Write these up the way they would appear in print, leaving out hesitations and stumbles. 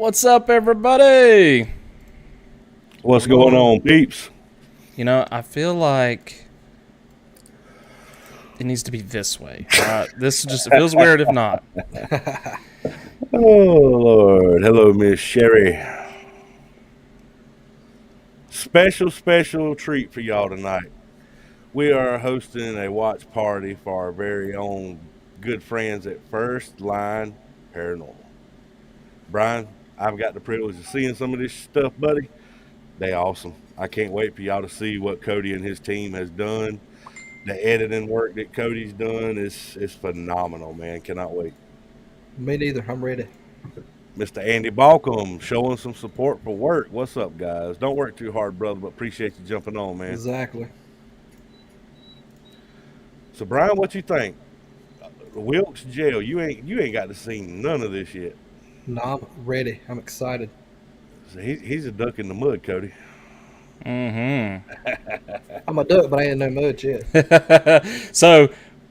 What's up, everybody? What's going on, peeps? You know, I feel like it needs to be this way. This just it feels weird if not. Oh, Lord. Hello, Miss Sherry. Special treat for y'all tonight. We are hosting a watch party for our very own good friends at First Line Paranormal. Brian, I've got the privilege of seeing some of this stuff, buddy. They awesome. I can't wait for y'all to see what Cody and his team has done. The editing work that Cody's done is phenomenal, man. Cannot wait. Me neither. I'm ready. Mr. Andy Balcom showing some support for work. What's up, guys? Don't work too hard, brother, but appreciate you jumping on, man. Exactly. So, Brian, what you think? Wilkes Jail. You ain't got to see none of this yet. No, I'm ready. I'm excited. So he's a duck in the mud, Cody. Mm-hmm. I'm a duck, but I ain't no mud yet. So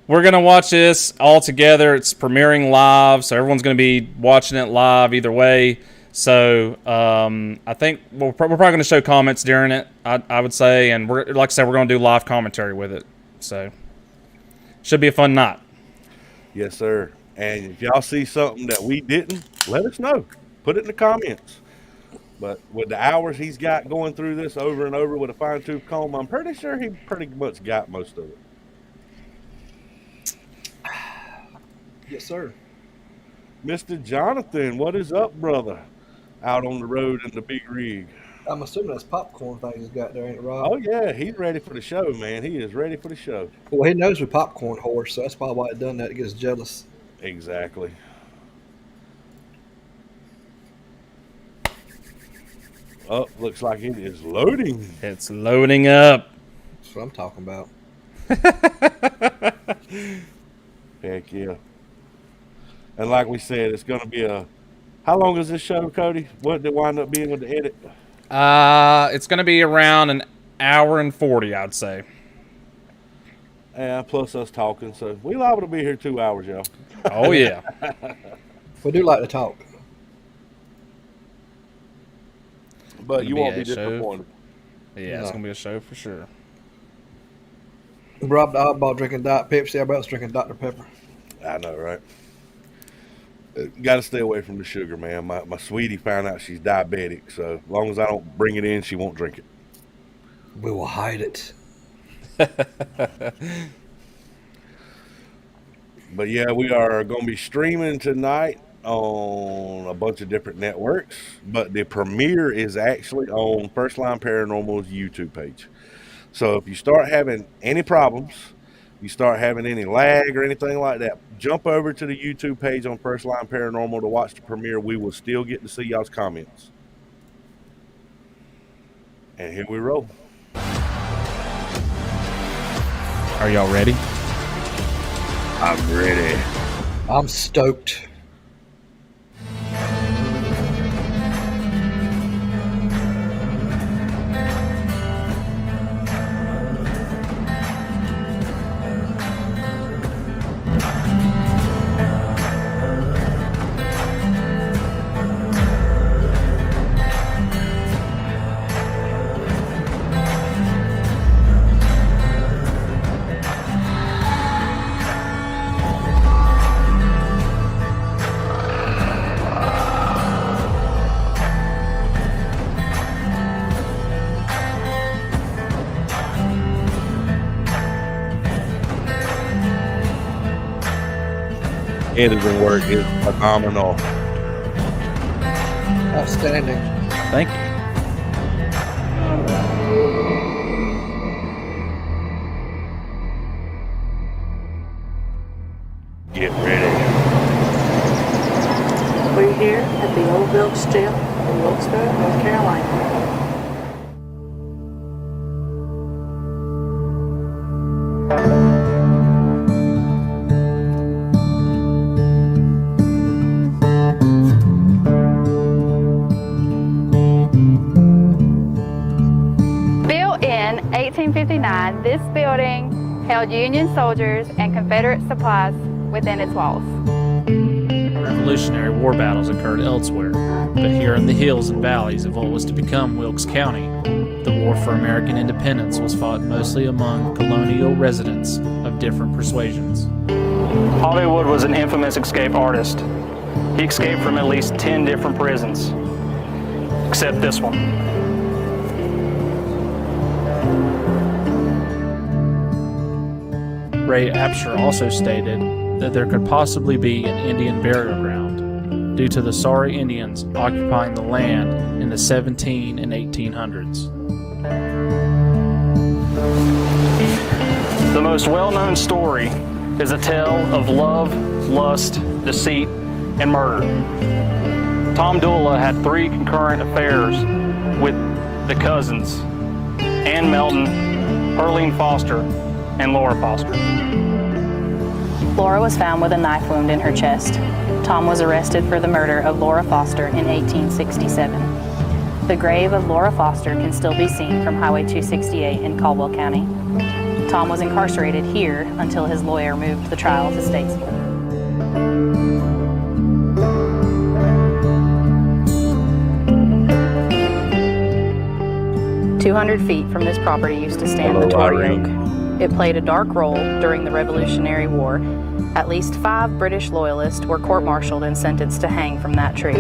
we're gonna watch this all together. It's premiering live, so everyone's gonna be watching it live either way. So I think we're probably gonna show comments during it. I would say, and we're like I said, we're gonna do live commentary with it. So should be a fun night. Yes, sir. And if y'all see something that we didn't, let us know. Put it in the comments. But with the hours he's got going through this over and over with a fine-tooth comb, I'm pretty sure he pretty much got most of it. Yes, sir. Mr. Jonathan, what is up, brother? Out on the road in the big rig. I'm assuming that's popcorn thing he's got there, ain't it, Rob? Oh, yeah, he's ready for the show, man. He is ready for the show. Well, he knows we're popcorn horse, so that's probably why he done that. He gets jealous. Exactly. Oh, looks like it is loading. It's loading up. That's what I'm talking about. Heck yeah. And like we said, it's going to be a... How long is this show, Cody? What did it wind up being with the edit? It's gonna be around an hour and 40, I'd say. Yeah, plus us talking. So we liable to be here 2 hours, y'all. Oh yeah. We do like to talk. But you won't be show. disappointed. Yeah, it's gonna be a show for sure. Rob the oddball drinking Diet Pepsi. Everybody else drinking Dr. Pepper. I know, right? Got to stay away from the sugar, man. My sweetie found out she's diabetic, so as long as I don't bring it in, she won't drink it. We will hide it. But yeah, we are going to be streaming tonight on a bunch of different networks, but the premiere is actually on First Line Paranormal's YouTube page. So if you start having any problems, you start having any lag or anything like that, jump over to the YouTube page on First Line Paranormal to watch the premiere. We will still get to see y'all's comments. And here we roll. Are y'all ready? I'm ready. I'm stoked. Editing work is phenomenal. Outstanding. Thank you. Get ready. We're here at the Old Wilkes Jail in Wilkesboro, North Carolina. Built in 1859, this building held Union soldiers and Confederate supplies within its walls. Revolutionary War battles occurred elsewhere, but here in the hills and valleys of what was to become Wilkes County, the war for American independence was fought mostly among colonial residents of different persuasions. Hollywood was an infamous escape artist. He escaped from at least 10 different prisons, except this one. Ray Apsher also stated that there could possibly be an Indian burial ground due to the Sauri Indians occupying the land in the 17 and 1800s. The most well-known story is a tale of love, lust, deceit, and murder. Tom Dooley had 3 concurrent affairs with the cousins, Ann Melton, Pearline Foster, and Laura Foster. Laura was found with a knife wound in her chest. Tom was arrested for the murder of Laura Foster in 1867. The grave of Laura Foster can still be seen from Highway 268 in Caldwell County. Tom was incarcerated here until his lawyer moved the trial to Statesville. 200 feet from this property used to stand the Tory Oak. It played a dark role during the Revolutionary War. At least 5 British loyalists were court-martialed and sentenced to hang from that tree.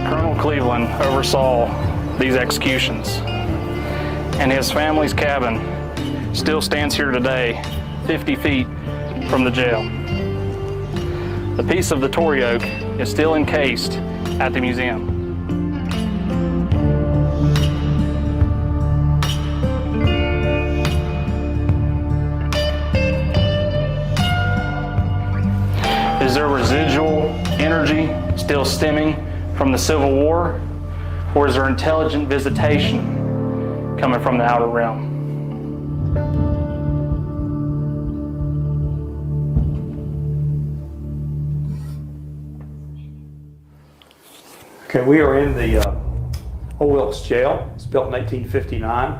Colonel Cleveland oversaw these executions, and his family's cabin still stands here today, 50 feet from the jail. The piece of the Tory Oak is still encased at the museum. Is there residual energy still stemming from the Civil War, or is there intelligent visitation coming from the outer realm? Okay, we are in the Old Wilkes Jail. It's built in 1859.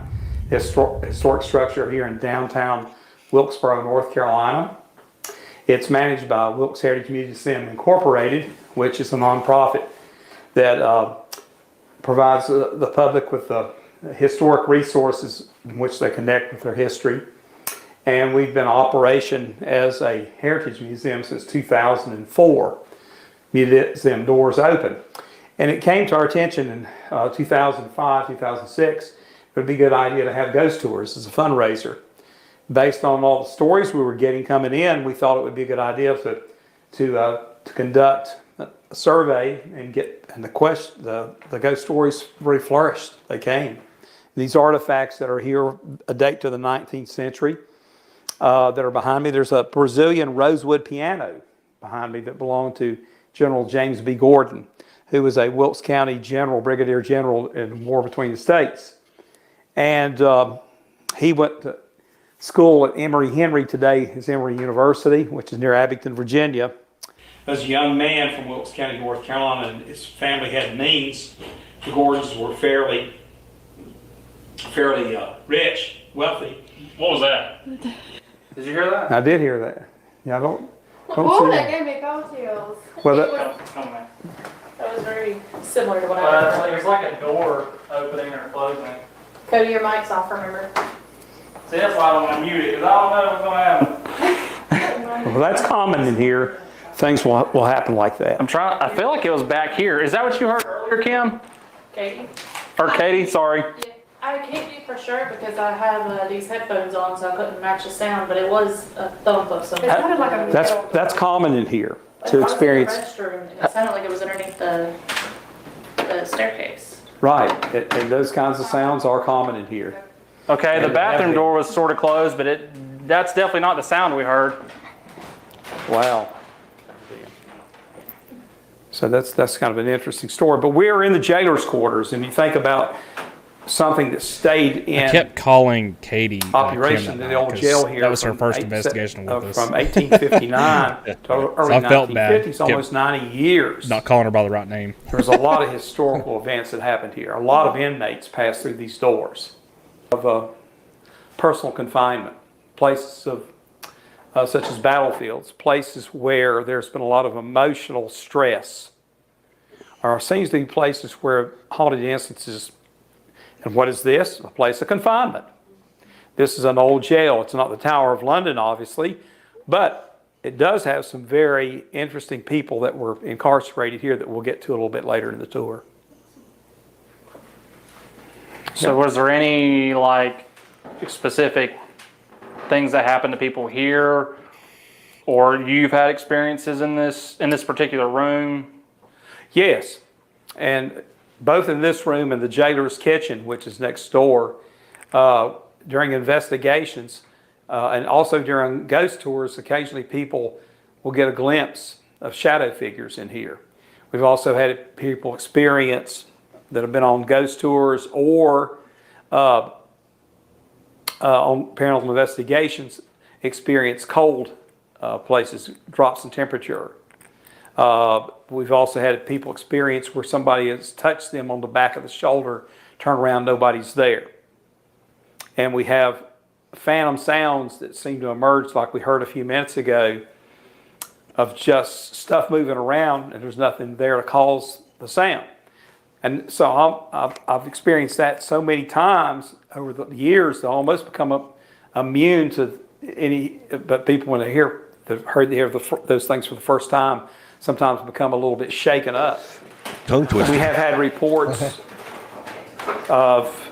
Historic structure here in downtown Wilkesboro, North Carolina. It's managed by Wilkes Heritage Museum Incorporated, which is a nonprofit that provides the public with historic resources in which they connect with their history. And we've been in operation as a heritage museum since 2004. Museum doors open. And it came to our attention in 2005, 2006, it would be a good idea to have ghost tours as a fundraiser. Based on all the stories we were getting coming in, we thought it would be a good idea to conduct a survey and the ghost stories really flourished. They came. These artifacts that are here date to the 19th century that are behind me. There's a Brazilian rosewood piano behind me that belonged to General James B. Gordon, who was a Wilkes County general, brigadier general in the war between the states. And he went to school at Emory Henry, today is Emory University, which is near Abington, Virginia. As a young man from Wilkes County, North Carolina, and his family had means. The Gordons were fairly rich, wealthy. What was that? Did you hear that? I did hear that. Yeah, don't Oh, see that it. gave me cold chills. Well, That was very similar to what I heard. It's like a door opening or closing. Cody, your mic's off, remember? See, that's why I don't want to mute it, because I don't know what's going to happen. Well, that's common in here. Things will happen like that. I feel like it was back here. Is that what you heard earlier, Kim? Katie? Or Katie, sorry. Yeah, I can't be for sure because I have these headphones on, so I couldn't match the sound, but it was a thump of something. It sounded like a That's common in here to experience. It sounded like it was underneath the staircase. Right, and those kinds of sounds are common in here. Okay, the bathroom door was sort of closed, but that's definitely not the sound we heard. Wow. So that's kind of an interesting story. But we're in the jailer's quarters, and you think about something that stayed in I kept calling Katie operation in the old jail here. That was her from first investigation with us. From 1859 to early I felt bad. 1950s, almost 90 years. Not calling her by the right name. There's a lot of historical events that happened here. A lot of inmates passed through these doors of personal confinement, places of such as battlefields, places where there's been a lot of emotional stress. Or seems to be places where haunted instances. And what is this? A place of confinement. This is an old jail. It's not the Tower of London, obviously, but it does have some very interesting people that were incarcerated here that we'll get to a little bit later in the tour. So was there any like specific things that happened to people here, or you've had experiences in this particular room? Yes, and both in this room and the jailer's kitchen, which is next door, during investigations and also during ghost tours, occasionally people will get a glimpse of shadow figures in here. We've also had people experience that have been on ghost tours or on paranormal investigations experience cold places, drops in temperature. We've also had people experience where somebody has touched them on the back of the shoulder, turn around, nobody's there. And we have phantom sounds that seem to emerge like we heard a few minutes ago of just stuff moving around and there's nothing there to cause the sound. And so I've experienced that so many times over the years that I almost become immune to any, but people when they hear those things for the first time, sometimes become a little bit shaken up. Tongue twister. We have had reports of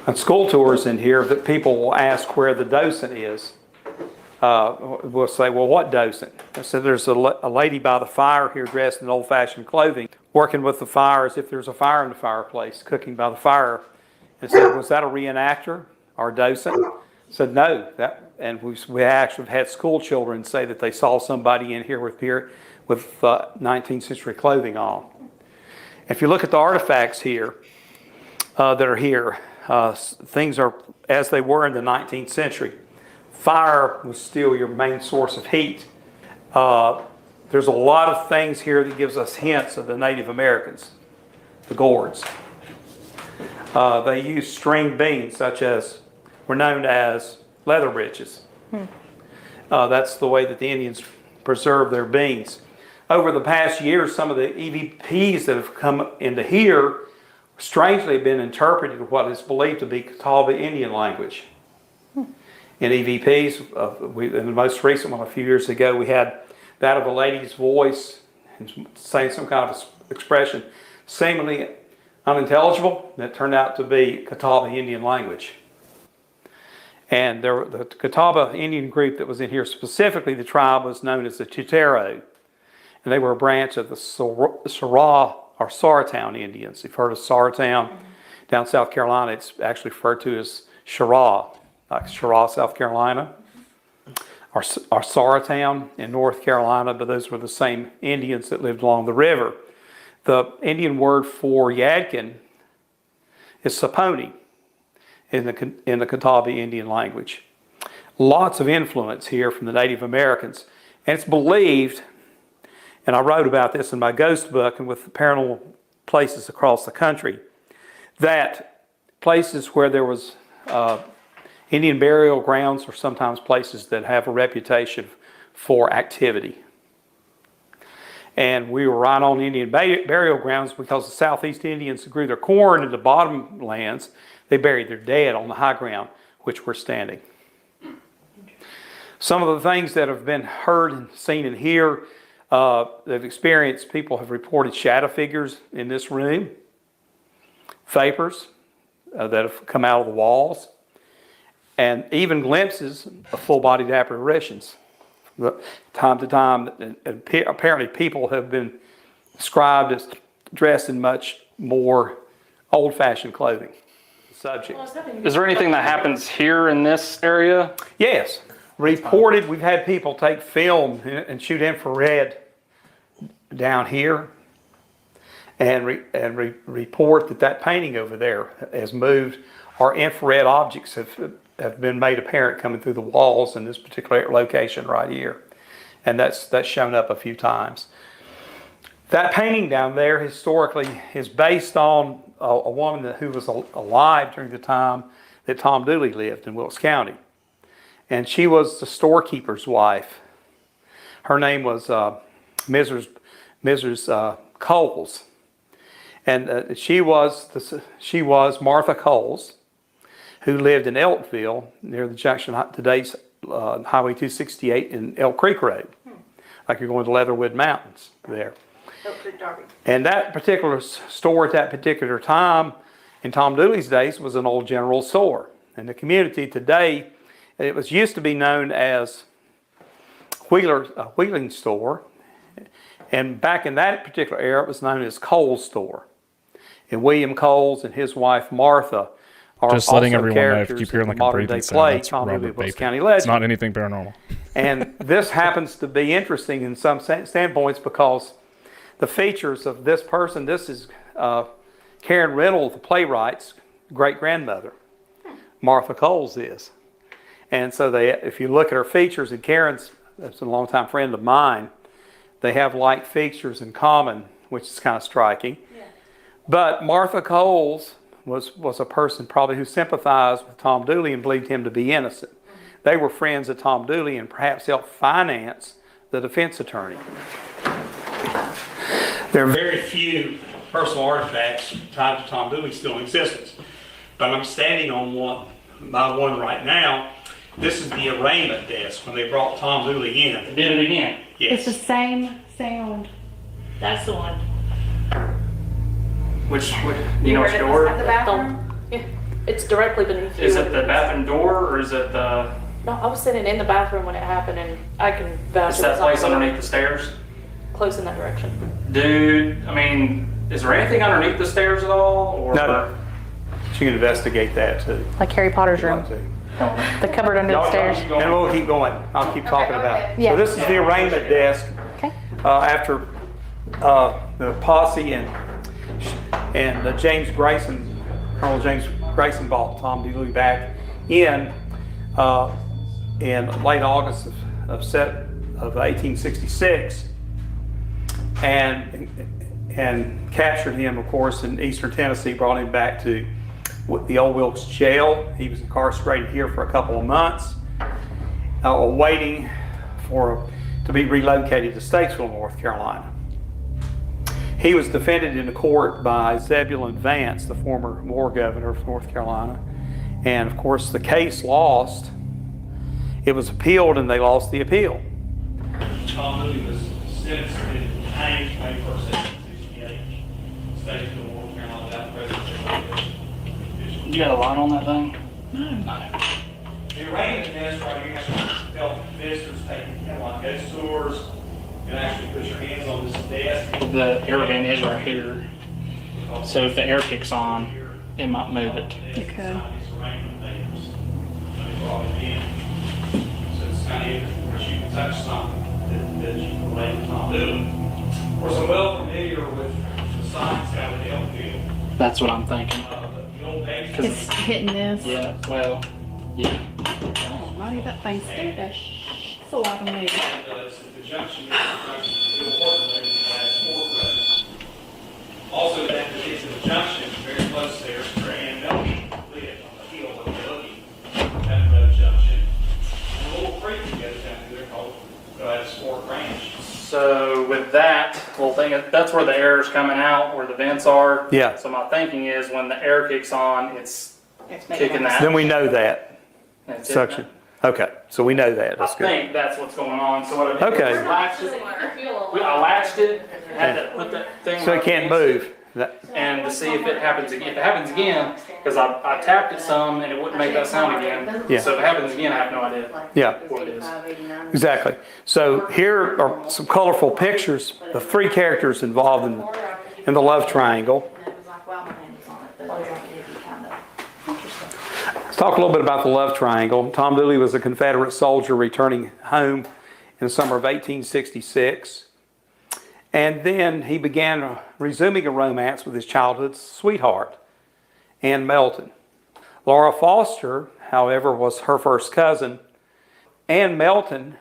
on school tours in here that people will ask where the docent is. We'll say, well, what docent? I said, there's a lady by the fire here dressed in old-fashioned clothing, working with the fire as if there's a fire in the fireplace, cooking by the fire. And said, was that a reenactor or docent? I said, no. And we actually had school children say that they saw somebody in here with 19th century clothing on. If you look at the artifacts here that are here, things are as they were in the 19th century. Fire was still your main source of heat. There's a lot of things here that gives us hints of the Native Americans, the gourds. They used string beans, such as were known as leather breeches. That's the way that the Indians preserved their beans. Over the past years, some of the EVPs that have come into here strangely have been interpreted what is believed to be Catawba Indian language. In EVPs, in the most recent one a few years ago, we had that of a lady's voice saying some kind of expression seemingly unintelligible that turned out to be Catawba Indian language. And the Catawba Indian group that was in here, specifically the tribe was known as the Tutero. And they were a branch of the Sarah or Saratown Indians. You've heard of Saratown down South Carolina. It's actually referred to as Shara, like Shara, South Carolina, or Saratown in North Carolina, but those were the same Indians that lived along the river. The Indian word for Yadkin is Saponi in the Catawba Indian language. Lots of influence here from the Native Americans. And it's believed, and I wrote about this in my ghost book and with the paranormal places across the country, that places where there was Indian burial grounds are sometimes places that have a reputation for activity. And we were right on Indian burial grounds because the Southeast Indians grew their corn in the bottom lands. They buried their dead on the high ground, which we're standing. Some of the things that have been heard and seen in here, they've experienced, people have reported shadow figures in this room, vapors that have come out of the walls, and even glimpses of full-bodied apparitions. Time to time, and apparently people have been described as dressed in much more old-fashioned clothing. Subject. Is there anything that happens here in this area? Yes. Reported, we've had people take film and shoot infrared down here. and report that painting over there has moved, or infrared objects have been made apparent coming through the walls in this particular location right here. And that's shown up a few times. That painting down there historically is based on a woman who was alive during the time that Tom Dooley lived in Wilkes County. And she was the storekeeper's wife. Her name was Mrs. Coles. And she was Martha Coles, who lived in Elkville near the junction, today's Highway 268 in Elk Creek Road, like you're going to Leatherwood Mountains there. Elk Creek Darby. And that particular store at that particular time, in Tom Dooley's days, was an old general store. And the community today, it was used to be known as Wheeling Store. And back in that particular era, it was known as Cole's Store. And William Coles and his wife Martha are just letting also everyone know if you keep characters hearing in like the a modern breathing day sound, play, that's Tom Dooley, Robert Wilkes vaping. County It's legend. not anything paranormal. And this happens to be interesting in some standpoints because the features of this person, this is Karen Reynolds, the playwright's great-grandmother. Martha Coles is. And so if you look at her features, and Karen's that's a longtime friend of mine, they have like features in common, which is kind of striking. Yeah. But Martha Coles was a person probably who sympathized with Tom Dooley and believed him to be innocent. They were friends of Tom Dooley and perhaps helped finance the defense attorney. There are very few personal artifacts tied to Tom Dooley still in existence, but I'm standing on one right now. This is the arraignment desk when they brought Tom Dooley in. They did it again. Yes. It's the same sound. That's the one. Which you know which door? The bathroom? Yeah. It's directly beneath you. Is it the bathroom door or is it the? No, I was sitting in the bathroom when it happened, and I can vouch. Is that place underneath the stairs? Close in that direction. Dude, I mean, is there anything underneath the stairs at all? Or No. You can investigate that too. Like Harry Potter's room, the cupboard under the stairs. And we'll keep going. I'll keep talking about it. Yeah. So this is the arraignment desk. Okay. After the posse and James Grayson, Colonel James Grayson brought Tom Dooley back in late August of 1866 and captured him, of course, in eastern Tennessee, brought him back to the old Wilkes jail. He was incarcerated here for a couple of months, waiting to be relocated to Statesville, North Carolina. He was defended in the court by Zebulon Vance, the former war governor of North Carolina. And of course, the case lost. It was appealed and they lost the appeal. Tom Dooley was sentenced to be hanged May 1st, 1868. Statesville, North Carolina, that president. You got a line on that thing? No. The arraignment desk right here has to help visitors taking ghost tours. You can actually put your hands on this desk. The air vent is right here. So if the air kicks on, it might move it. It could. So it's kind of interesting where you can touch something that you can relate to Tom Dooley. Of course, I'm well familiar with the science out of the Elkville. That's what I'm thinking. It's hitting this. Yeah, well, yeah. Oh, mighty, that thing's stupid. It's a lot of me. Also, that particular junction, very close there, where Ann Melby lived on the hill overlooking that road junction. And a little creek that goes down through there called Sport Ranch. So with that little thing, that's where the air is coming out, where the vents are. Yeah. So my thinking is when the air kicks on, it's kicking that. Then we know that That's it. suction. Okay, so we know that. I That's good. think that's what's going on. So what I did Okay. was I latched it, had to put that thing. So it right can't against it, move. That- and to see if it happens again. If it happens again, because I tapped it some and it wouldn't make that sound again. Yeah. So if it happens again, I have no idea Yeah. what it is. Exactly. So here are some colorful pictures of three characters involved in the love triangle. Let's talk a little bit about the love triangle. Tom Dooley was a Confederate soldier returning home in the summer of 1866. And then he began resuming a romance with his childhood sweetheart, Ann Melton. Laura Foster, however, was her first cousin. Ann Melton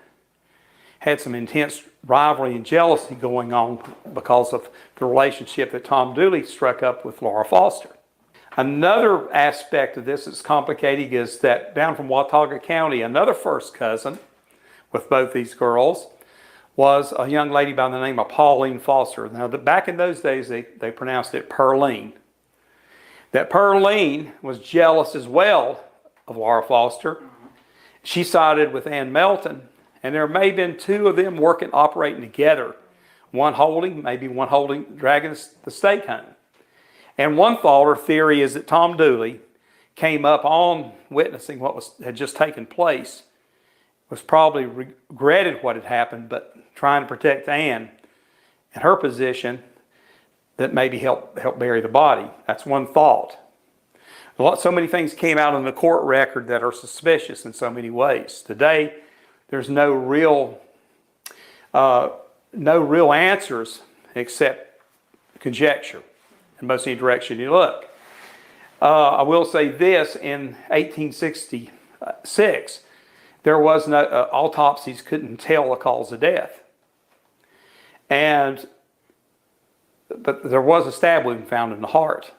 had some intense rivalry and jealousy going on because of the relationship that Tom Dooley struck up with Laura Foster. Another aspect of this that's complicating is that down from Watauga County, another first cousin with both these girls was a young lady by the name of Pauline Foster. Now, back in those days, they pronounced it Pearline. That Pearline was jealous as well of Laura Foster. She sided with Ann Melton, and there may have been two of them operating together. One holding, dragging the stake home. And one thought or theory is that Tom Dooley came up on witnessing what had just taken place, was probably regretted what had happened, but trying to protect Ann and her position, that maybe help bury the body. That's one thought. So many things came out in the court record that are suspicious in so many ways. Today, there's no real answers except conjecture in most any direction you look. I will say this: in 1866, there was no autopsies couldn't tell the cause of death, but there was a stab wound found in the heart.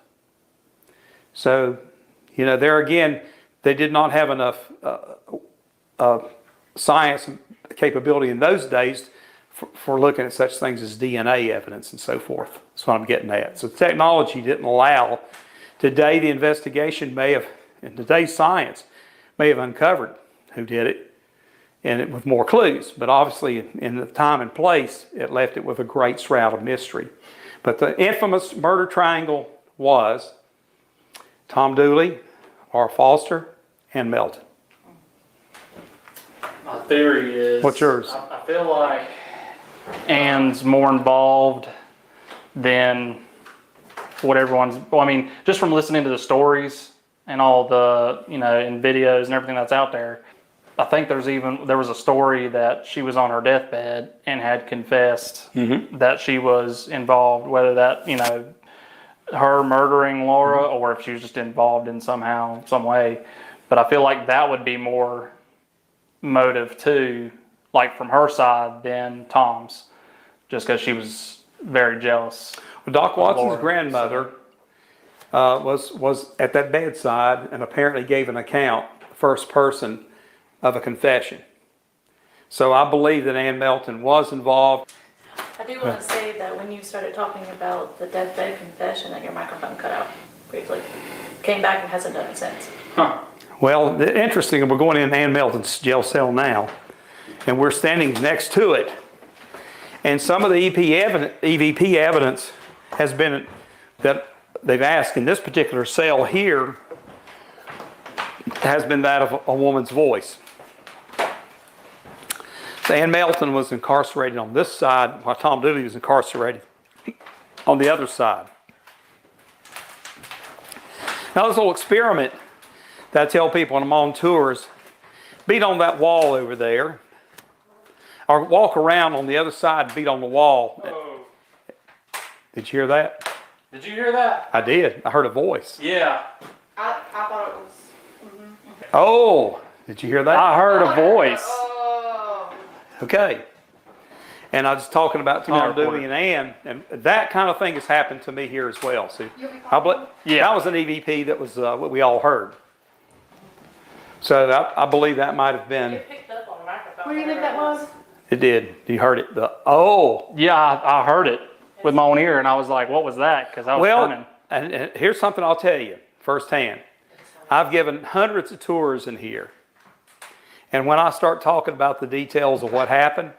So, there again, they did not have enough science capability in those days for looking at such things as DNA evidence and so forth. That's what I'm getting at. So technology didn't allow. Today, the investigation in today's science, may have uncovered who did it, and with more clues. But obviously, in the time and place, it left it with a great shroud of mystery. But the infamous murder triangle was Tom Dooley, Laura Foster, and Melton. My theory is... What's yours? I feel like Ann's more involved than what everyone's... Well, I mean, just from listening to the stories and all the, in videos and everything that's out there, I think there was a story that she was on her deathbed and had confessed that she was involved, whether that, her murdering Laura or if she was just involved in some way. But I feel like that would be more motive too, like from her side than Tom's, just because she was very jealous. Well, Doc Watson's grandmother was at that bedside and apparently gave an account, first person, of a confession. So I believe that Ann Melton was involved. I do want to say that when you started talking about the deathbed confession, that your microphone cut out briefly. Came back and hasn't done it since. Huh. Well, interesting, we're going in Ann Melton's jail cell and we're standing next to it. And some of the EVP evidence has been that they've asked in this particular cell here has been that of a woman's voice. So Ann Melton was incarcerated on this side, while Tom Dooley was incarcerated on the other side. Now, this little experiment that I tell people when I'm on tours, beat on that wall over there, or walk around on the other side and beat on the wall. Oh. Did you hear that? Did you hear that? I did. I heard a voice. Yeah. I thought it was... Oh, did you hear that? I heard a voice. Oh. Okay. And I was talking about Tom Dooley and Ann, and that kind of thing has happened to me here as well. So that was an EVP that was what we all heard. So I believe that might have been. It picked up on the microphone. Where do you think that was? It did. You heard it. Yeah, I heard it with my own ear, and I was like, "What was that?" Because I was turning. And here's something I'll tell you firsthand. I've given hundreds of tours in here, and when I start talking about the details of what happened,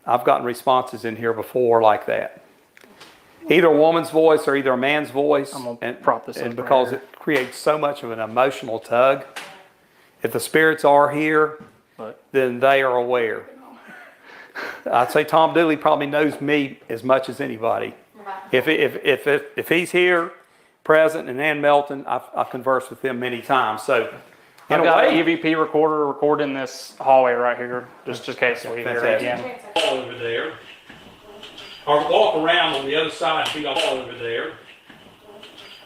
I've gotten responses in here before like that. Either a woman's voice or either a man's voice, and prop this and up because right it creates so much of an emotional tug. If the spirits are here, then they are aware. I'd say Tom Dooley probably knows me as much as anybody. If he's here, present, and Ann Melton, I've conversed with them many times. So, I've got an EVP recorder recording this hallway right here, just in case we hear it again. Over there. Or walk around on the other side and feed off over there.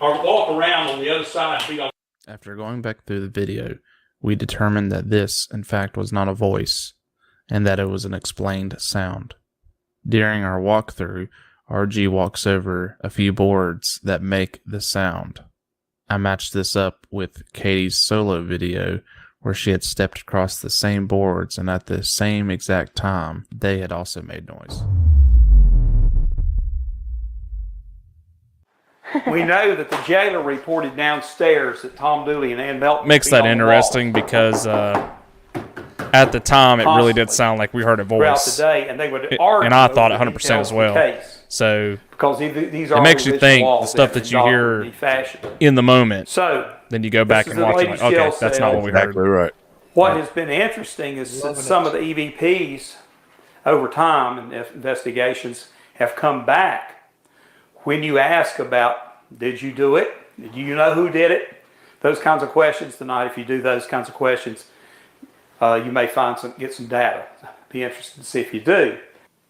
Or walk around on the other side and feed off. After going back through the video, we determined that this, in fact, was not a voice, and that it was an explained sound. During our walkthrough, RG walks over a few boards that make the sound. I matched this up with Katie's solo video, where she had stepped across the same boards, and at the same exact time, they had also made noise. We know that the jailer reported downstairs that Tom Dooley and Ann Melton Makes that interesting because at the time it really did sound like we heard a throughout voice. the day, and they would argue. And I thought over the 100% details as of the well. case. So Because these are it makes you religious think the laws stuff that you hear fashioned. in the moment. So Then you go back this and is the watch it ladies' like, okay, jail that's cell. not what we heard. Exactly right. what has been interesting is that some of the EVPs over time and investigations have come back when you ask about, did you do it? Do you know who did it? Those kinds of questions tonight. If you do those kinds of questions, you may get some data. Be interested to see if you do.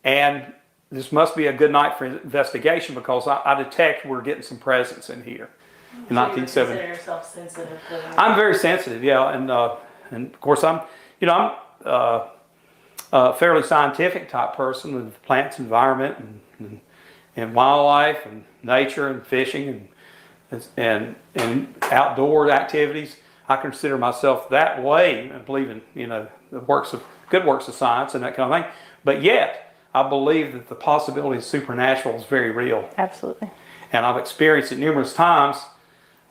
And this must be a good night for investigation because I detect we're getting some presence in here. In 1970. Consider yourself sensitive to that. I'm very sensitive, yeah, and of course I'm a fairly scientific type person with plants, environment, and wildlife, and nature, and fishing, and outdoor activities. I consider myself that way, and believe in the good works of science and that kind of thing. But yet, I believe that the possibility of supernatural is very real. Absolutely. And I've experienced it numerous times,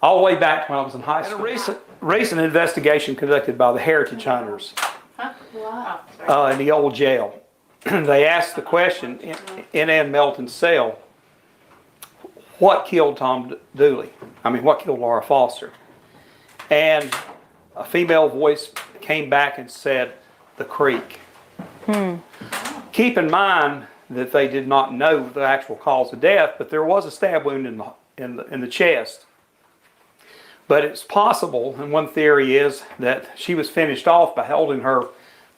all the way back to when I was in high school. And a recent investigation conducted by the Heritage Hunters in the old jail. They asked the question in Ann Melton's cell, what killed Tom Dooley? What killed Laura Foster? And a female voice came back and said, the creek. Keep in mind that they did not know the actual cause of death, but there was a stab wound in the chest. But it's possible, and one theory is that she was finished off by holding her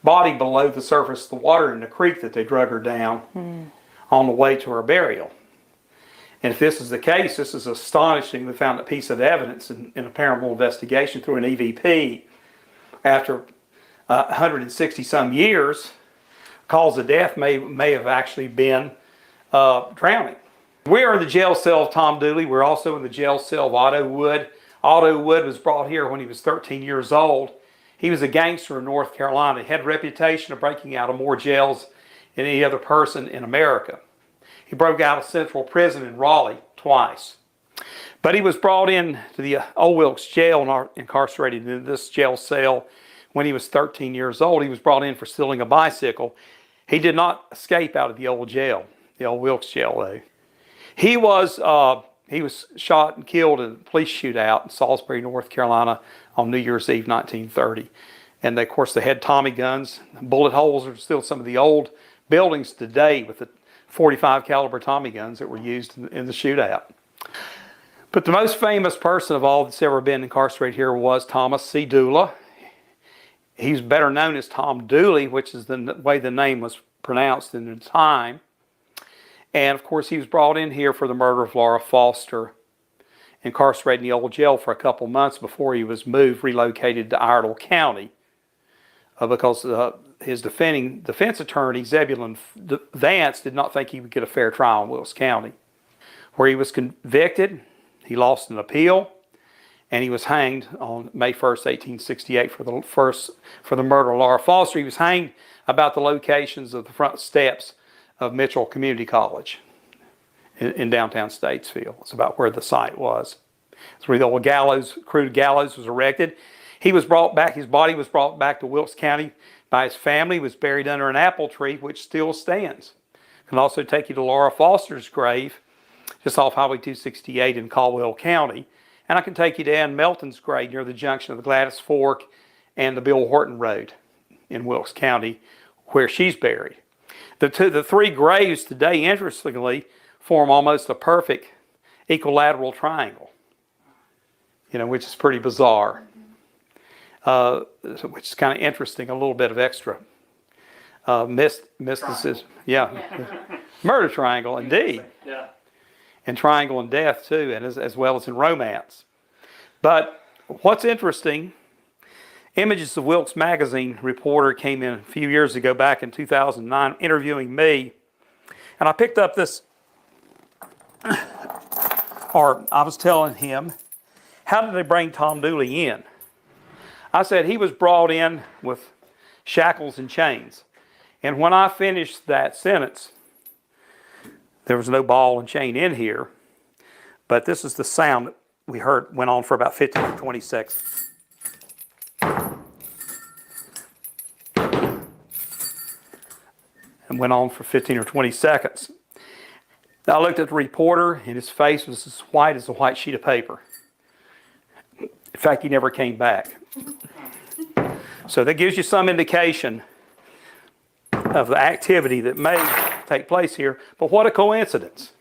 body below the surface of the water in the creek that they drug her down on the way to her burial. And if this is the case, this is astonishing. We found a piece of evidence in a paranormal investigation through an EVP after 160 some years. Cause of death may have actually been drowning. We are in the jail cell of Tom Dooley. We're also in the jail cell of Otto Wood. Otto Wood was brought here when he was 13 years old. He was a gangster in North Carolina. He had a reputation of breaking out of more jails than any other person in America. He broke out of Central Prison in Raleigh twice. But he was brought in to the Old Wilkes Jail and incarcerated in this jail cell when he was 13 years old. He was brought in for stealing a bicycle. He did not escape out of the old jail, the Old Wilkes Jail, though. He was shot and killed in a police shootout in Salisbury, North Carolina on New Year's Eve, 1930. And of course, they had Tommy guns. Bullet holes are still some of the old buildings today with the .45 caliber Tommy guns that were used in the shootout. But the most famous person of all that's ever been incarcerated here was Thomas C. Dooley. He's better known as Tom Dooley, which is the way the name was pronounced in the time. And of course, he was brought in here for the murder of Laura Foster, incarcerated in the old jail for a couple months before he was relocated to Iredell County, because his defense attorney, Zebulon Vance, did not think he would get a fair trial in Wilkes County, where he was convicted. He lost an appeal, and he was hanged on May 1st, 1868 for the murder of Laura Foster. He was hanged about the locations of the front steps of Mitchell Community College in downtown Statesville. It's about where the site was. It's where the old crude gallows was erected. He was brought back, his body was brought back to Wilkes County by his family. He was buried under an apple tree, which still stands. I can also take you to Laura Foster's grave, just off Highway 268 in Caldwell County. And I can take you to Ann Melton's grave near the junction of the Gladys Fork and the Bill Horton Road in Wilkes County, where she's buried. The three graves today, interestingly, form almost a perfect equilateral triangle, which is pretty bizarre, which is kind of interesting, a little bit of extra mysticism. Yeah. Murder triangle, indeed. Yeah. And triangle and death, too, and as well as in romance. But what's interesting, Images of Wilkes magazine reporter came in a few years ago, back in 2009, interviewing me. And I picked up this, or I was telling him, how did they bring Tom Dooley in? I said he was brought in with shackles and chains. And when I finished that sentence, there was no ball and chain in here, but this is the sound that we heard, went on for about 15 to 20 seconds. And went on for 15 or 20 seconds. I looked at the reporter, and his face was as white as a white sheet of paper. In fact, he never came back. So that gives you some indication of the activity that may take place here. But what a coincidence.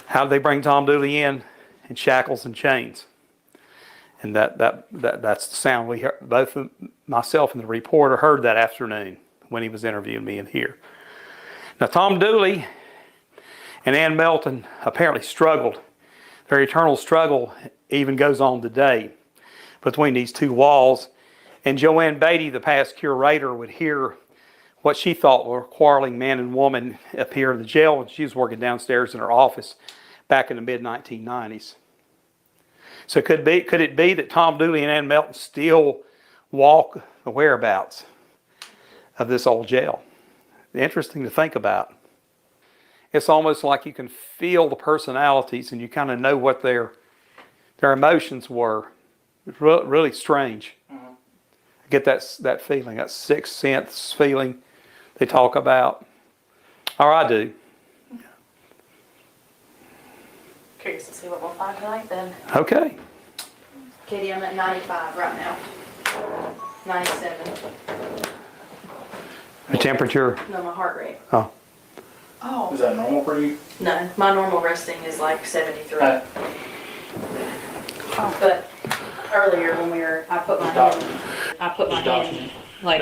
How did they bring Tom Dooley in shackles and chains? And that's the sound we heard. Both myself and the reporter heard that afternoon when he was interviewing me in here. Now, Tom Dooley and Ann Melton apparently struggled. Their eternal struggle even goes on today between these two walls. And Joanne Beatty, the past curator, would hear what she thought were quarreling man and woman up here in the jail when she was working downstairs in her office back in the mid-1990s. So could it be that Tom Dooley and Ann Melton still walk the whereabouts of this old jail? Interesting to think about. It's almost like you can feel the personalities and you kind of know what their emotions were. It's really strange. I get that feeling, that sixth sense feeling they talk about. Or I do. Curious to see what we'll find tonight then. Okay. Katie, I'm at 95 right now. 97. The temperature? No, my heart rate. Oh. Oh. Is that normal for you? No, my normal resting is like 73. But earlier when I put my hand, like,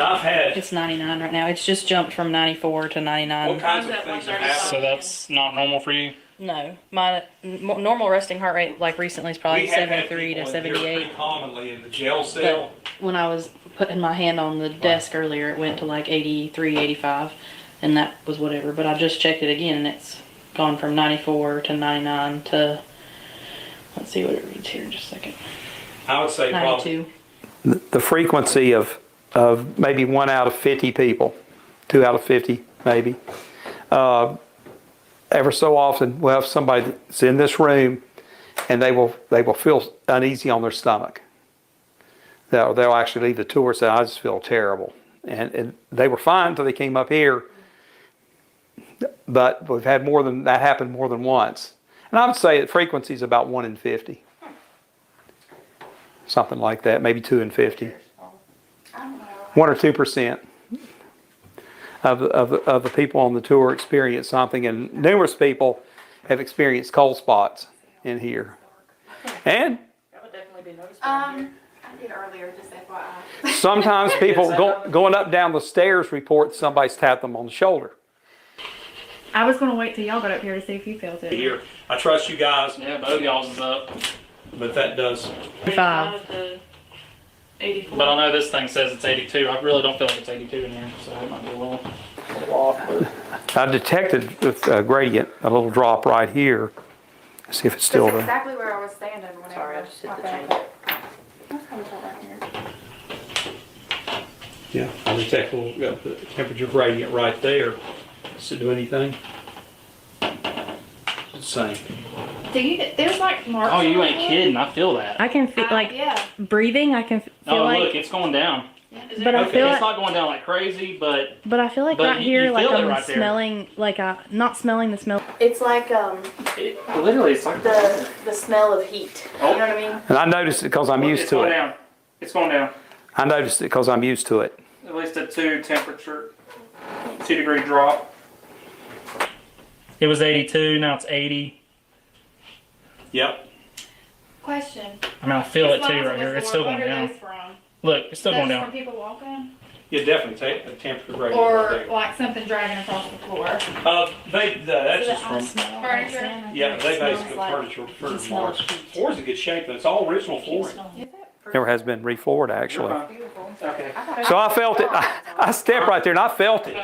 it's 99 right now. It's just jumped from 94 to 99. What kinds of things have happened? So that's not normal for you? No, my normal resting heart rate, like recently, is probably 73 to 78. Pretty commonly in the jail cell. But when I was putting my hand on the desk earlier, it went to like 83, 85, and that was whatever. But I just checked it again, and it's gone from 94 to 99 to, let's see what it reads here in just a second. I would say 92. The frequency of maybe 1 out of 50 people, 2 out of 50 maybe. Ever so often we'll have somebody that's in this room and they will feel uneasy on their stomach. They'll actually leave the tour and say, I just feel terrible. And they were fine until they came up here. But we've had more than that happen more than once. And I would say the frequency is about 1 in 50. Something like that, maybe 2 in 50. 1 or 2% of the people on the tour experience something, and numerous people have experienced cold spots in here. And That would definitely be noticeable. I did earlier, just FYI. sometimes people going up down the stairs report somebody's tapped them on the shoulder. I was going to wait till y'all got up here to see if you felt it. Here, I trust you guys, Yeah, both y'all's is up. but that does. 5. 84. But I know this thing says it's 82. I really don't feel like it's 82 in here, so it might be a little off. I detected a gradient, a little drop right here. Let's see if it's still That's there. exactly where I was standing whenever. Sorry, I just hit the Okay. chain. That's kind of right here. Yeah, I detect a little temperature gradient right there. Does it do anything? It's the same. Do you? There's like marks. Oh, you on ain't it. kidding. I feel that. I can feel like Yeah. breathing. I can feel Oh, like, look, it's going down. but I feel It's like, not going down like crazy, but but I feel like but right you here, feel like it I'm right there. smelling, like not smelling the smell. It's like literally it's like the smell of heat. You know what I mean? And I noticed it because I'm used it's to going it. down. It's going down. I noticed it because I'm used to it. At least a 2 degree drop. It was 82, now it's 80. Yep. Question. I mean, I feel it As too long as right here. was It's still lower, going where are down. those from? Look, it's still going That's down. from people walking. You definitely take the temperature gradient Or right there. like something dragging across the floor. That's just from, Furniture. yeah, they basically furniture marks. Floor's in good shape, but it's all original flooring. Never has been refloored, actually. Okay. So I felt it, I stepped right there and I felt it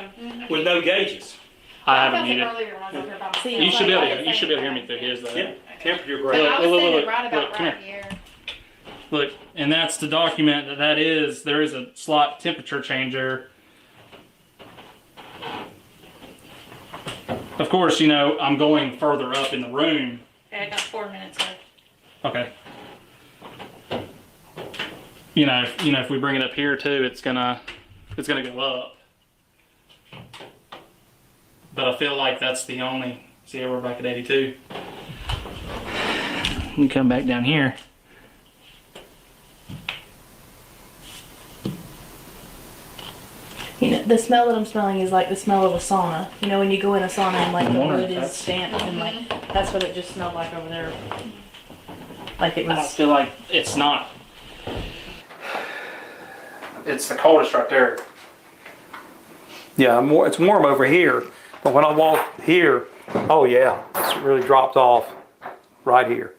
with no gauges. I haven't muted. Earlier when I was up here by myself. You should be able to. You should be able to hear me through his though. Yeah, temperature But gradient. I was Look, standing look, right about look, come right here. here. Look, and that's to document that there is a slot temperature changer. Of course, you know, I'm going further up in the room. Okay, I got 4 minutes left. Okay. You know, if we bring it up here too, it's gonna go up. But I feel like that's the only. See, we're back at 82. You come back down here. You know, the smell that I'm smelling is like the smell of a sauna. You know, when you go in a sauna and like I'm the wondering wood if is that's- stamped and like that's what it just smelled like over there. Like it I was. feel like it's not. It's the coldest right there. Yeah, it's warm over here, but when I walk here, oh yeah, it's really dropped off right here.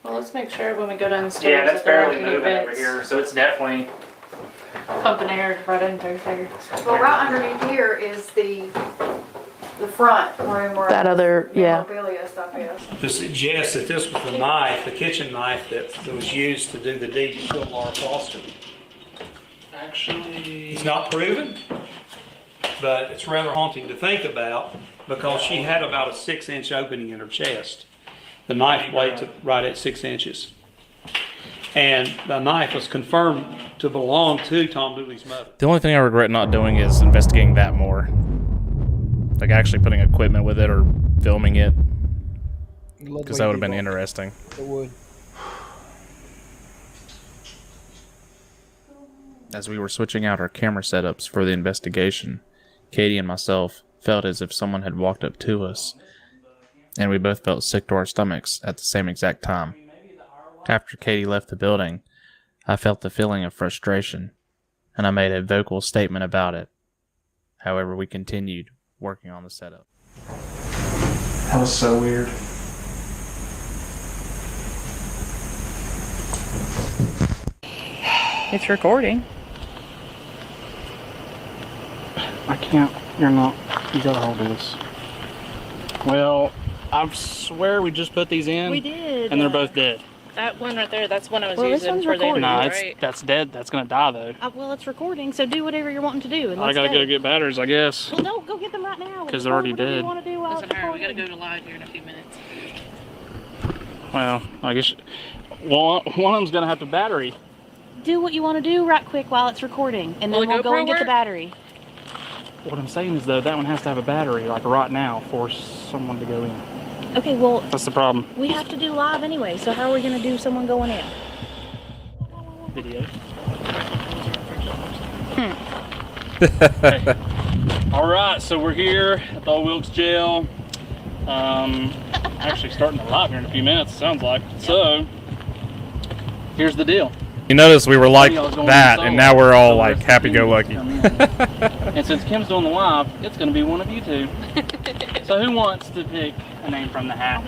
Well, let's make sure when we go downstairs. Yeah, that's that there barely aren't any moving over vents here, so it's definitely. pumping air right into there. Well, right underneath here is the front room where That other, yeah. memorabilia stuff is. To suggest that this was the knife, the kitchen knife that was used to do the deed to kill Laura Foster. Actually. It's not proven, but it's rather haunting to think about because she had about a 6-inch opening in her chest. The knife weighed right at 6 inches. And the knife was confirmed to belong to Tom Dooley's mother. The only thing I regret not doing is investigating that more. Like actually putting equipment with it or filming it. Because that would have been interesting. It would. As we were switching out our camera setups for the investigation, Katie and myself felt as if someone had walked up to us, and we both felt sick to our stomachs at the same exact time. After Katie left the building, I felt the feeling of frustration, and I made a vocal statement about it. However, we continued working on the setup. That was so weird. It's recording. I can't. You're not. You gotta hold this. Well, I swear we just put these in. We did. And they're both dead. That one right there, that's one I was Well, this using one's for the recording. Nah, interview, right? that's dead. That's gonna die though. Well, it's recording, so do whatever you're wanting to do. And I gotta go get batteries, I guess. Well, no, go get them right now. 'Cause they're already Whatever dead. You want to do while Doesn't it's matter. We gotta recording. go to live here in a few minutes. Well, I guess. Well, one of them's gonna have the battery. Do what you want to do right quick while it's recording, and Will then the we'll go GoPro and get the work? battery. What I'm saying is though, that one has to have a battery, like right now, for someone to go in. Okay, well, That's the problem. we have to do live anyway, so how are we going to do someone going in? Video. Okay. All right, so we're here at the Old Wilkes Jail. Actually starting the live here in a few minutes, it sounds like. So, here's the deal. You notice we were like Y'all going that, and now we're all so like the rest of the happy-go-lucky. team can come in. And since Kim's doing the live, it's going to be one of you two. So who wants to pick a name from the hat?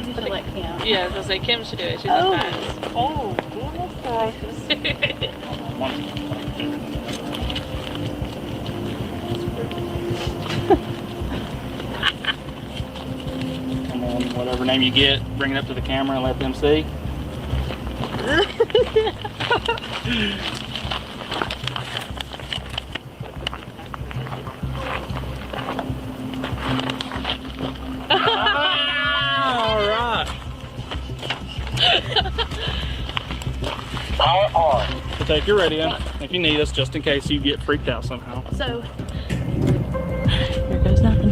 Yeah, I was gonna say Kim should do it. She's Oh. the fast. Oh, goodness gracious. And then whatever name you get, bring it up to the camera and let them see. All right. So take your radio if you need us, just in case you get freaked out somehow. So, here goes nothing.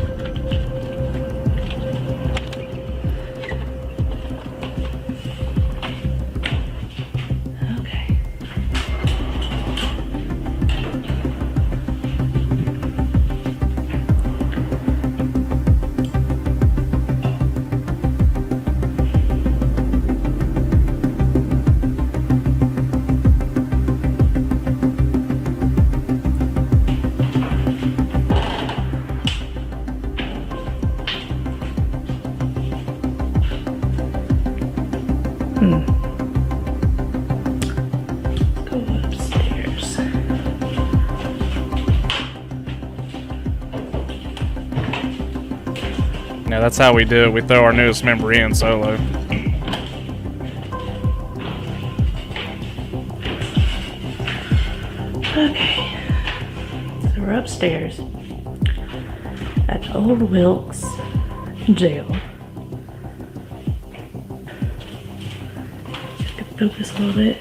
Okay. Yeah, that's how we do it. We throw our newest member in solo. Okay, so we're upstairs at Old Wilkes Jail. Focus a little bit.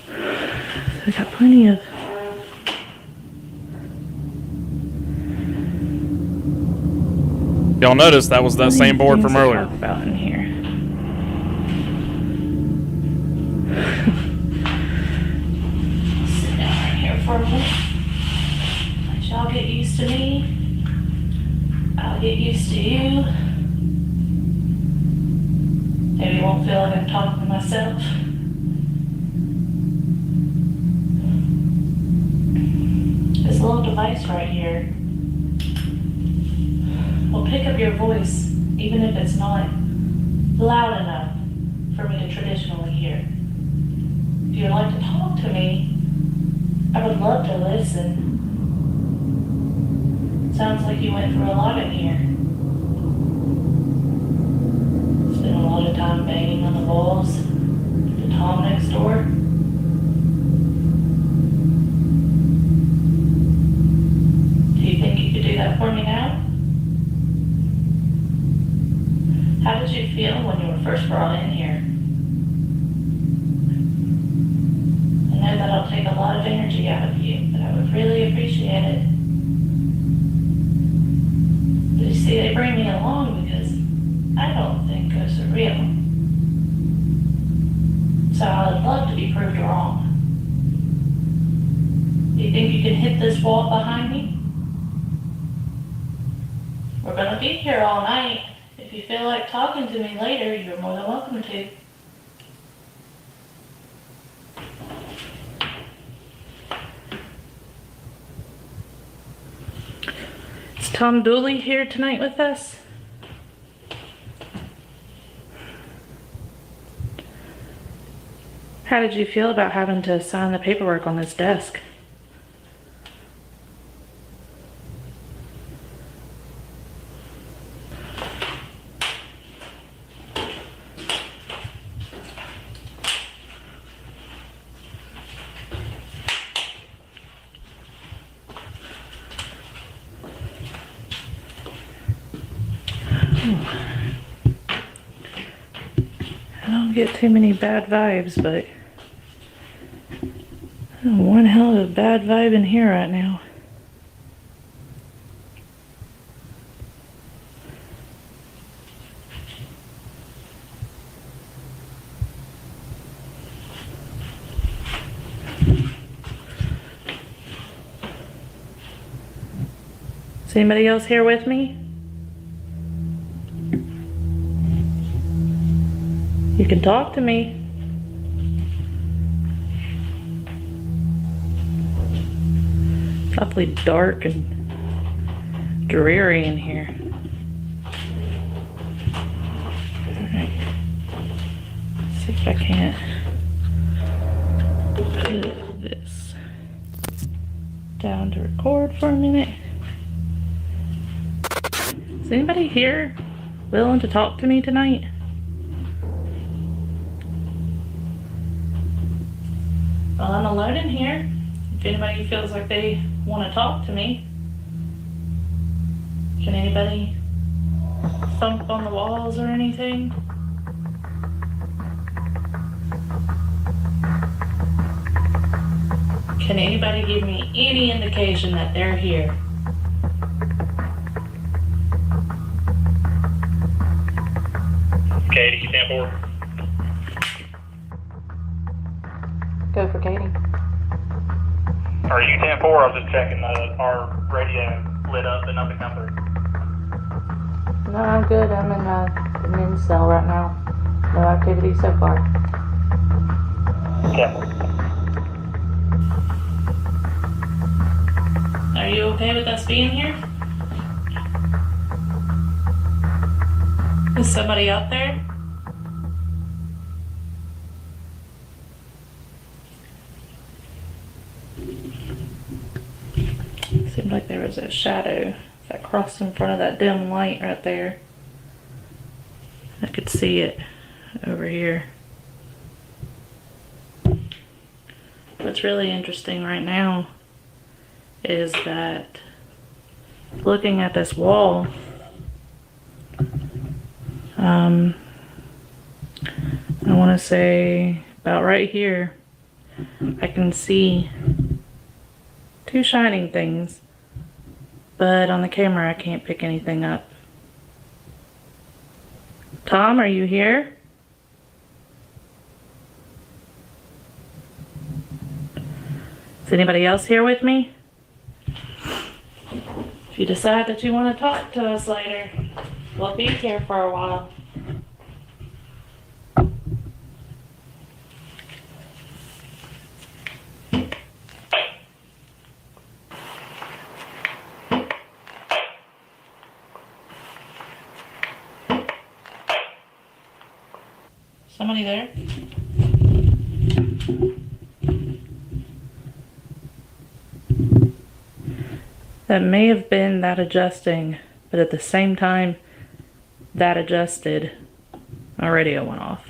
So we got plenty of Y'all notice that was that same board from earlier. talk about in here. Sit down right here for a minute. Let y'all get used to me. I'll get used to you. Maybe won't feel like I'm talking to myself. This little device right here will pick up your voice, even if it's not loud enough for me to traditionally hear. If you'd like to talk to me, I would love to listen. Sounds like you went through a lot in here. Spent a lot of time banging on the walls to Tom next door. Do you think you could do that for me now? How did you feel when you were first brought in here? I know that'll take a lot of energy out of you, but I would really appreciate it. But you see, they bring me along because I don't think ghosts are real. So I would love to be proved wrong. Do you think you can hit this wall behind me? We're gonna be here all night. If you feel like talking to me later, you're more than welcome to. Is Tom Dooley here tonight with us? How did you feel about having to sign the paperwork on this desk? I don't get too many bad vibes, but one hell of a bad vibe in here right now. Is anybody else here with me? You can talk to me. It's awfully dark and dreary in here. Alright. See if I can't put this down to record for a minute. Is anybody here willing to talk to me tonight? Well, I'm alone in here. If anybody feels like they want to talk to me, can anybody thump on the walls or anything? Can anybody give me any indication that they're here? Katie, 10-4. Go for Katie. Are you 10-4? I was just checking our radio lit up, but nothing come through. No, I'm good. I'm in the men's cell right now. No activity so far. Okay. Are you okay with us being here? Is somebody out there? Seemed like there was a shadow If I crossed in front of that dim light right there, I could see it over here. What's really interesting right now is that looking at this wall, I want to say about right here, I can see two shining things, but on the camera I can't pick anything up. Tom, are you here? Is anybody else here with me? If you decide that you want to talk to us later, we'll be here for a while. Somebody there? That may have been that adjusting, but at the same time that adjusted, my radio went off.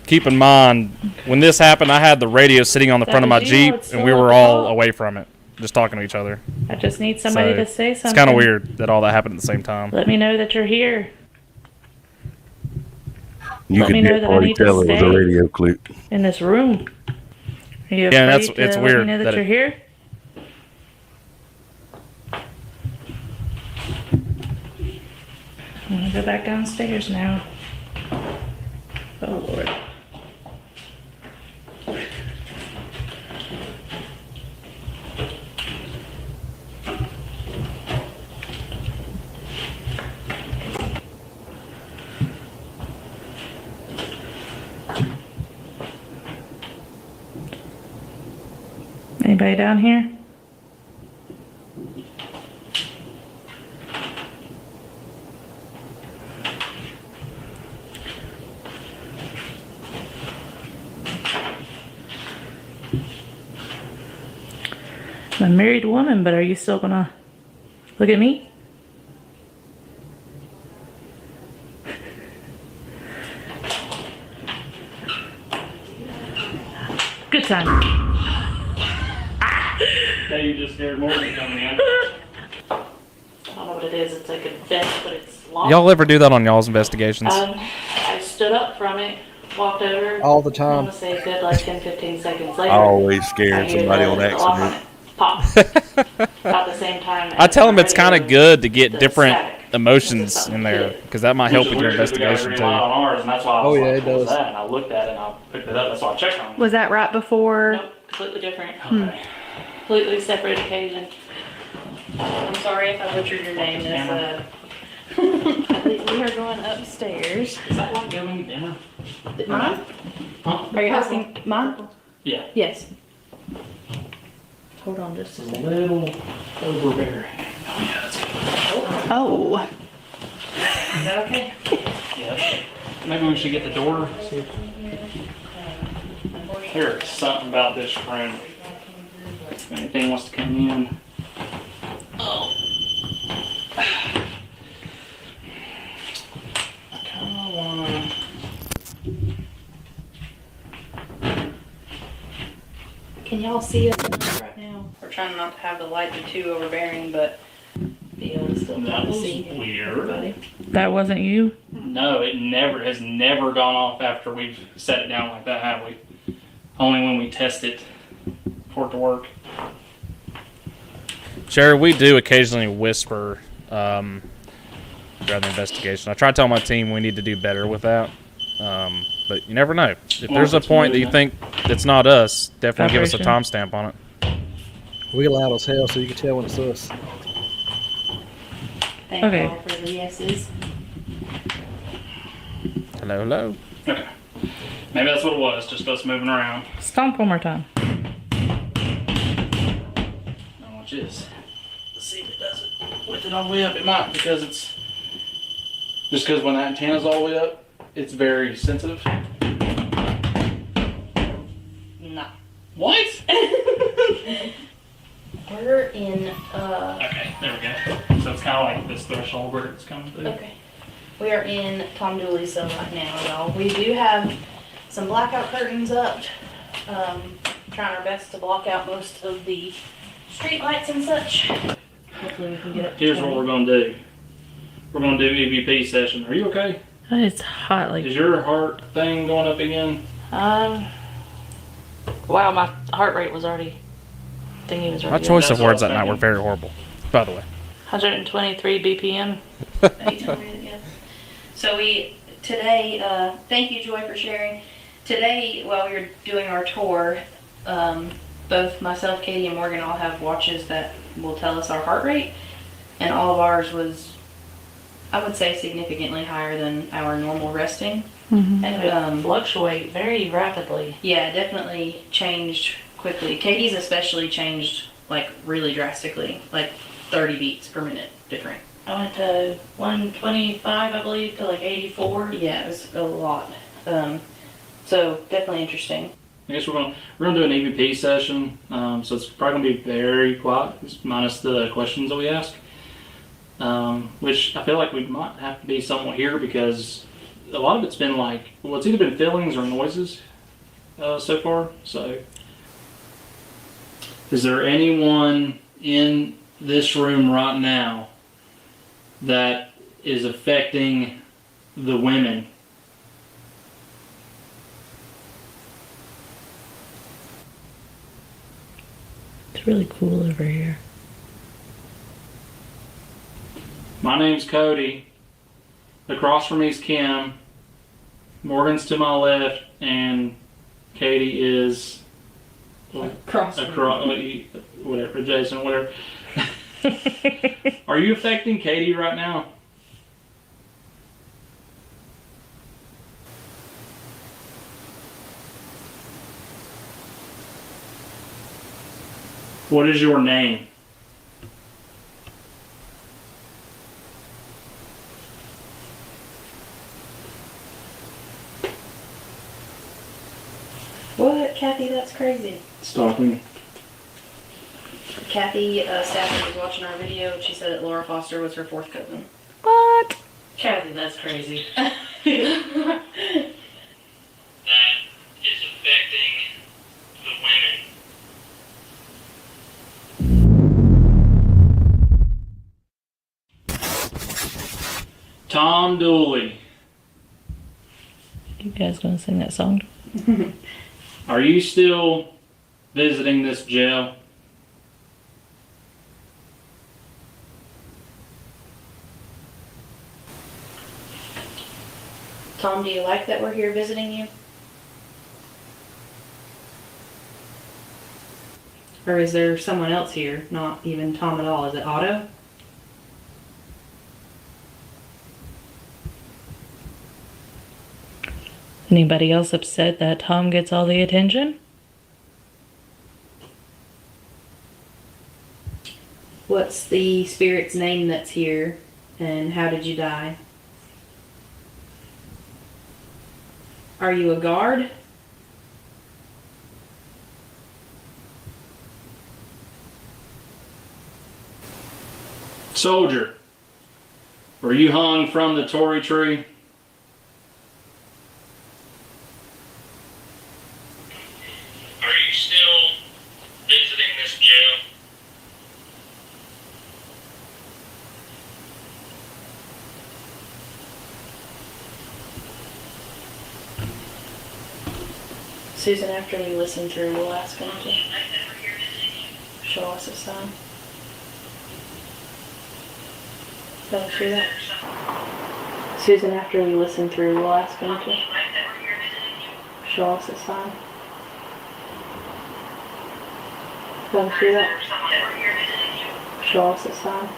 Keep in mind, when this happened, I had the radio sitting on the front of my Jeep, and we were all away from it, just talking to each other. I just need somebody to say something. It's kind of weird that all that happened at the same time. Let me know that you're here. You Let me could know that I already need to tell it was a stay radio clip. in this room. Are you Yeah, afraid it's to weird let me know that that you're here? I'm gonna go back downstairs now. Oh Lord. Anybody down here? I'm a married woman, but are you still gonna look at me? Good time. Now you just scared Morgan coming in. I don't know what it is. It's like a vest, but it's long. Y'all ever do that on y'all's investigations? I stood up from it, walked over. All the I'm time. gonna say a good like 10, 15 seconds later. Always I scaring hear somebody the on lock on accident. it pop. About the same time. I as tell them the it's kind of radio, good to get the different static. emotions Something in there, good. because that might help Which with is your weird 'cause we got a investigation green light too. on ours, and that's why I was Oh, yeah, like, it what was does. that? And I looked at it and I picked it up. That's why I checked on it. Was that right before? Nope, completely different. Okay. Completely separate occasion. I'm sorry if I butchered your name. We are going upstairs. Is that like giving dinner? Mine? Huh? Are you asking mine? Yeah. Yes. Hold on just a It's a second. little overbearing. Oh, yeah, that's good. Oh. Is that okay? Yeah. Maybe we should get the door. See if there's something about this room. If anything wants to come in. Oh. I kind of want Can y'all see us right now? We're trying not to have the light be too overbearing, but be able to still That kind of was see weird. everybody. That wasn't you? No, it has never gone off after we've set it down like that, have we? Only when we test it for it to work. Sherry, we do occasionally whisper during the investigation. I try to tell my team we need to do better with that, but you never know. If there's a point that you think it's not us, definitely give us a timestamp on it. We loud as hell, so you can tell when it's us. Thank Okay. y'all for the yeses. Hello, hello. Okay. Maybe that's what it was, just us moving around. Stomp one more time. Now watch this. Let's see if it does it. With it all the way up, it might, because it's just because when that antenna's all the way up, it's very sensitive. What? We're in, Okay, there we go. So it's kind of like this threshold where it's coming through. okay. We are in Tom Dooley's cell right now, y'all. We do have some blackout curtains up. Trying our best to block out most of the street lights and such. Hopefully we can get up to Here's 20. what we're going to do. We're going to do EVP session. Are you okay? It's hot, like. Is your heart thing going up again? Wow, my heart rate was already. Thingy was My already. choice That's of words what that I was night were very horrible, by the way. 123 BPM. So today, thank you, Joy, for sharing. Today, while we were doing our tour, both myself, Katie, and Morgan all have watches that will tell us our heart rate, and all of ours was, I would say, significantly higher than our normal resting. Mm-hmm. And It fluctuate very rapidly. yeah, it definitely changed quickly. Katie's especially changed like really drastically, like 30 beats per minute different. I went to 125, I believe, to like 84. Yeah, it was a lot. So definitely interesting. I guess we're gonna do an EVP session. So it's probably gonna be very quiet, minus the questions that we ask. Which I feel like we might have to be somewhat here because a lot of it's been like, well, it's either been feelings or noises so far. So, is there anyone in this room right now that is affecting the women? It's really cool over here. My name's Cody. Across from me is Kim. Morgan's to my left, and Katie is Across. whatever, Jason, whatever. Are you affecting Katie right now? What is your name? What, Kathy? That's crazy. Stalking. Kathy Stafford was watching our video and she said that Laura Foster was her fourth cousin. What? Kathy, that's crazy. That is affecting the women. Tom Dooley, You guys gonna sing that song? are you still visiting this jail? Tom, do you like that we're here visiting you? Or is there someone else here? Not even Tom at all. Is it Otto? Anybody else upset that Tom gets all the attention? What's the spirit's name that's here? And how did you die? Are you a guard? Soldier, were you hung from the Tory tree? Are you still visiting this jail? Susan, after we listen through, we'll ask him to show us a sign. Go through that. Susan, after we listen through, we'll ask him to show us a sign. Go through that. Show us a sign.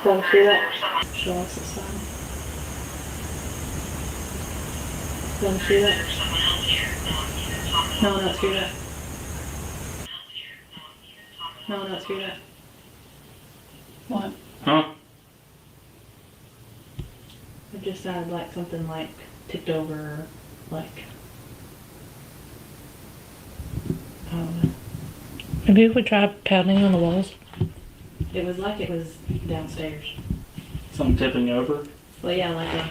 Go through that. Show us a sign. Go through that. No, not through that. No, not through that. What? Huh? It just sounded like something like ticked over, or like Maybe if we try pounding on the walls. It was like it was downstairs. Something tipping over. Well, yeah, like a.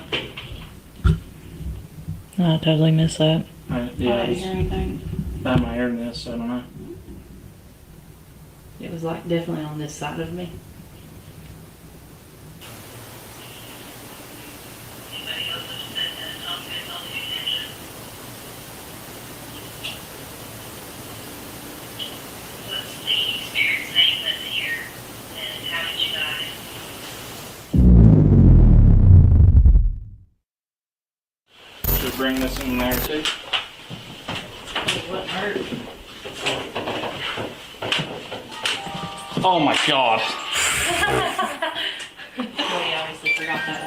I totally missed that. Yeah, I didn't hear anything. I have my hearing this, so I don't know. It was like definitely on this side of me. Should bring this in there too. It wouldn't hurt. Oh my god. Well, yeah, obviously forgot that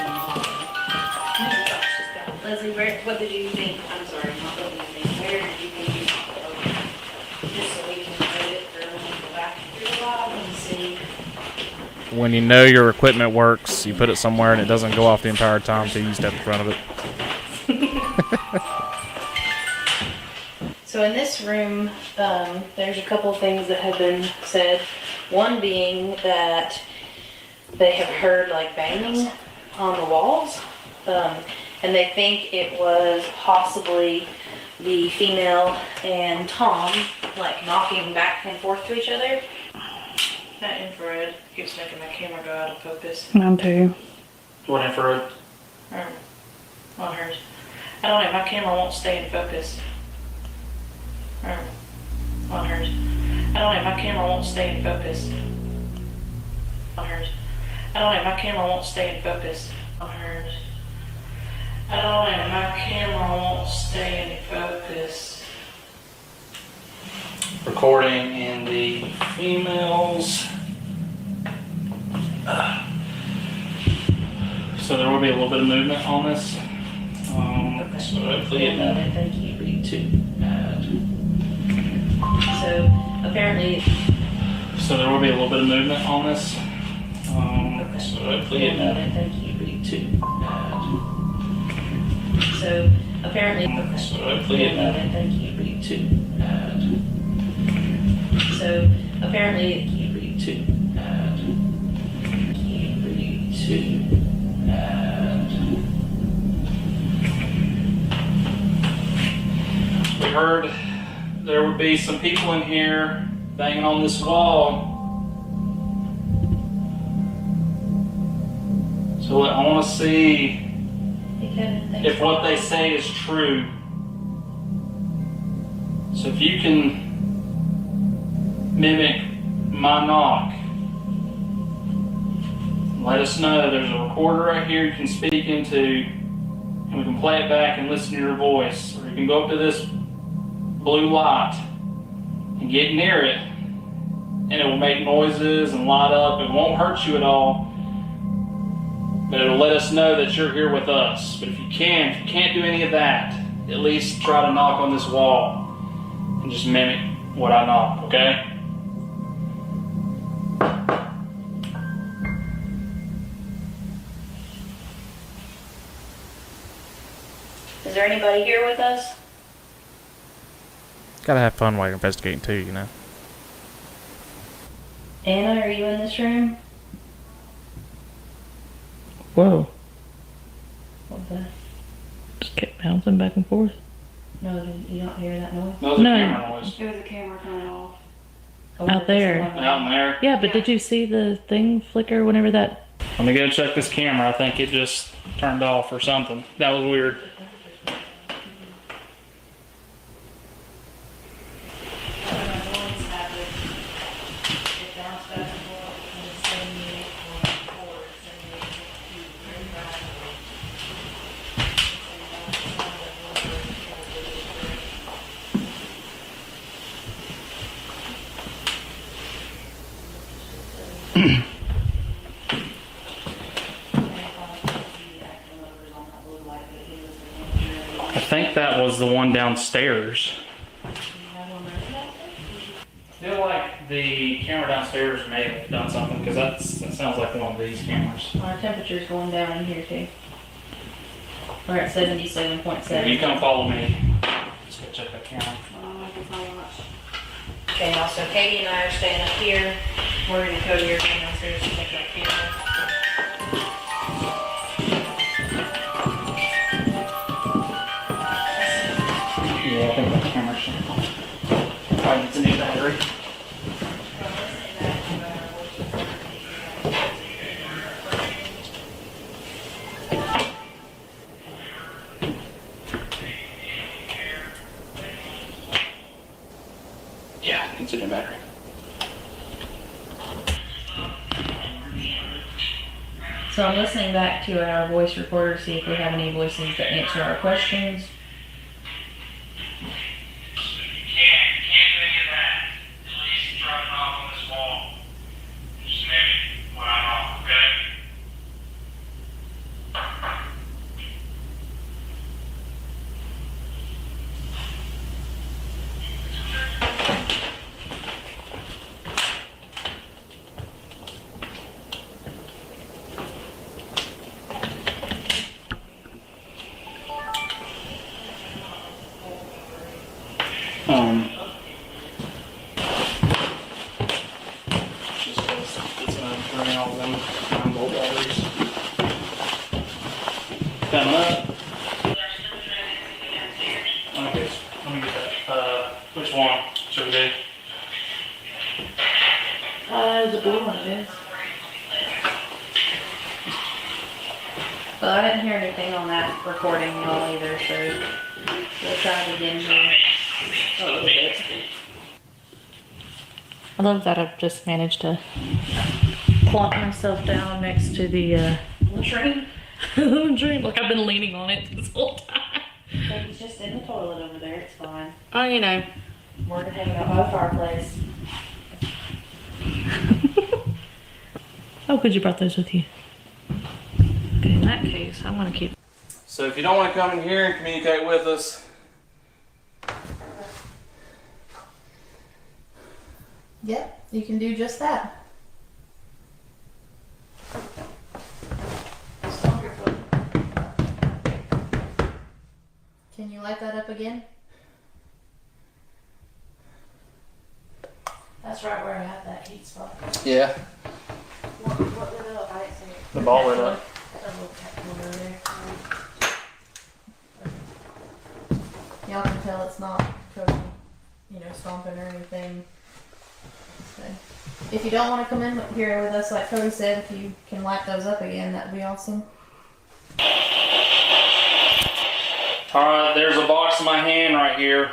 one. Leslie, what did you think? I'm sorry, not what did you think? Where did you think you saw it? Just so we can note it for when we go back through the lab and see. When you know your equipment works, you put it somewhere and it doesn't go off the entire time until you step in front of it. So in this room, there's a couple of things that have been said. One being that they have heard like banging on the walls, and they think it was possibly the female and Tom like knocking back and forth to each other. That infrared keeps making my camera go out of focus. Mine too. What infrared? On hers. I don't know, my camera won't stay in focus. On hers. I don't know, my camera won't stay in focus. On hers. I don't know, my camera won't stay in focus. On hers. I don't know, my camera won't stay in focus. Recording in the females. So there will be a little bit of movement on this. So hopefully it won't. Thank you. Read too. So apparently. So there will be a little bit of movement on this. So hopefully it won't. Thank you. Read too. So apparently. So hopefully it won't. Thank you. Read too. So apparently you read too. You read too. We heard there would be some people in here banging on this wall. So I want to see if what they say is true. So if you can mimic my knock, let us know. There's a recorder right here you can speak into, and we can play it back and listen to your voice. Or you can go up to this blue light and get near it, and it will make noises and light up. It won't hurt you at all, but it'll let us know that you're here with us. But if you can't do any of that, at least try to knock on this wall and just mimic what I knock, okay? Is there anybody here with us? Gotta have fun while you're investigating too, you know. Anna, are you in this room? Whoa. What was that? Just kept bouncing back and forth. No, you don't hear that noise? That was a No. camera noise. It was a camera coming off. Out there. Out in there. Yeah, but did you see the thing flicker whenever that? Let me go check this camera. I think it just turned off or something. That was weird. I think that was the one downstairs. I feel like the camera downstairs may have done something, because that sounds like one of these cameras. Our temperature's going down in here too. We're at 77.7. You come follow me. Just go check that camera. Okay, also Katie and I are staying up here. Morgan and Cody are going downstairs to take that camera. Yeah, I think that camera should probably needs a new battery. Yeah, it needs a new battery. So I'm listening back to our voice recorder to see if we have any voices that answer our questions. Just it's gonna drain all them 9-volt batteries. Coming up. Okay, let me get that. Which one should we do? The blue one it is. Well, I didn't hear anything on that recording y'all either, so we'll try it again here. A little bit. I love that I've just managed to plonk myself down next to the latrine. Latrine, like I've been leaning on it this whole time. He's just in the toilet over there, it's fine. Oh, you know. We're hanging out by the fireplace. Oh, good you brought those with you. Okay, in that case, I'm gonna keep. So if you don't want to come in here and communicate with us, Yep, you can do just that. Stomp your foot. Can you light that up again? That's right where I have that heat spot. yeah. What lit up? I didn't see it. The ball lit up. That little cat one over there. Y'all can tell it's not Cody, stomping or anything. So, if you don't want to come in here with us, like Cody said, if you can light those up again, that'd be awesome. Alright, there's a box in my hand right here.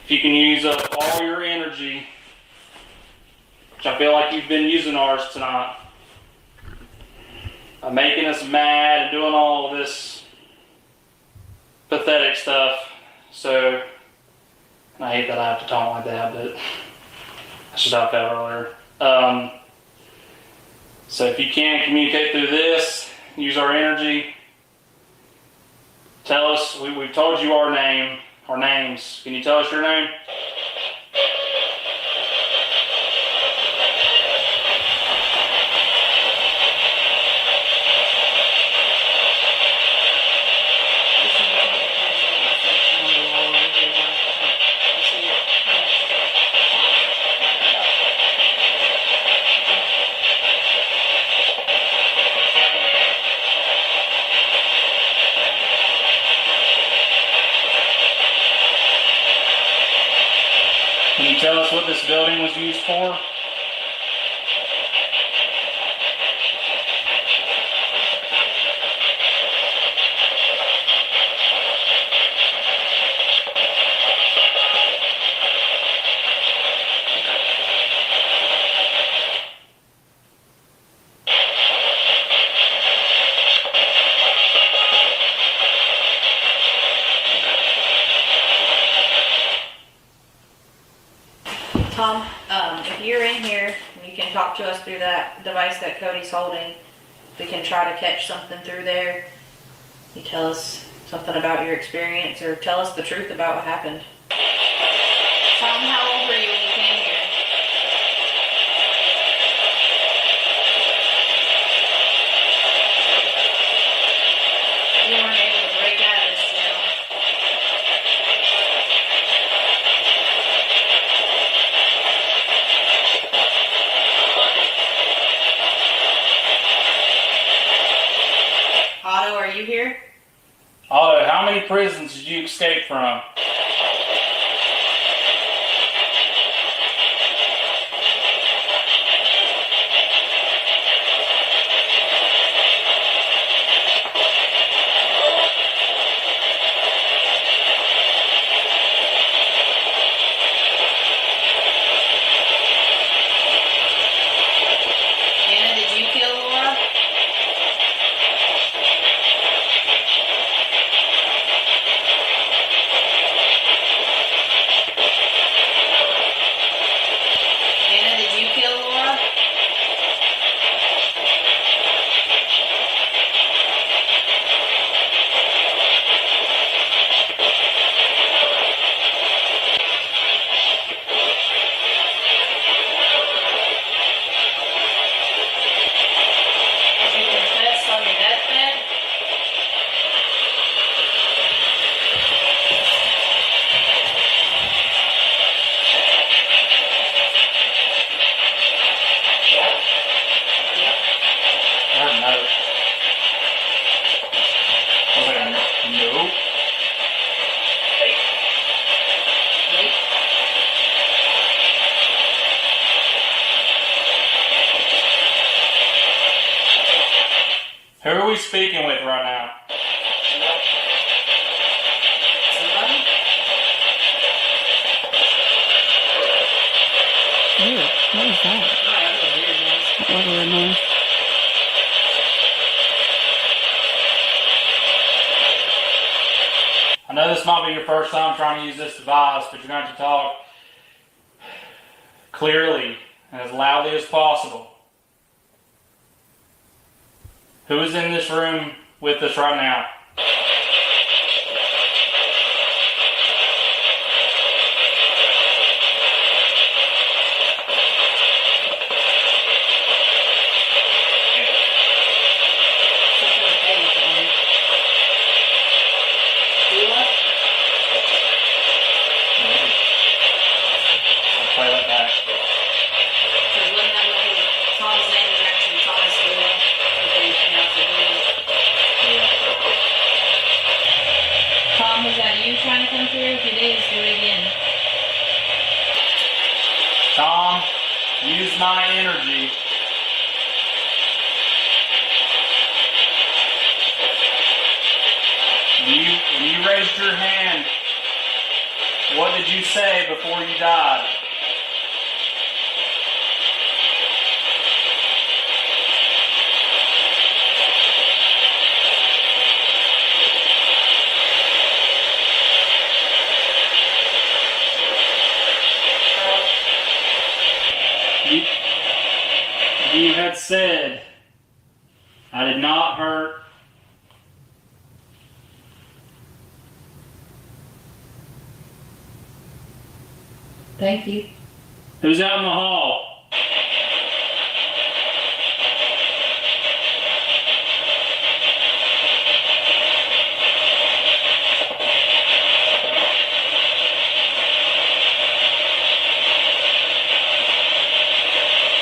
If you can use up all your energy, which I feel like you've been using ours tonight, making us mad and doing all of this pathetic stuff. So, and I hate that I have to talk like that, but that's just how I felt earlier. So if you can communicate through this, use our energy. Tell us, we've told you our names. Can you tell us your name? Can you tell us what this building was used for? Tom, if you're in here and you can talk to us through that device that Cody's holding, we can try to catch something through there. You tell us something about your experience or tell us the truth about what happened. Tom, how old were you when you came here? You weren't able to break out of this jail. Otto, are you here? Otto, how many prisons did you escape from? Anna, did you kill Laura? Anna, did you kill Laura? Did you confess on your deathbed? Or no? Was it a no? Wait. Who are we speaking with right now? Somebody? Ew, what is that? Alright, that's a weird noise. What a noise. I know this might be your first time trying to use this device, but you're going to have to talk clearly and as loudly as possible. Who is in this room with us right now? I'll play that back. Because when that was Tom's name was actually Thomas Dooley, but they pronounced it Dooley. Tom, was that you trying to come through? If it is, do it again. Tom, use my energy. When you raised your hand, what did you say before you died? You had said, I did not hurt. Thank you. Who's out in the hall?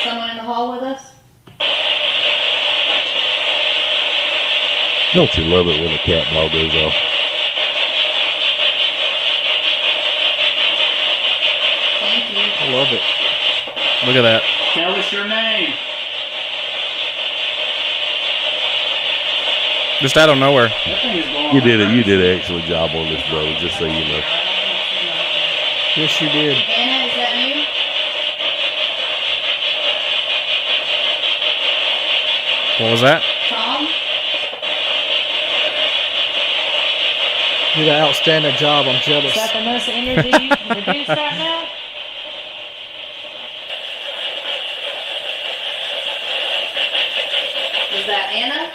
Someone in the hall with us? Don't you love it when the cat ball goes off? Thank you. I love it. Look at that. Tell us your name. Just out of nowhere. That thing is going You did it. You did an excellent job on this, brother. Just so you know. Yes, you did. Anna, is that you? What was that? Tom? You did an outstanding job. I'm jealous. Is that the most energy you can produce right now? Is that Anna?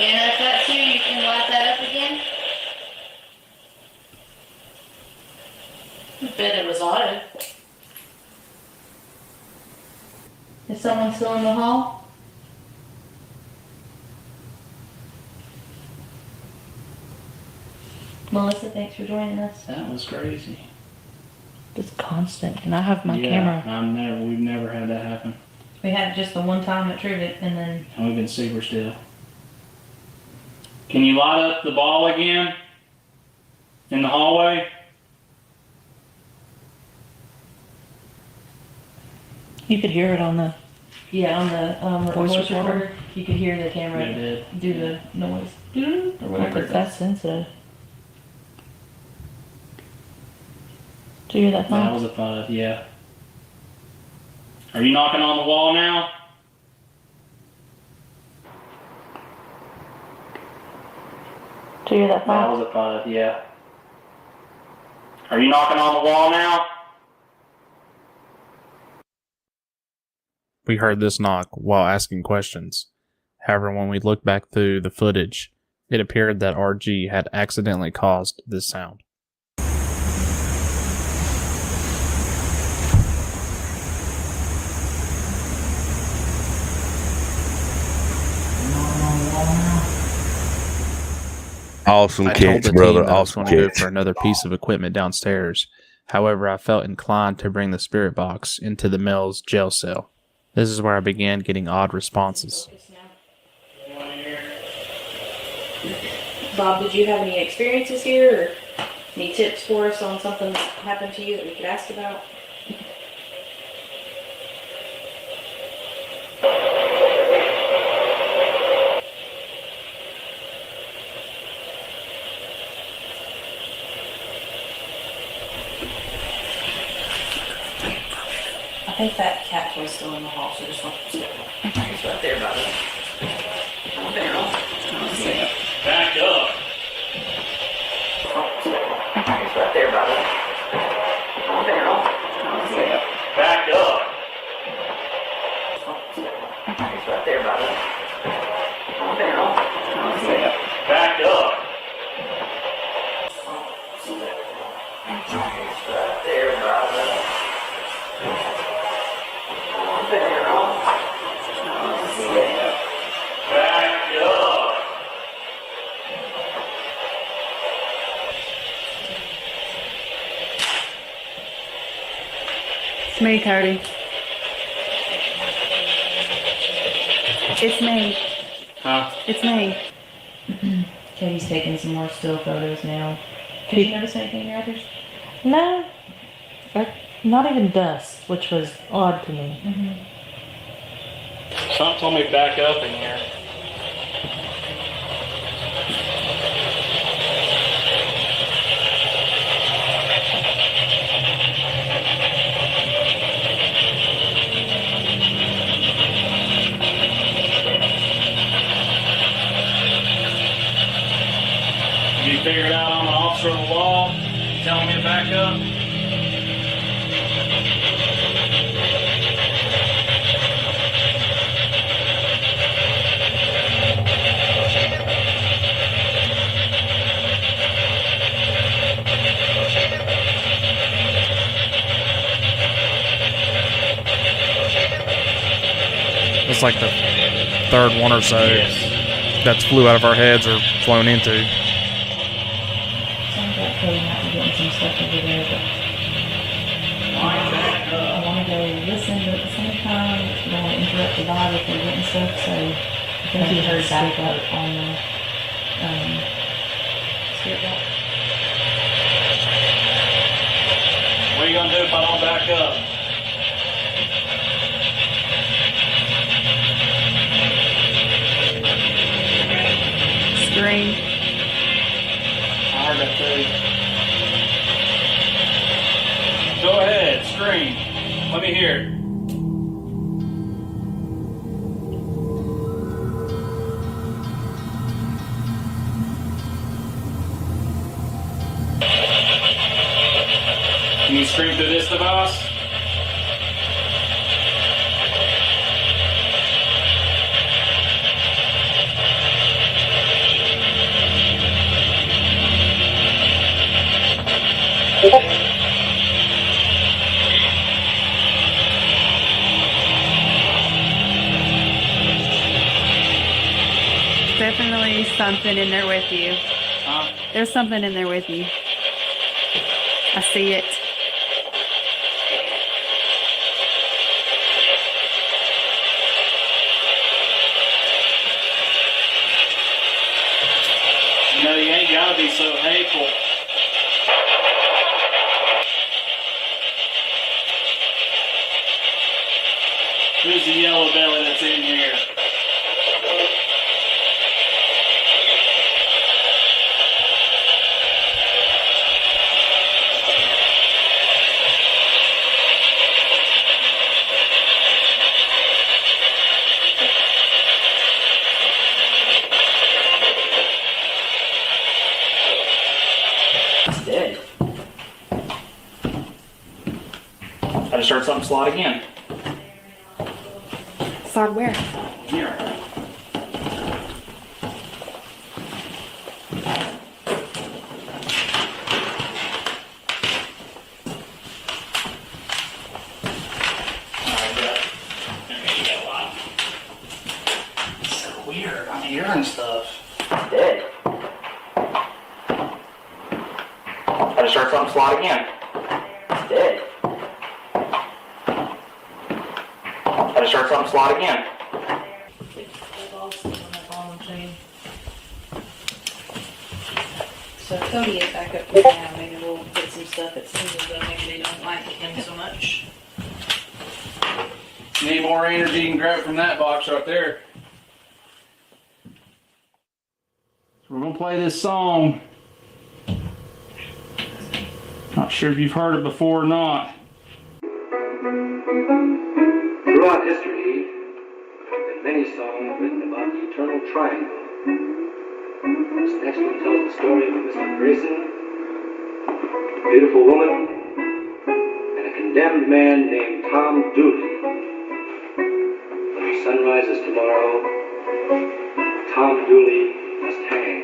Anna, if that's you, you can light that up again? I bet it was Otto. Is someone still in the hall? Melissa, thanks for joining us. That was crazy. It's constant, and I have my camera. We've never had that happen. We had just the one time that tripped it, and then And we've been super still. Can you light up the ball again? In the hallway? You could hear it on the. voice Voice recorder. recorder, you could hear the camera Yeah, it did. do the noise. Or whatever. That's sensitive. Do you hear that That phone? was a 5, yeah. Are you knocking on the wall now? Do you hear that That phone? was a 5, yeah. Are you knocking on the wall now? We heard this knock while asking questions. However, when we looked back through the footage, it appeared that RG had accidentally caused this sound. Awesome I told catch, the brother. team that I was Awesome going to go catch. for another piece of equipment downstairs. However, I felt inclined to bring the spirit box into the male's jail cell. This is where I began getting odd responses. Bob, did you have any experiences here, or any tips for us on something that happened to you that we could ask about? I think that cat toy's still in the hall, so just it's right there by the barrel. Back up. It's right there by the barrel. Back up. It's right there by the barrel. Back up. It's right there by the barrel. Back up. It's me, Cody. It's me. Huh? It's me. Katie's taking some more still photos now. Did you notice anything in your others? No. Not even dust, which was odd to me. Something told me back up in here. You figured out I'm an officer of the law? You telling me to back up? It's like the third one or so that's flew out of our heads or flown into. Sounds like Cody might be getting some stuff over there, but I want to go listen, but at the same time, I don't want to interrupt the vibe if they're getting stuff, so I think he heard back up on the spirit box. What are you gonna do if I don't back up? Scream. I heard that too. Go ahead, scream. Let me hear it. Can you scream through this device? Definitely something in there with you. Huh? There's something in there with you. I see it. be so hateful. Who's the yellow belly that's in here? It's dead. I just heard something slide again. Slide where? Here. So weird. I'm hearing stuff. Dead. I just heard something slide again. Dead. I just heard something slide again. So Cody is back up here now. Maybe we'll get some stuff. It seems as though maybe they don't like him so much. Need more energy, you can grab it from that box right there. We're gonna play this song. Not sure if you've heard it before or not. Throughout history, there have been many songs written about the eternal triangle. This next one tells the story of Mr. Grayson, a beautiful woman, and a condemned man named Tom Dooley. When the sun rises tomorrow, Tom Dooley must hang.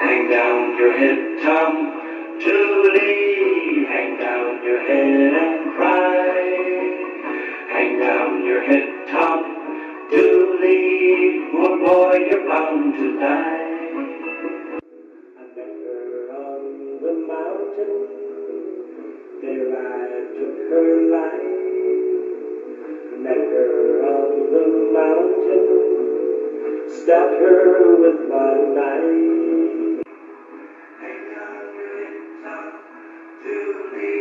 Hang down your head, Tom Dooley. Hang down your head and cry. Hang down your head, Tom Dooley. Poor boy, you're bound to die. I met her on the mountain. There I took her life. Met her on the mountain. Stabbed her with my knife. Hang down your head, Tom Dooley.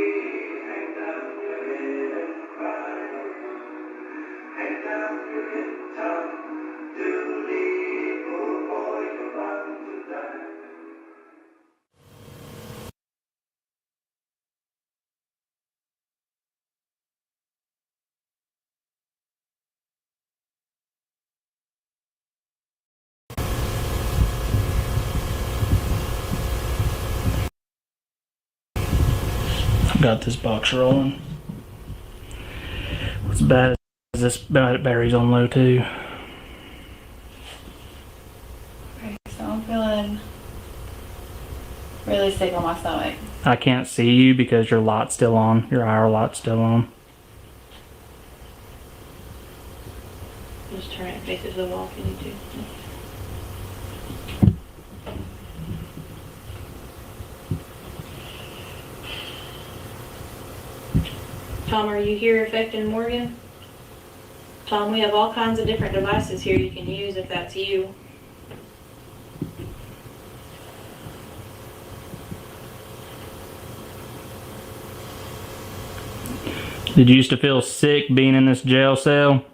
Hang down your head and cry. Hang down your head, Tom Dooley. Poor boy, you're bound to die. I've got this box rolling. What's bad is this battery's on low too. Okay, so I'm feeling really sick on my stomach. I can't see you because your light's still on. Your IR light's still on. Just turn it faces the wall if you need to. Tom, are you here affecting Morgan? Tom, we have all kinds of different devices here you can use if that's you. Did you used to feel sick being in this jail cell?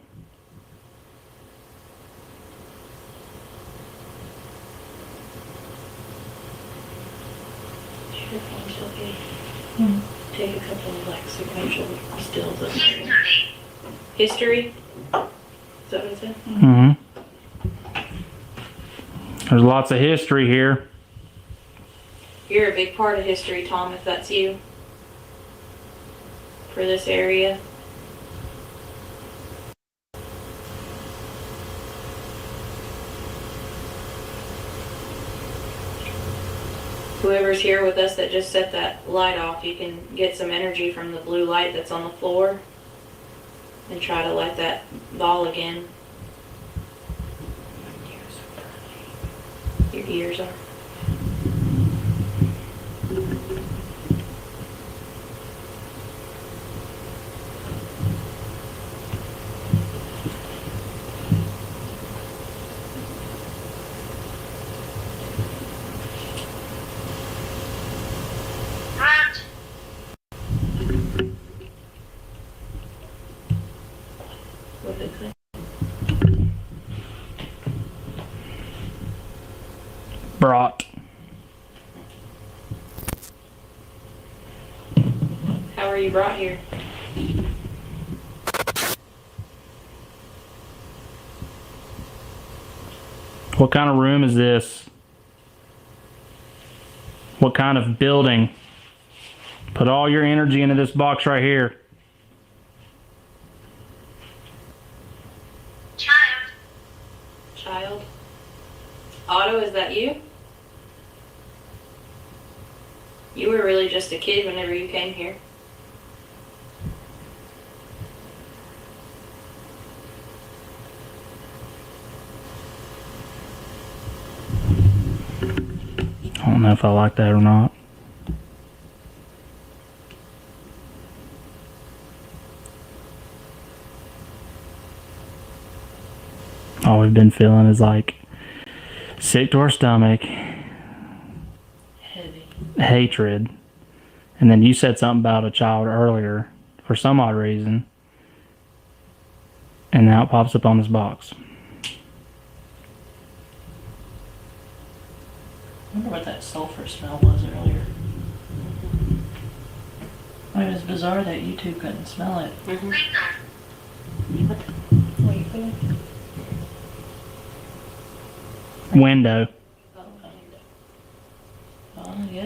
Sure, phone's okay. Take a couple of like sequential stills of history. Is that what it said? Mm-hmm. There's lots of history here. You're a big part of history, Tom, if that's you. For this area. Whoever's here with us that just set that light off, you can get some energy from the blue light that's on the floor and try to light that ball again. Your ears are. brought. How were you brought here? What kind of room is this? What kind of building? Put all your energy into this box right here. Child? Otto, is that you? You were really just a kid whenever you came here. I don't know if I like that or not. All we've been feeling is like sick to our stomach, Heavy. hatred, and then you said something about a child earlier for some odd reason, and now it pops up on this box. I wonder what that sulfur smell was earlier. It was bizarre that you two couldn't smell it. What are you feeling? Window.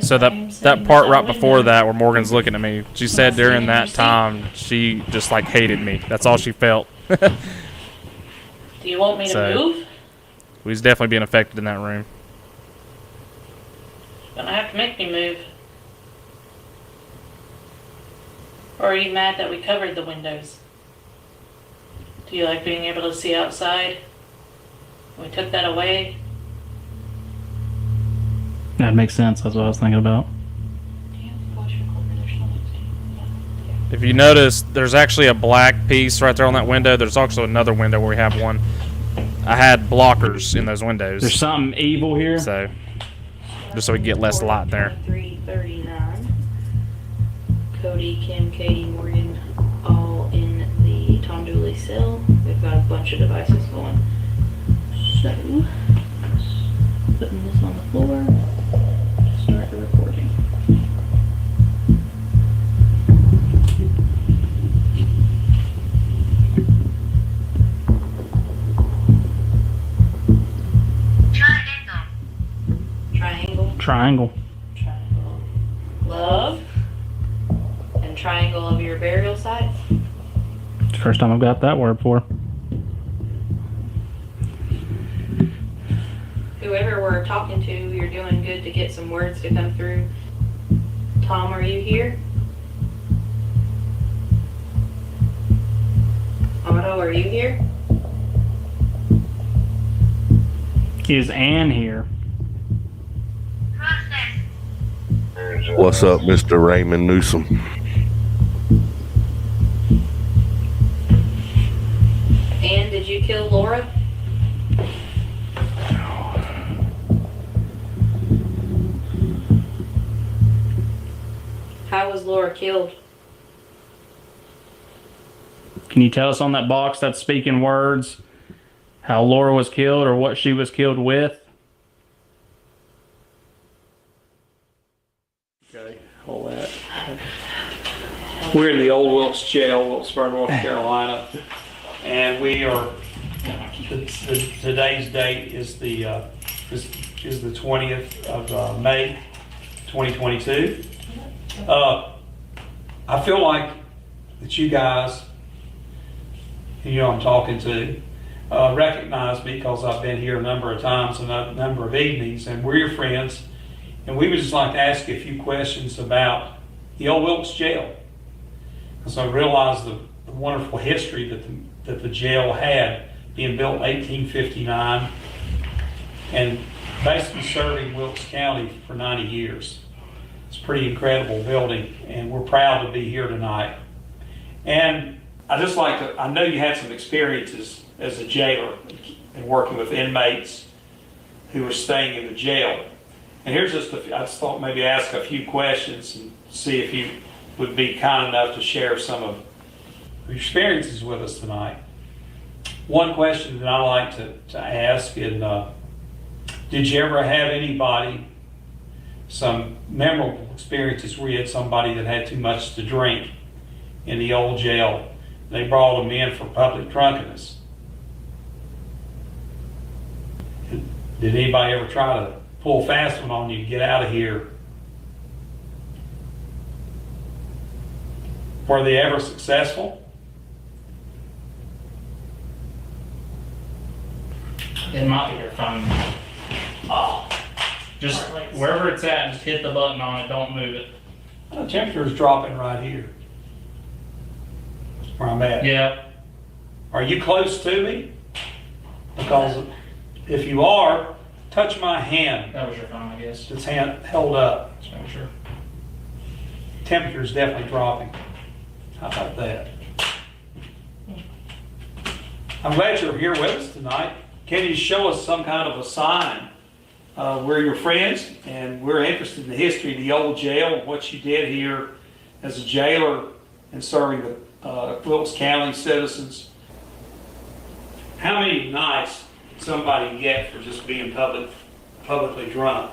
So that part right before that where Morgan's looking at me, she said during that time she just like hated me. That's all she felt. Do you want me to move? We was definitely being affected in that room. You're gonna have to make me move. Or are you mad that we covered the windows? Do you like being able to see outside? We took that away. That makes sense. That's what I was thinking about. If you notice, there's actually a black piece right there on that window. There's also another window where we have one. I had blockers in those windows. There's something evil here. So, just so we get less light there. 339. Cody, Kim, Katie, Morgan, all in the Tom Dooley cell. We've got a bunch of devices going. So, putting this on the floor. Start the recording. Triangle. Love. And triangle of your burial sites. It's the first time I've got that word for. Whoever we're talking to, you're doing good to get some words to come through. Tom, are you here? Otto, are you here? Is Ann here? What's up, Mr. Raymond Newsom? And did you kill Laura? How was Laura killed? Can you tell us on that box that's speaking words how Laura was killed or what she was killed with? Okay, hold that. We're in the old Wilkes Jail, Wilkesboro, North Carolina, and we are. Today's date is the 20th of May, 2022. I feel like that you guys, who I'm talking to, recognize me because I've been here a number of times and a number of evenings, and we're your friends. And we would just like to ask you a few questions about the old Wilkes Jail, because I realize the wonderful history that the jail had, being built in 1859 and basically serving Wilkes County for 90 years. It's a pretty incredible building, and we're proud to be here tonight. And I just like to, I know you had some experiences as a jailer and working with inmates who were staying in the jail. And here's just, I just thought maybe ask a few questions and see if you would be kind enough to share some of your experiences with us tonight. One question that I like to ask, and Did you ever have anybody, some memorable experiences where you had somebody that had too much to drink in the old jail? They brought them in for public drunkenness. Did anybody ever try to pull a fast one on you to get out of here? Were they ever successful? It might be your phone. Oh. Just wherever it's at, just hit the button on it, don't move it. The temperature is dropping right here, where I'm at. Yeah. Are you close to me? Because if you are, touch my hand. That was your phone, I guess. It's hand held up. Just making sure. Temperature is definitely dropping. How about that? I'm glad you're here with us tonight. Can you show us some kind of a sign? We're your friends, and we're interested in the history of the old jail, what you did here as a jailer and serving the Wilkes County citizens. How many nights did somebody get for just being publicly drunk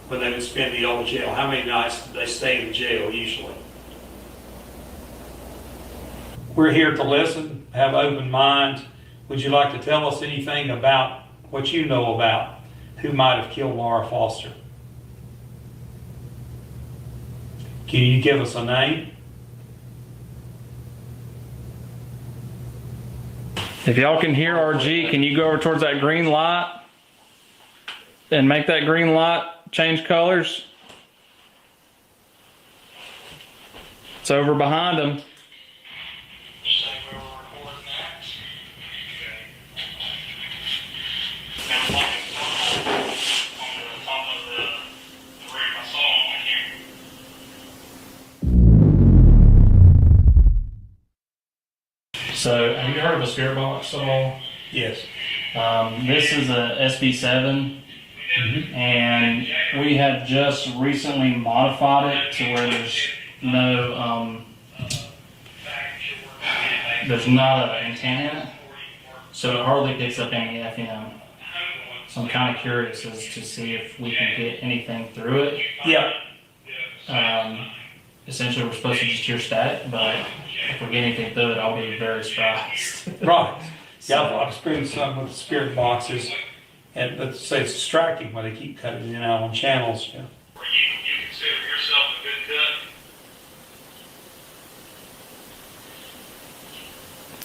when they would spend the old jail? How many nights did they stay in jail usually? We're here to listen, have open minds. Would you like to tell us anything about what you know about who might have killed Laura Foster? Can you give us a name? If y'all can hear RG, can you go over towards that green light and make that green light change colors? It's over behind him. So, have you heard of a spirit box at all? Yes. This is a SB7, and we have just recently modified it to where there's not an antenna in it, so it hardly picks up any FM. So I'm kind of curious as to see if we can get anything through it. Yeah. Essentially, we're supposed to just hear static, but if we get anything through it, I'll be very surprised. Right. Yeah, I've experienced some with the spirit boxes, and let's say it's distracting when they keep cutting in and out on channels. Yeah. Where you consider yourself a good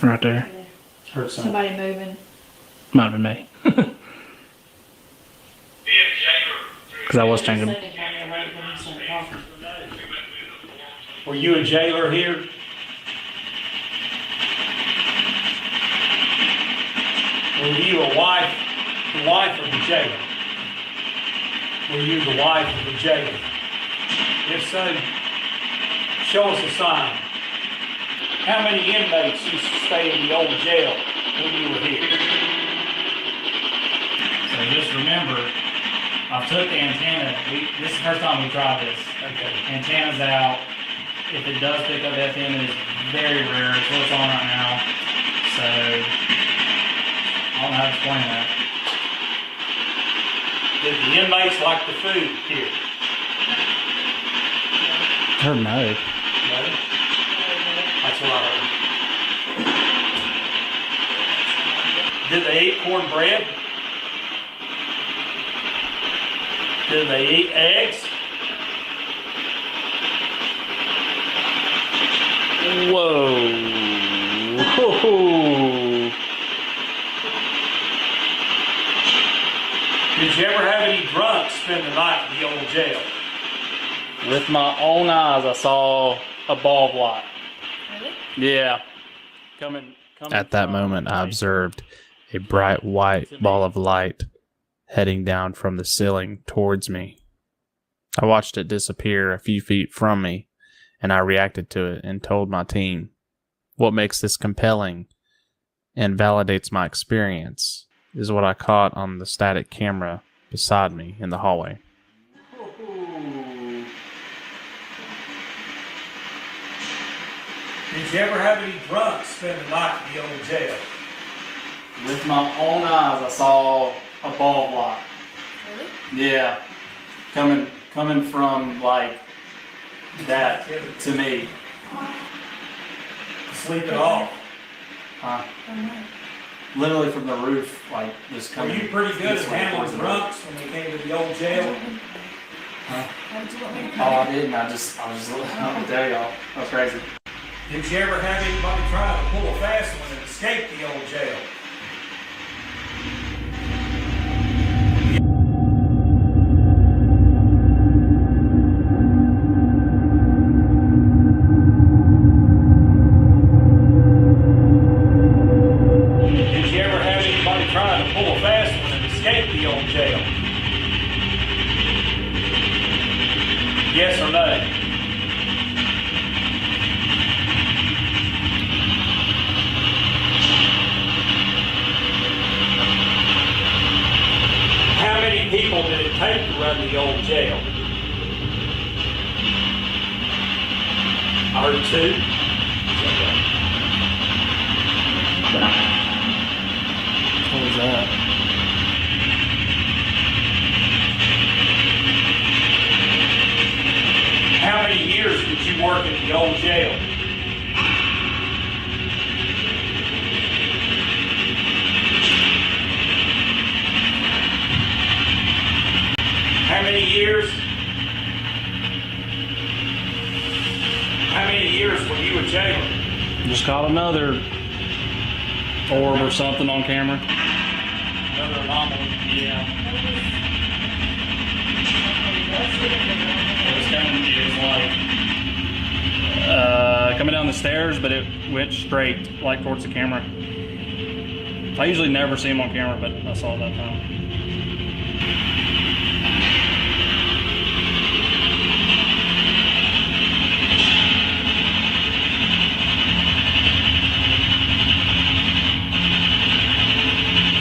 cut? Right there. Heard something. Somebody moving. Might have been me. Because I was changing. Were you a jailer here? Were you the wife of the jailer? Were you the wife of the jailer? If so, show us a sign. How many inmates used to stay in the old jail when you were here? So just remember, I took the antenna. This is the first time we tried this. Okay. Antenna's out. If it does pick up FM, it is very rare. It's what's on right now. So I don't know how to explain that. Did the inmates like the food here? I heard no. No? That's what I heard. Did they eat cornbread? Did they eat eggs? Whoa. Did you ever have any drunks spend the night in the old jail? With my own eyes, I saw a ball of light. Really? Yeah. Coming At that moment, I observed a bright white ball of light heading down from the ceiling towards me. I watched it disappear a few feet from me, and I reacted to it and told my team. What makes this compelling and validates my experience is what I caught on the static camera beside me in the hallway. Did you ever have any drunks spend the night in the old jail? With my own eyes, I saw a ball of light. Yeah, coming from like that to me. Sleep it off. Literally from the roof, like just Were coming. you pretty good at this way handling towards the drunks when they came to the old jail? Huh? Oh, I didn't. I was just gonna tell y'all. That was crazy. Did you ever have anybody try to pull a fast one and escape the old jail? Did you ever have anybody try to pull a fast one and escape the old jail? Yes or no? How many people did it take to run the old jail? I heard 2. What was that? How many years did you work in the old jail? How many years? How many years were you a jailer? Just caught another orb or something on camera. Another anomaly. Yeah. It was Coming down the stairs, but it went straight, like towards the camera. I usually never see him on camera, but I saw it that time.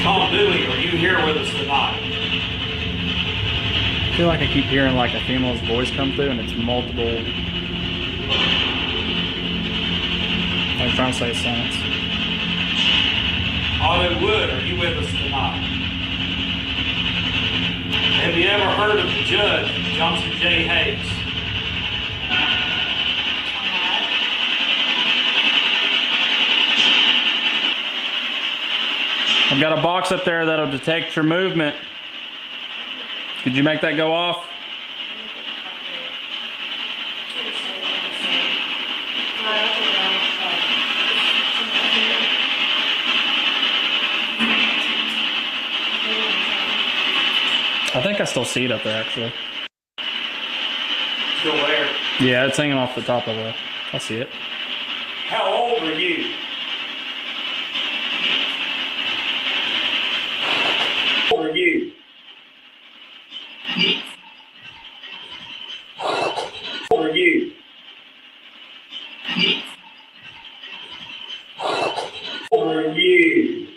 Tom Dooley, are you here with us tonight? I feel like I keep hearing like a female's voice come through, and it's multiple. I was trying to say a sentence. Otto Wood, are you with us tonight? Have you ever heard of the judge, Johnson J. Hayes? I've got a box up there that'll detect your movement. Could you make that go off? I think I still see it up there, actually. Still there. Yeah, it's hanging off the top of it. I see it. How old are you? How old are you? How old are you? How old are you?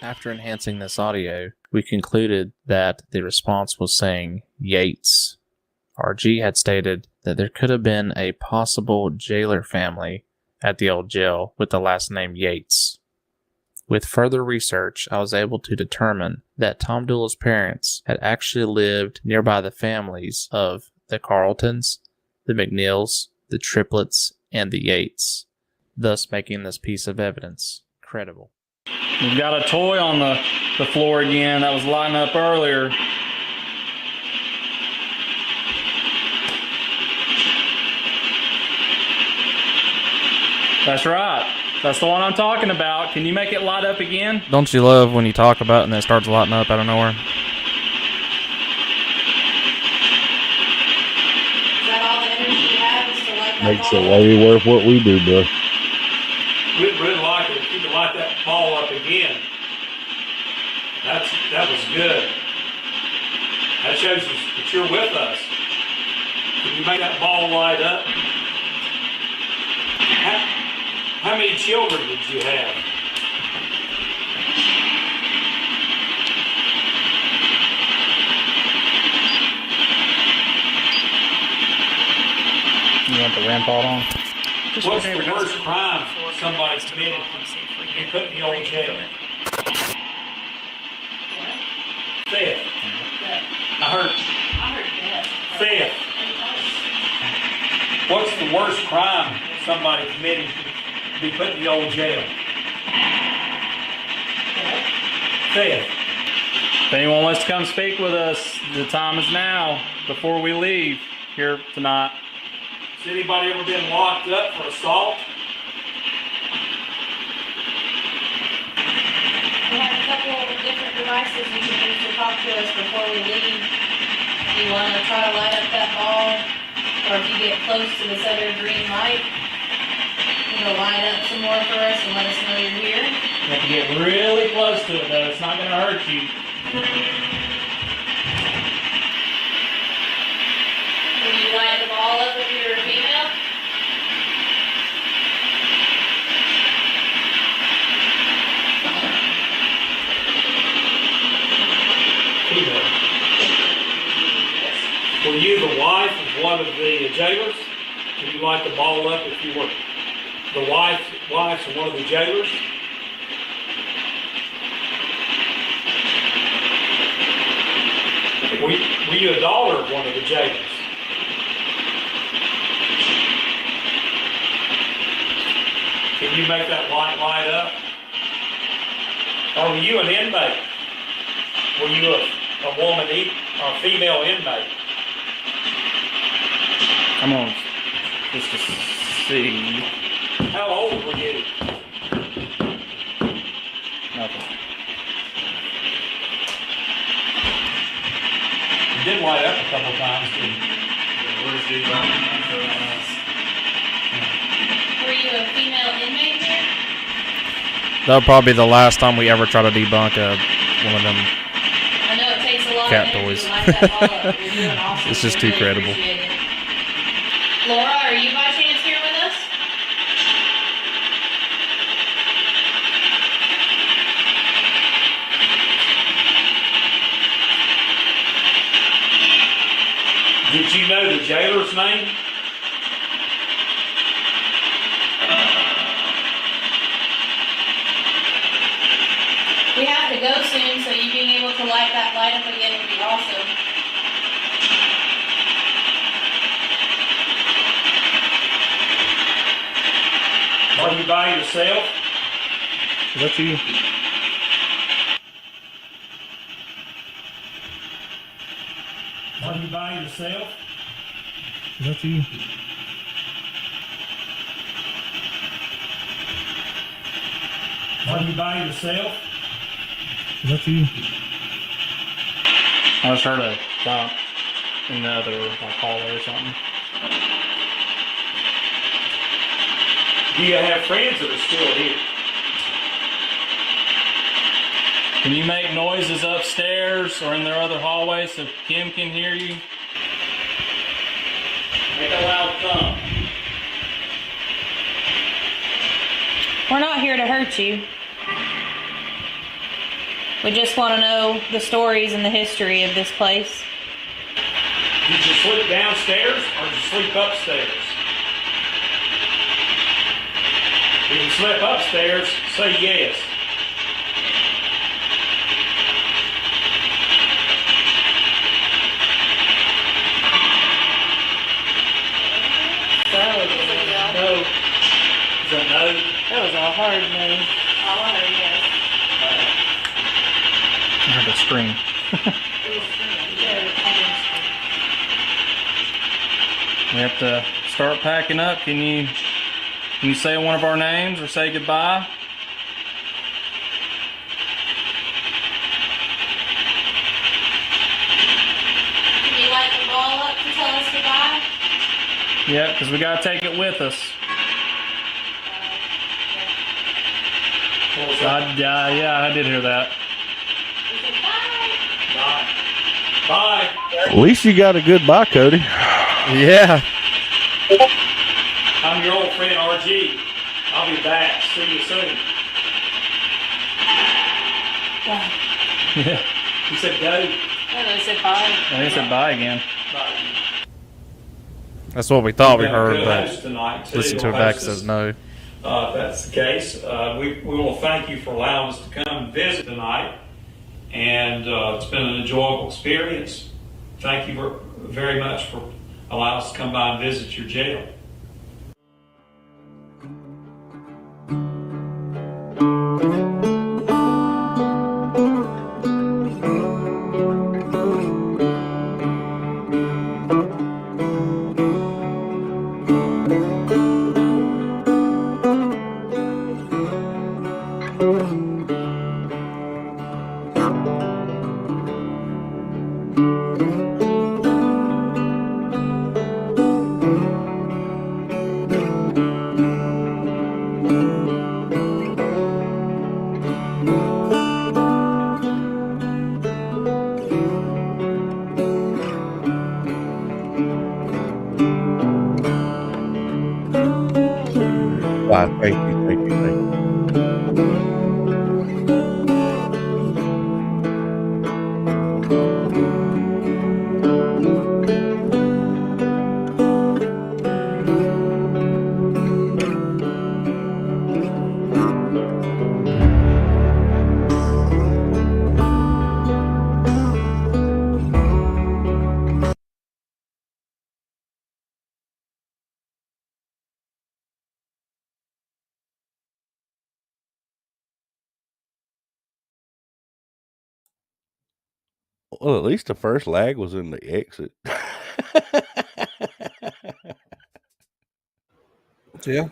After enhancing this audio, we concluded that the response was saying Yates. RG had stated that there could have been a possible jailer family at the old jail with the last name Yates. With further research, I was able to determine that Tom Dooley's parents had actually lived nearby the families of the Carltons, the McNeils, the triplets, and the Yates, thus making this piece of evidence credible. We've got a toy on the floor again that was lighting up earlier. That's right. That's the one I'm talking about. Can you make it light up again? Don't you love when you talk about it and then it starts lighting up out of nowhere? Is that all the energy you have is to light that Makes ball it up? way worth what we do, bro. We'd really like it if you could light that ball up again. That was good. That shows us that you're with us. Can you make that ball light up? How many children did you have? You want the REM pod on? What's the worst crime somebody committed be put in the old jail? Theft. I heard theft. What's the worst crime somebody committed to be put in the old jail? Theft. If anyone wants to come speak with us, the time is now before we leave here tonight. Has anybody ever been locked up for assault? We have a couple of different devices you can use to talk to us before we leave. If you want to try to light up that ball, or if you get close to this other green light, it'll light up some more for us and let us know you're here. You have to get really close to it, though. It's not going to hurt you. Will you light the ball up if you're a female? Were you the wife of one of the jailers? Could you light the ball up if you were the wife of one of the jailers? Were you a daughter of one of the jailers? Can you make that light up? Or were you an inmate? Were you a woman, a female inmate? Come on, just to see. How old were you? Nothing. You did light up a couple times, didn't you? Were you a female inmate here? That'll probably be the last time we ever try to debunk one of them I know it takes a lot cat of energy toys. to light that ball up. You're doing awesome. It's just We too really credible. appreciate it. Laura, are you by chance here with us? Did you know the jailer's name? We have to go soon, so you being able to light that light up again would be awesome. Are you by yourself? Is that you? Are you by yourself? Is that you? Are you by yourself? Is that you? I was heard a thump in the other hallway or something. Do you have friends that are still here? Can you make noises upstairs or in their other hallway so Kim can hear you? Make a loud thump. We're not here to hurt you. We just want to know the stories and the history of this place. Did you sleep downstairs or did you sleep upstairs? If you slept upstairs, say yes. That was a no. Is that no? That was a hard no. Hard, yes. I heard a scream. We have to start packing up. Can you say one of our names or say goodbye? Can you light the ball up to tell us goodbye? Yeah, because we got to take it with us. Yeah, I did hear that. Bye. At least you got a goodbye, Cody. Yeah. I'm your old friend RG. I'll be back. See you soon. Yeah. You said go. I said bye. I think said bye again. Bye. That's what we thought we We've got a heard, good but host tonight, too. listen to it We'll back, host says us. no. If that's the case, we want to thank you for allowing us to come and visit tonight. And it's been an enjoyable experience. Thank you very much for allowing us to come by and visit your jail. Why, thank you, thank you, thank you. Well, at least the first lag was in the exit. Yeah.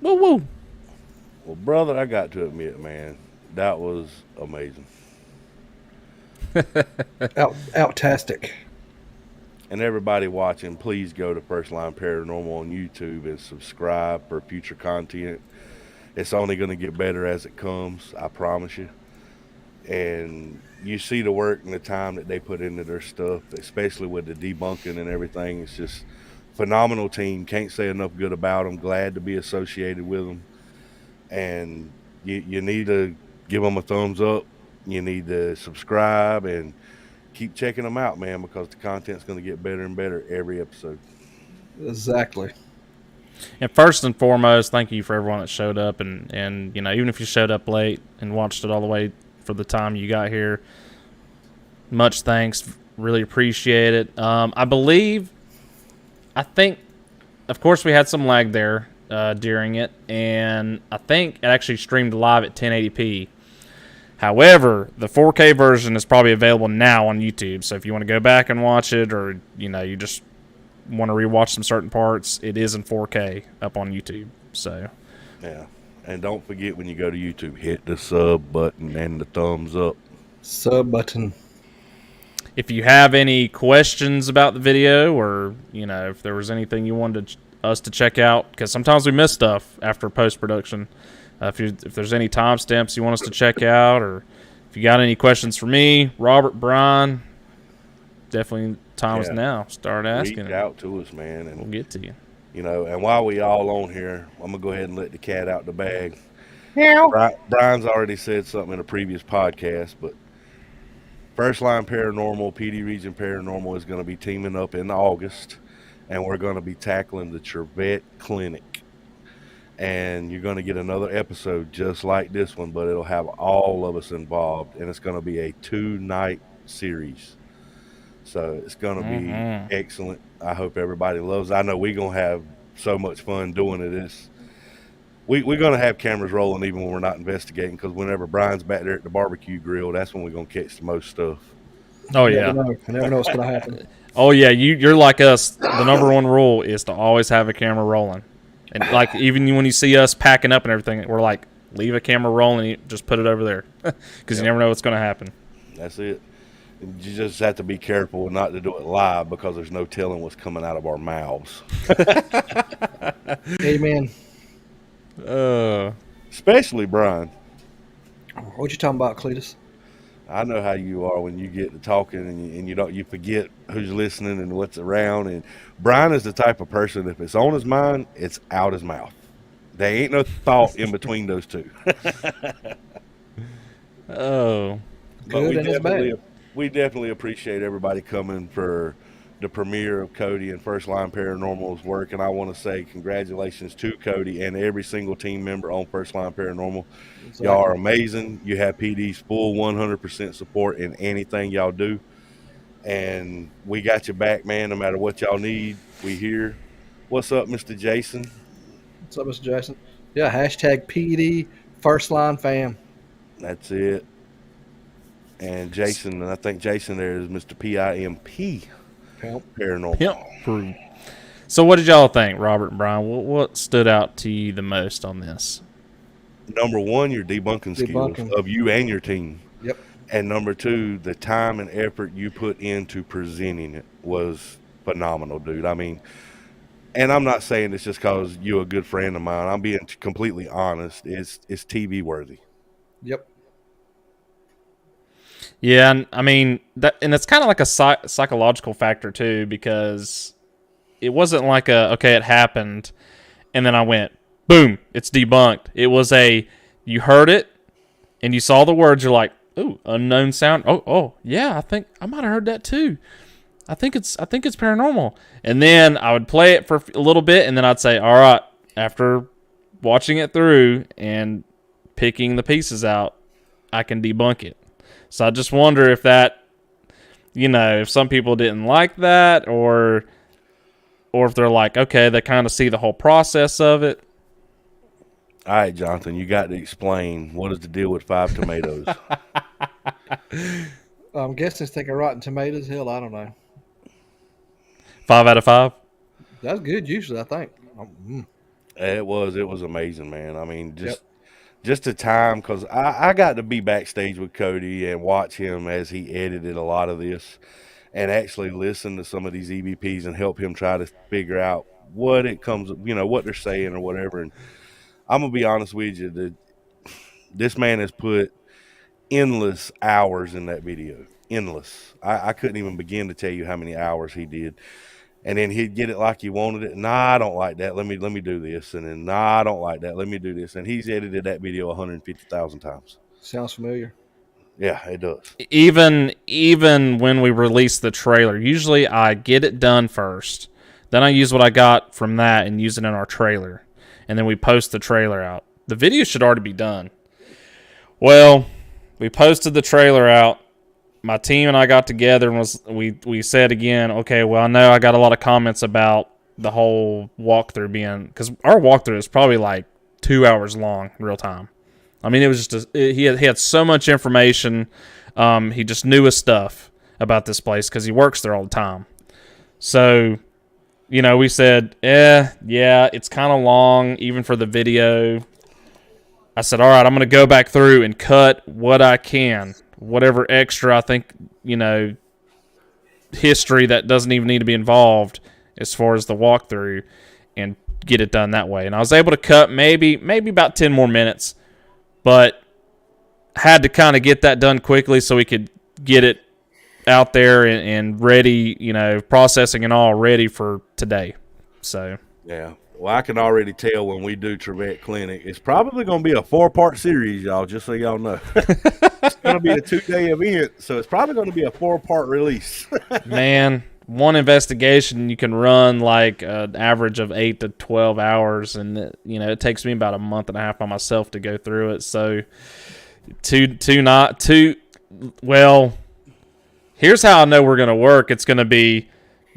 Woo woo. Well, brother, I got to admit, man, that was amazing. Outtastic. And everybody watching, please go to First Line Paranormal on YouTube and subscribe for future content. It's only going to get better as it comes, I promise you. And you see the work and the time that they put into their stuff, especially with the debunking and everything. It's just phenomenal team. Can't say enough good about them. Glad to be associated with them. And you need to give them a thumbs up. You need to subscribe and keep checking them out, man, because the content's going to get better and better every episode. Exactly. And first and foremost, thank you for everyone that showed up, and you know, even if you showed up late and watched it all the way for the time you got here, much thanks. Really appreciate it. I think, of course, we had some lag there during it, and I think it actually streamed live at 1080p. However, the 4K version is probably available now on YouTube. So if you want to go back and watch it, or you just want to rewatch some certain parts, it is in 4K up on YouTube. So yeah, and don't forget when you go to YouTube, hit the sub button and the thumbs up. Sub button. if you have any questions about the video, or if there was anything you wanted us to check out, because sometimes we miss stuff after post-production. If there's any timestamps you want us to check out, or if you got any questions for me, Robert, Brian, definitely time is now. Start asking. Reach out to us, man, and we'll get to you. And while we all on here, I'm gonna go ahead and let the cat out the bag. Yeah. Brian's already said something in a previous podcast, but First Line Paranormal, PD Region Paranormal is going to be teaming up in August, and we're going to be tackling the Trevette Clinic. And you're going to get another episode just like this one, but it'll have all of us involved, and it's going to be a 2-night series. So it's going to be excellent. I hope everybody loves it. I know we're going to have so much fun doing it. We're going to have cameras rolling even when we're not investigating, because whenever Brian's back there at the barbecue grill, that's when we're going to catch the most stuff. Oh, yeah. I never know what's going to happen. Oh, yeah. You're like us. The number one rule is to always have a camera rolling. And, like, even when you see us packing up and everything, we're like, leave a camera rolling and just put it over there, because you never know what's going to happen. That's it. You just have to be careful not to do it live, because there's no telling what's coming out of our mouths. Amen. Especially Brian. What you talking about, Cletus? I know how you are when you get to talking and you forget who's listening and what's around. And Brian is the type of person, if it's on his mind, it's out his mouth. There ain't no thought in between those two. Good and it's bad. We definitely appreciate everybody coming for the premiere of Cody and First Line Paranormal's work, and I want to say congratulations to Cody and every single team member on First Line Paranormal. Exactly. Y'all are amazing. You have PD's full 100% support in anything y'all do, and we got your back, man. No matter what y'all need, we here. What's up, Mr. Jason? What's up, Mr. Jason? Yeah, hashtag PD First Line Fam. That's it. And Jason, and I think Jason there is Mr. PIMP. Paranormal. Yep. So what did y'all think, Robert and Brian? What stood out to you the most on this? Number one, your debunking skills of you and your team. Yep. And number two, the time and effort you put into presenting it was phenomenal, dude. I mean, and I'm not saying this just because you're a good friend of mine. I'm being completely honest. It's TV worthy. Yep. Yeah, and I mean and it's kind of like a psychological factor too, because it wasn't like it happened, and then I went, boom, it's debunked. It was you heard it, and you saw the words. You're like, ooh, unknown sound. Oh, yeah, I think I might have heard that too. I think it's paranormal. And then I would play it for a little bit, and then I'd say, all right, after watching it through and picking the pieces out, I can debunk it. So I just wonder if that, if some people didn't like that, or if they're like, okay, they kind of see the whole process of it. All right, Jonathan, you got to explain what is the deal with 5 tomatoes. I'm guessing it's thinking Rotten Tomatoes. Hell, I don't know. 5 out of 5. That's good usually, I think. It was amazing, man. I mean, just the time, because I got to be backstage with Cody and watch him as he edited a lot of this, and actually listen to some of these EVPs and help him try to figure out what it comes, what they're saying or whatever. And I'm gonna be honest with you, this man has put endless hours in that video. Endless. I couldn't even begin to tell you how many hours he did. And then he'd get it like he wanted it. Nah, I don't like that. Let me do this. And then, nah, I don't like that. Let me do this. And he's edited that video 150,000 times. Sounds familiar. Yeah, it does. Even when we release the trailer, usually I get it done first. Then I use what I got from that and use it in our trailer. And then we post the trailer out. The video should already be done. Well, we posted the trailer out. My team and I got together and we said again, okay, well, I know I got a lot of comments about the whole walkthrough being, because our walkthrough is probably like 2 hours long in real time. I mean, it was just he had so much information. He just knew his stuff about this place because he works there all the time. So, we said, yeah, it's kind of long even for the video. I said, all right, I'm going to go back through and cut what I can. Whatever extra I think, history that doesn't even need to be involved as far as the walkthrough, and get it done that way. And I was able to cut maybe about 10 more minutes, but had to kind of get that done quickly so we could get it out there and ready, processing and all ready for today. So yeah. Well, I can already tell when we do Trevette Clinic, it's probably going to be a 4-part series, y'all, just so y'all know. It's going to be a 2-day event, so it's probably going to be a 4-part release. Man, one investigation you can run like an average of 8 to 12 hours, and it takes me about a month and a half by myself to go through it. So well, here's how I know we're going to work. It's going to be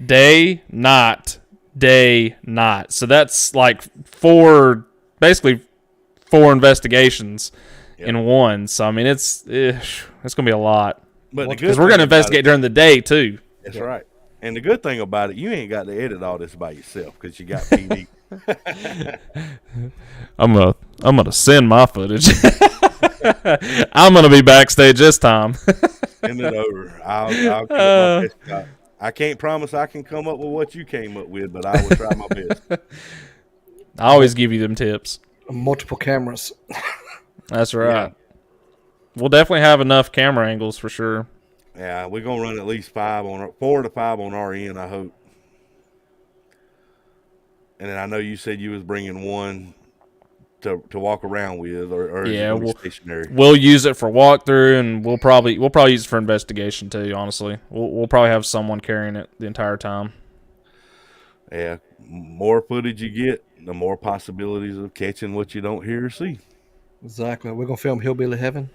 day, night, day, night. So that's like basically four investigations in one. So I mean, it's going to be a lot. But because we're going to investigate during the day too. That's right. And the good thing about it, you ain't got to edit all this by yourself because you got PD. I'm gonna send my footage. I'm gonna be backstage this time. Send it over. I'll give it my best shot. I can't promise I can come up with what you came up with, but I will try my best. I always give you them tips. Multiple cameras. That's right. Yeah. We'll definitely have enough camera angles for sure. Yeah, we're gonna run at least 4 to 5 on our end, I hope. And then I know you said you was bringing one to walk around with, or yeah, stationary. We'll use it for walkthrough, and we'll probably use it for investigation too. Honestly, we'll probably have someone carrying it the entire time. Yeah, more footage you get, the more possibilities of catching what you don't hear or see. Exactly. We're gonna film Hillbilly Heaven.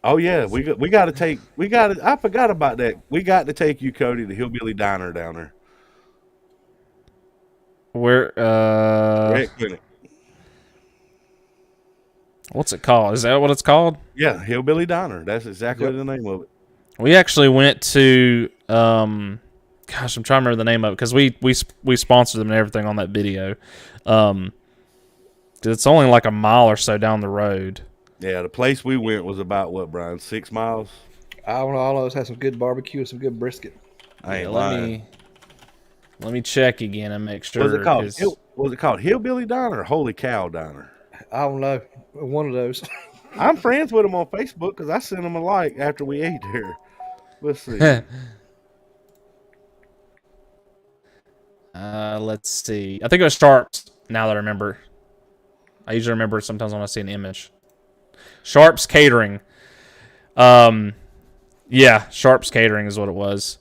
Oh yeah, we got to take. I forgot about that. We got to take you, Cody, to Hillbilly Diner down there. Where? Red Clinic. What's it called? Is that what it's called? Yeah, Hillbilly Diner. That's exactly the name of it. We actually went to. Gosh, I'm trying to remember the name of it because we sponsored them and everything on that video. It's only like a mile or so down the road. Yeah, the place we went was about what, Brian? 6 miles. I don't know. All of us had some good barbecue and some good brisket. I ain't lying. Let me check again and make sure. Was it called Hillbilly Diner or Holy Cow Diner? I don't know. One of those. I'm friends with them on Facebook because I sent them a like after we ate there. Let's see. Let's see. I think it was Sharps. Now that I remember, I usually remember sometimes when I see an image. Sharps Catering. Yeah, Sharps Catering is what it was.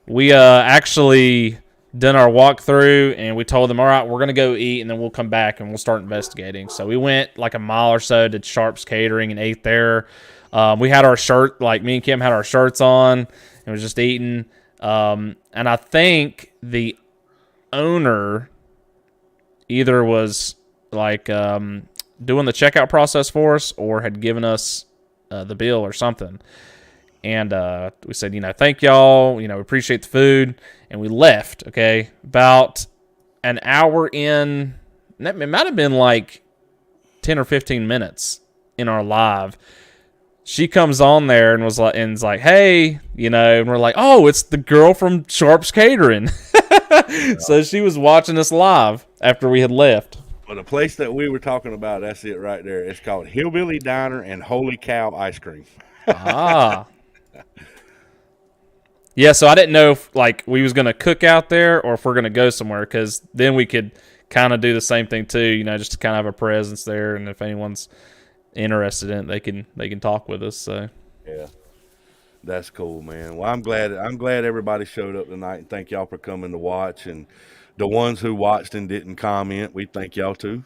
We actually done our walkthrough, and we told them, all right, we're going to go eat, and then we'll come back, and we'll start investigating. So we went like a mile or so to Sharps Catering and ate there. We had our shirt, like me and Kim had our shirts on, and was just eating. And I think the owner either was like doing the checkout process for us or had given us the bill or something. And we said, thank y'all. We appreciate the food. And we left, okay? About an hour in, it might have been like 10 or 15 minutes in our live. She comes on there and was like, hey, and we're like, oh, it's the girl from Sharps Catering. So she was watching us live after we had left. Well, the place that we were talking about, that's it right there. It's called Hillbilly Diner and Holy Cow Ice Cream. Yeah, so I didn't know if we was going to cook out there or if we're going to go somewhere, because then we could kind of do the same thing too, just to kind of have a presence there, and if anyone's interested in it, they can talk with us. So yeah, that's cool, man. Well, I'm glad everybody showed up tonight, and thank y'all for coming to watch. And the ones who watched and didn't comment, we thank y'all too.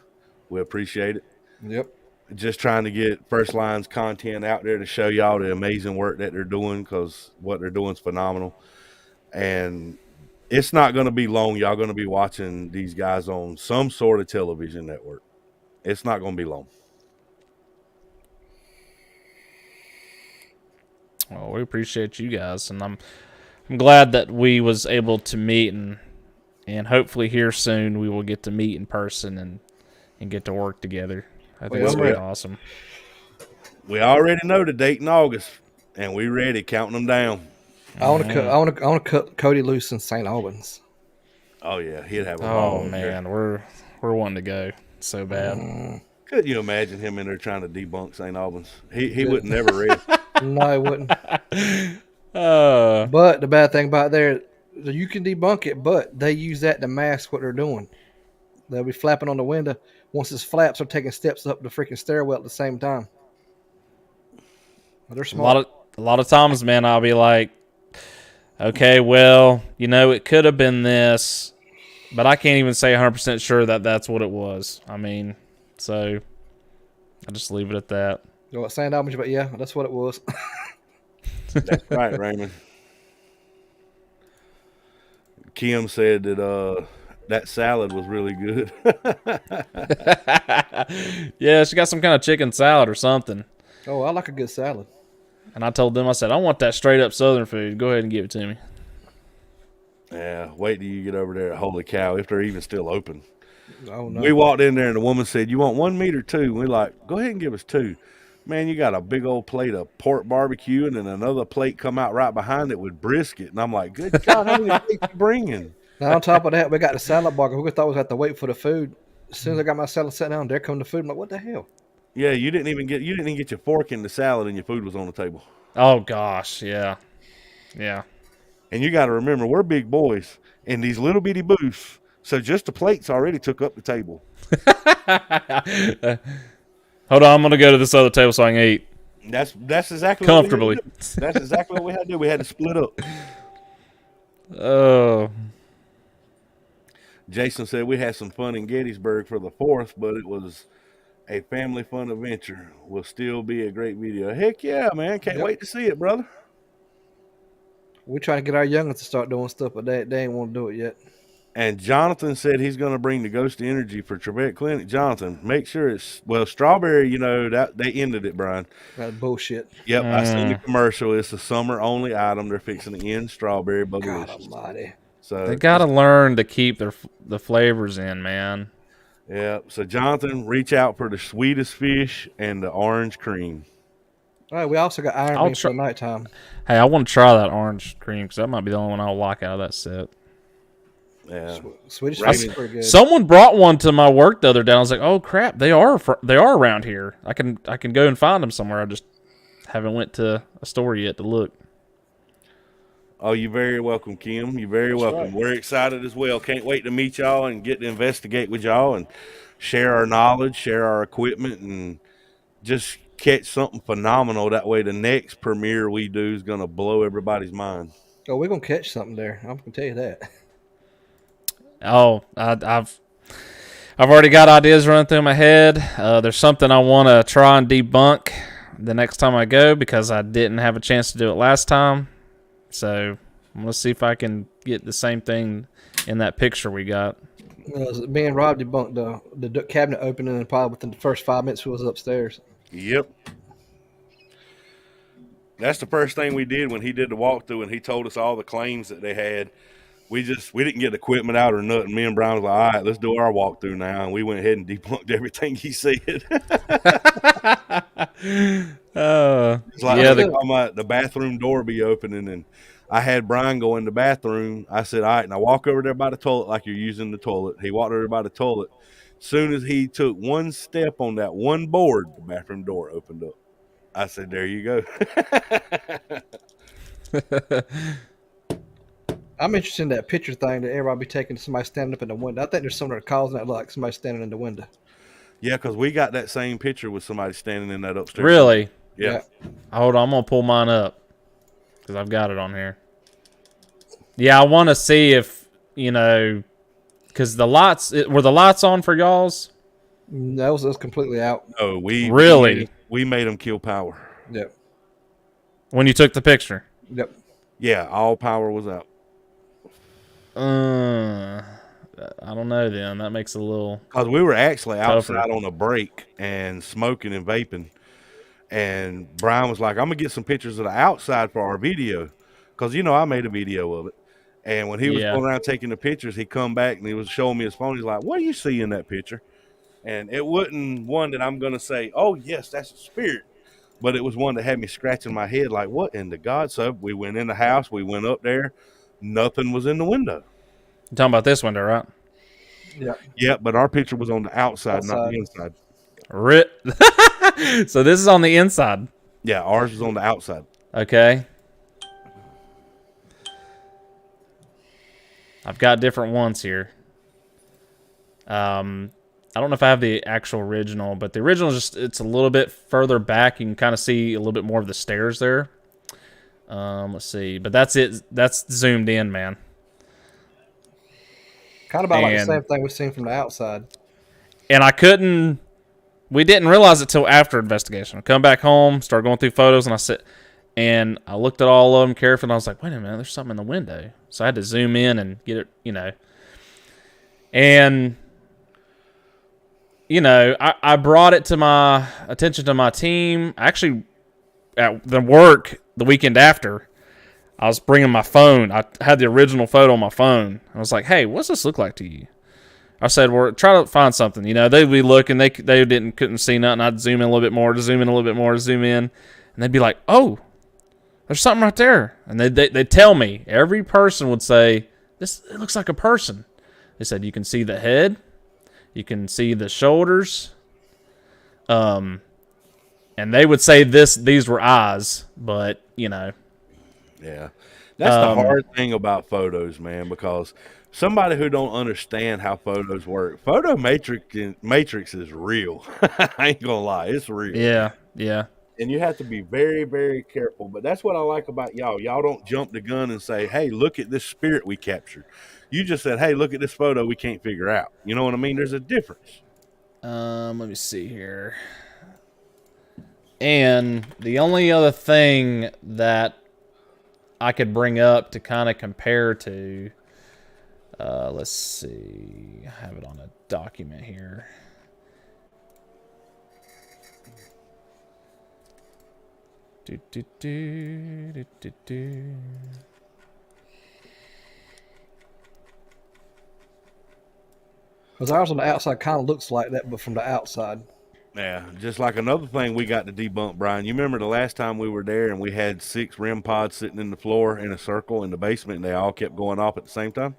We appreciate it. Yep. Just trying to get First Line's content out there to show y'all the amazing work that they're doing, because what they're doing is phenomenal. And it's not going to be long. Y'all going to be watching these guys on some sort of television network. It's not going to be long. Well, we appreciate you guys, and I'm glad that we was able to meet, and hopefully here soon we will get to meet in person and get to work together. I think it's going to be awesome. We already know the date in August, and we ready, counting them down. I want to cut Cody loose in St. Albans. Oh yeah, he'd have a Oh ball. man, we're wanting to go so bad. Couldn't you imagine him in there trying to debunk St. Albans? He would never read. No, he wouldn't. Uh, But the bad thing about there, you can debunk it, but they use that to mask what they're doing. They'll be flapping on the window. Once his flaps are taking steps up the freaking stairwell at the same time. They're a smart. lot of times, man, I'll be like, okay, well, it could have been this, but I can't even say 100% sure that that's what it was. I mean, so I just leave it at that. You know what St. Albans, but yeah, that's what it was. That's right, Raymond. Kim said that that salad was really good. Yeah, she got some kind of chicken salad or something. Oh, I like a good salad. And I told them, I said, I want that straight up Southern food. Go ahead and give it to me. Yeah, wait till you get over there. Holy cow, if they're even still open. Oh no. We walked in there and the woman said, "You want 1 meat or 2?" And we're like, "Go ahead and give us 2." Man, you got a big old plate of pork barbecue and then another plate come out right behind it with brisket. And I'm like, good God, how many plates you bringing? Now on top of that, we got the salad bar. We thought we had to wait for the food. As soon as I got my salad set down, there come the food. I'm like, what the hell? Yeah, you didn't even get your fork in the salad and your food was on the table. Oh, gosh, yeah. Yeah. And you got to remember, we're big boys in these little bitty booths. So just the plates already took up the table. Hold on, I'm going to go to this other table so I can eat. That's exactly comfortably. That's exactly what we had to do. We had to split up. Oh. Jason said we had some fun in Gettysburg for the 4th, but it was a family fun adventure. Will still be a great video. Heck yeah, man. Can't wait to see it, brother. We're trying to get our youngins to start doing stuff, but they ain't want to do it yet. And Jonathan said he's going to bring the Ghost Energy for Trebek Clinic. Jonathan, make sure it's, strawberry, that they ended it, Brian. That's bullshit. Yep, I seen the commercial. It's a summer-only item. They're fixing to end strawberry God bubblicious. almighty. So they got to learn to keep the flavors in, man. Yeah, so Jonathan, reach out for the sweetest fish and the orange cream. All right, we also got iron beans for the nighttime. Hey, I want to try that orange cream because that might be the only one I'll like out of that set. Yeah, Swedish fish is pretty good. Someone brought one to my work the other day. I was like, "Oh crap, they are around here. I can go and find them somewhere. I just haven't went to a store yet to look." Oh, you're very welcome, Kim. You're very welcome. Right. We're excited as well. Can't wait to meet y'all and get to investigate with y'all and share our knowledge, share our equipment, and just catch something phenomenal. That way the next premiere we do is going to blow everybody's mind. Oh, we're going to catch something there. I'm going to tell you that. Oh, I've already got ideas running through my head. There's something I want to try and debunk the next time I go because I didn't have a chance to do it last time. So I'm going to see if I can get the same thing in that picture we got. Me and Rob debunked the cabinet opening and probably within the first 5 minutes we was upstairs. Yep. That's the first thing we did when he did the walkthrough and he told us all the claims that they had. We didn't get equipment out or nothing. Me and Brian was like, all right, let's do our walkthrough now. And we went ahead and debunked everything he said. It's like the bathroom door be opening and I had Brian go in the bathroom. I said, all right, now walk over there by the toilet like you're using the toilet. He walked over there by the toilet. As soon as he took one step on that one board, the bathroom door opened up. I said, there you go. I'm interested in that picture thing that everybody be taking somebody standing up in the window. I think there's some that are causing that look like somebody standing in the window. Yeah, because we got that same picture with somebody standing in that upstairs. Really? Yeah. Hold on, I'm going to pull mine up because I've got it on here. Yeah, I want to see if, because were the lights on for y'all's? That was completely out. Oh, we made them kill power. Yep. When you took the picture? Yep. Yeah, all power was out. I don't know then. That makes a little... Because we were actually outside on a break and smoking and vaping. And Brian was like, I'm going to get some pictures of the outside for our video. Because, I made a video of it. And when he was going around taking the pictures, he come back and he was showing me his phone. He's like, what do you see in that picture? And it wasn't one that I'm going to say, oh, yes, that's a spirit. but it was one that had me scratching my head like, what in the God? So we went in the house, we went up there, nothing was in the window. You're talking about this window, right? Yeah. Yeah, but our picture was on the outside, not the inside. So this is on the inside. Yeah, ours was on the outside. Okay. I've got different ones here. I don't know if I have the actual original, but the original is just, it's a little bit further back. You can kind of see a little bit more of the stairs there. Let's see. But that's it. That's zoomed in, man. Kind of about like the same thing we've seen from the outside. And we didn't realize it till after investigation. I come back home, start going through photos, and I looked at all of them carefully, and I was like, wait a minute, there's something in the window. So I had to zoom in and get it, And, I brought it to my attention to my team. Actually, at the work the weekend after, I was bringing my phone. I had the original photo on my phone. I was like, hey, what's this look like to you? I said, well, try to find something. They'd be looking. They couldn't see nothing. I'd zoom in a little bit more, to zoom in a little bit more, to zoom in. And they'd be like, oh, there's something right there. And they'd tell me. Every person would say, it looks like a person. They said, you can see the head. You can see the shoulders. And they would say these were eyes, but, Yeah. That's the hard thing about photos, man, because somebody who don't understand how photos work, photo matrix is real. I ain't gonna lie, it's real. Yeah, yeah. And you have to be very, very careful. But that's what I like about y'all. Y'all don't jump the gun and say, hey, look at this spirit we captured. You just said, hey, look at this photo we can't figure out. You know what I mean? There's a difference. Let me see here. And the only other thing that I could bring up to kind of compare to, let's see, I have it on a document here. Because ours on the outside kind of looks like that, but from the outside. Yeah, just like another thing we got to debunk, Brian. You remember the last time we were there and we had 6 REM pods sitting in the floor in a circle in the basement, and they all kept going off at the same time?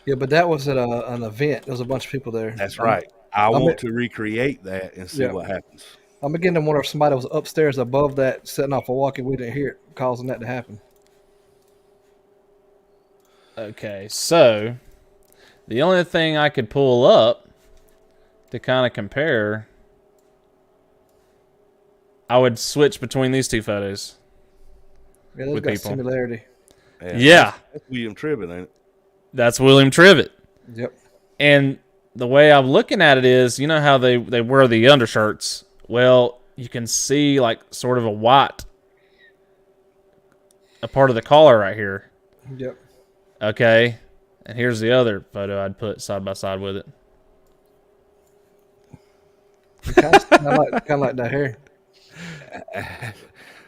Yeah, but that was at an event. There was a bunch of people there. That's right. I want to recreate that and see what happens. I'm beginning to wonder if somebody was upstairs above that setting off a walkie. We didn't hear it, causing that to happen. Okay, so the only thing I could pull up to kind of compare, I would switch between these two photos. Yeah, there's got similarity. Yeah. That's William Tribbett, ain't it? That's William Tribbett. Yep. And the way I'm looking at it is, you know how they wear the undershirts? Well, you can see like sort of a part of the collar right here. Yep. Okay. And here's the other photo I'd put side by side with it. Kind of like that hair.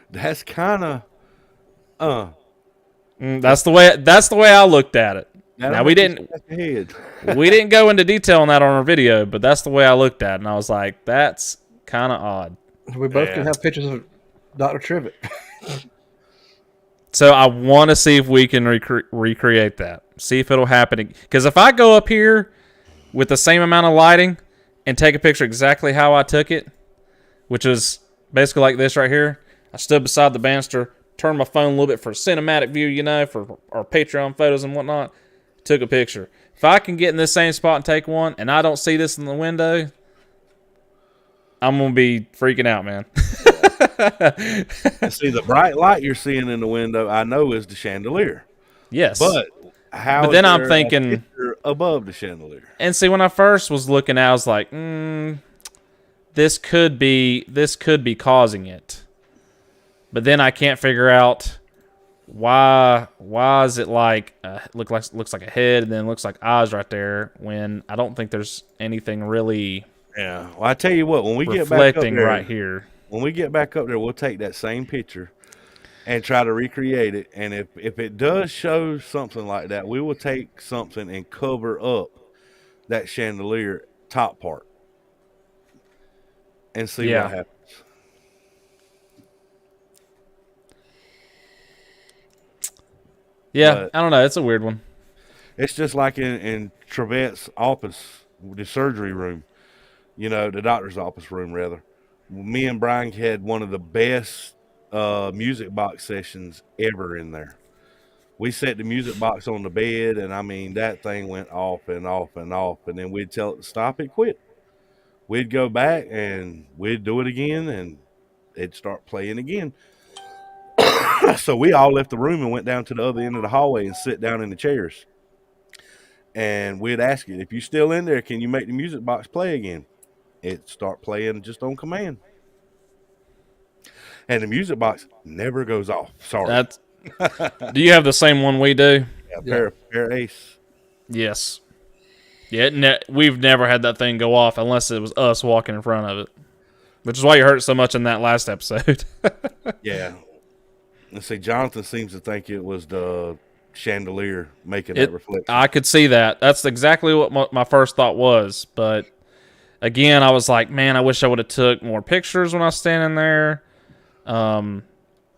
That's kind of that's the way I looked at it. Now we didn't go into detail on that on our video, but that's the way I looked at it, and I was like, that's kind of odd. We both can have pictures of Dr. Tribbett. So I want to see if we can recreate that. See if it'll happen. Because if I go up here with the same amount of lighting and take a picture exactly how I took it, which is basically like this right here. I stood beside the banister, turned my phone a little bit for a cinematic view, for our Patreon photos and whatnot. Took a picture. If I can get in this same spot and take one, and I don't see this in the window, I'm going to be freaking out, man. See, the bright light you're seeing in the window, I know is the chandelier. Yes. But then I'm thinking above the chandelier. And see, when I first was looking, I was like, this could be causing it. But then I can't figure out why is it like looks like a head and then looks like eyes right there when I don't think there's anything really. Yeah. Well, I tell you what, when we get back up there, right here, when we get back up there, we'll take that same picture and try to recreate it. And if it does show something like that, we will take something and cover up that chandelier top part and see what happens. Yeah, But I don't know. It's a weird one. it's just like in Trevette's office, the surgery room, the doctor's office room, rather. Me and Brian had one of the best music box sessions ever in there. We set the music box on the bed, and I mean, that thing went off and off and off. And then we'd tell it to stop it, quit. We'd go back and we'd do it again, and it'd start playing again. So we all left the room and went down to the other end of the hallway and sit down in the chairs. And we'd ask it, if you're still in there, can you make the music box play again? It'd start playing just on command. And the music box never goes off. Sorry. Do you have the same one we do? Yeah, Pair Ace. Yes. Yeah, we've never had that thing go off unless it was us walking in front of it, which is why you hurt so much in that last episode. Yeah. Let's see, Jonathan seems to think it was the chandelier making that reflection. I could see that. That's exactly what my first thought was. But again, I was like, man, I wish I would have took more pictures when I was standing there. But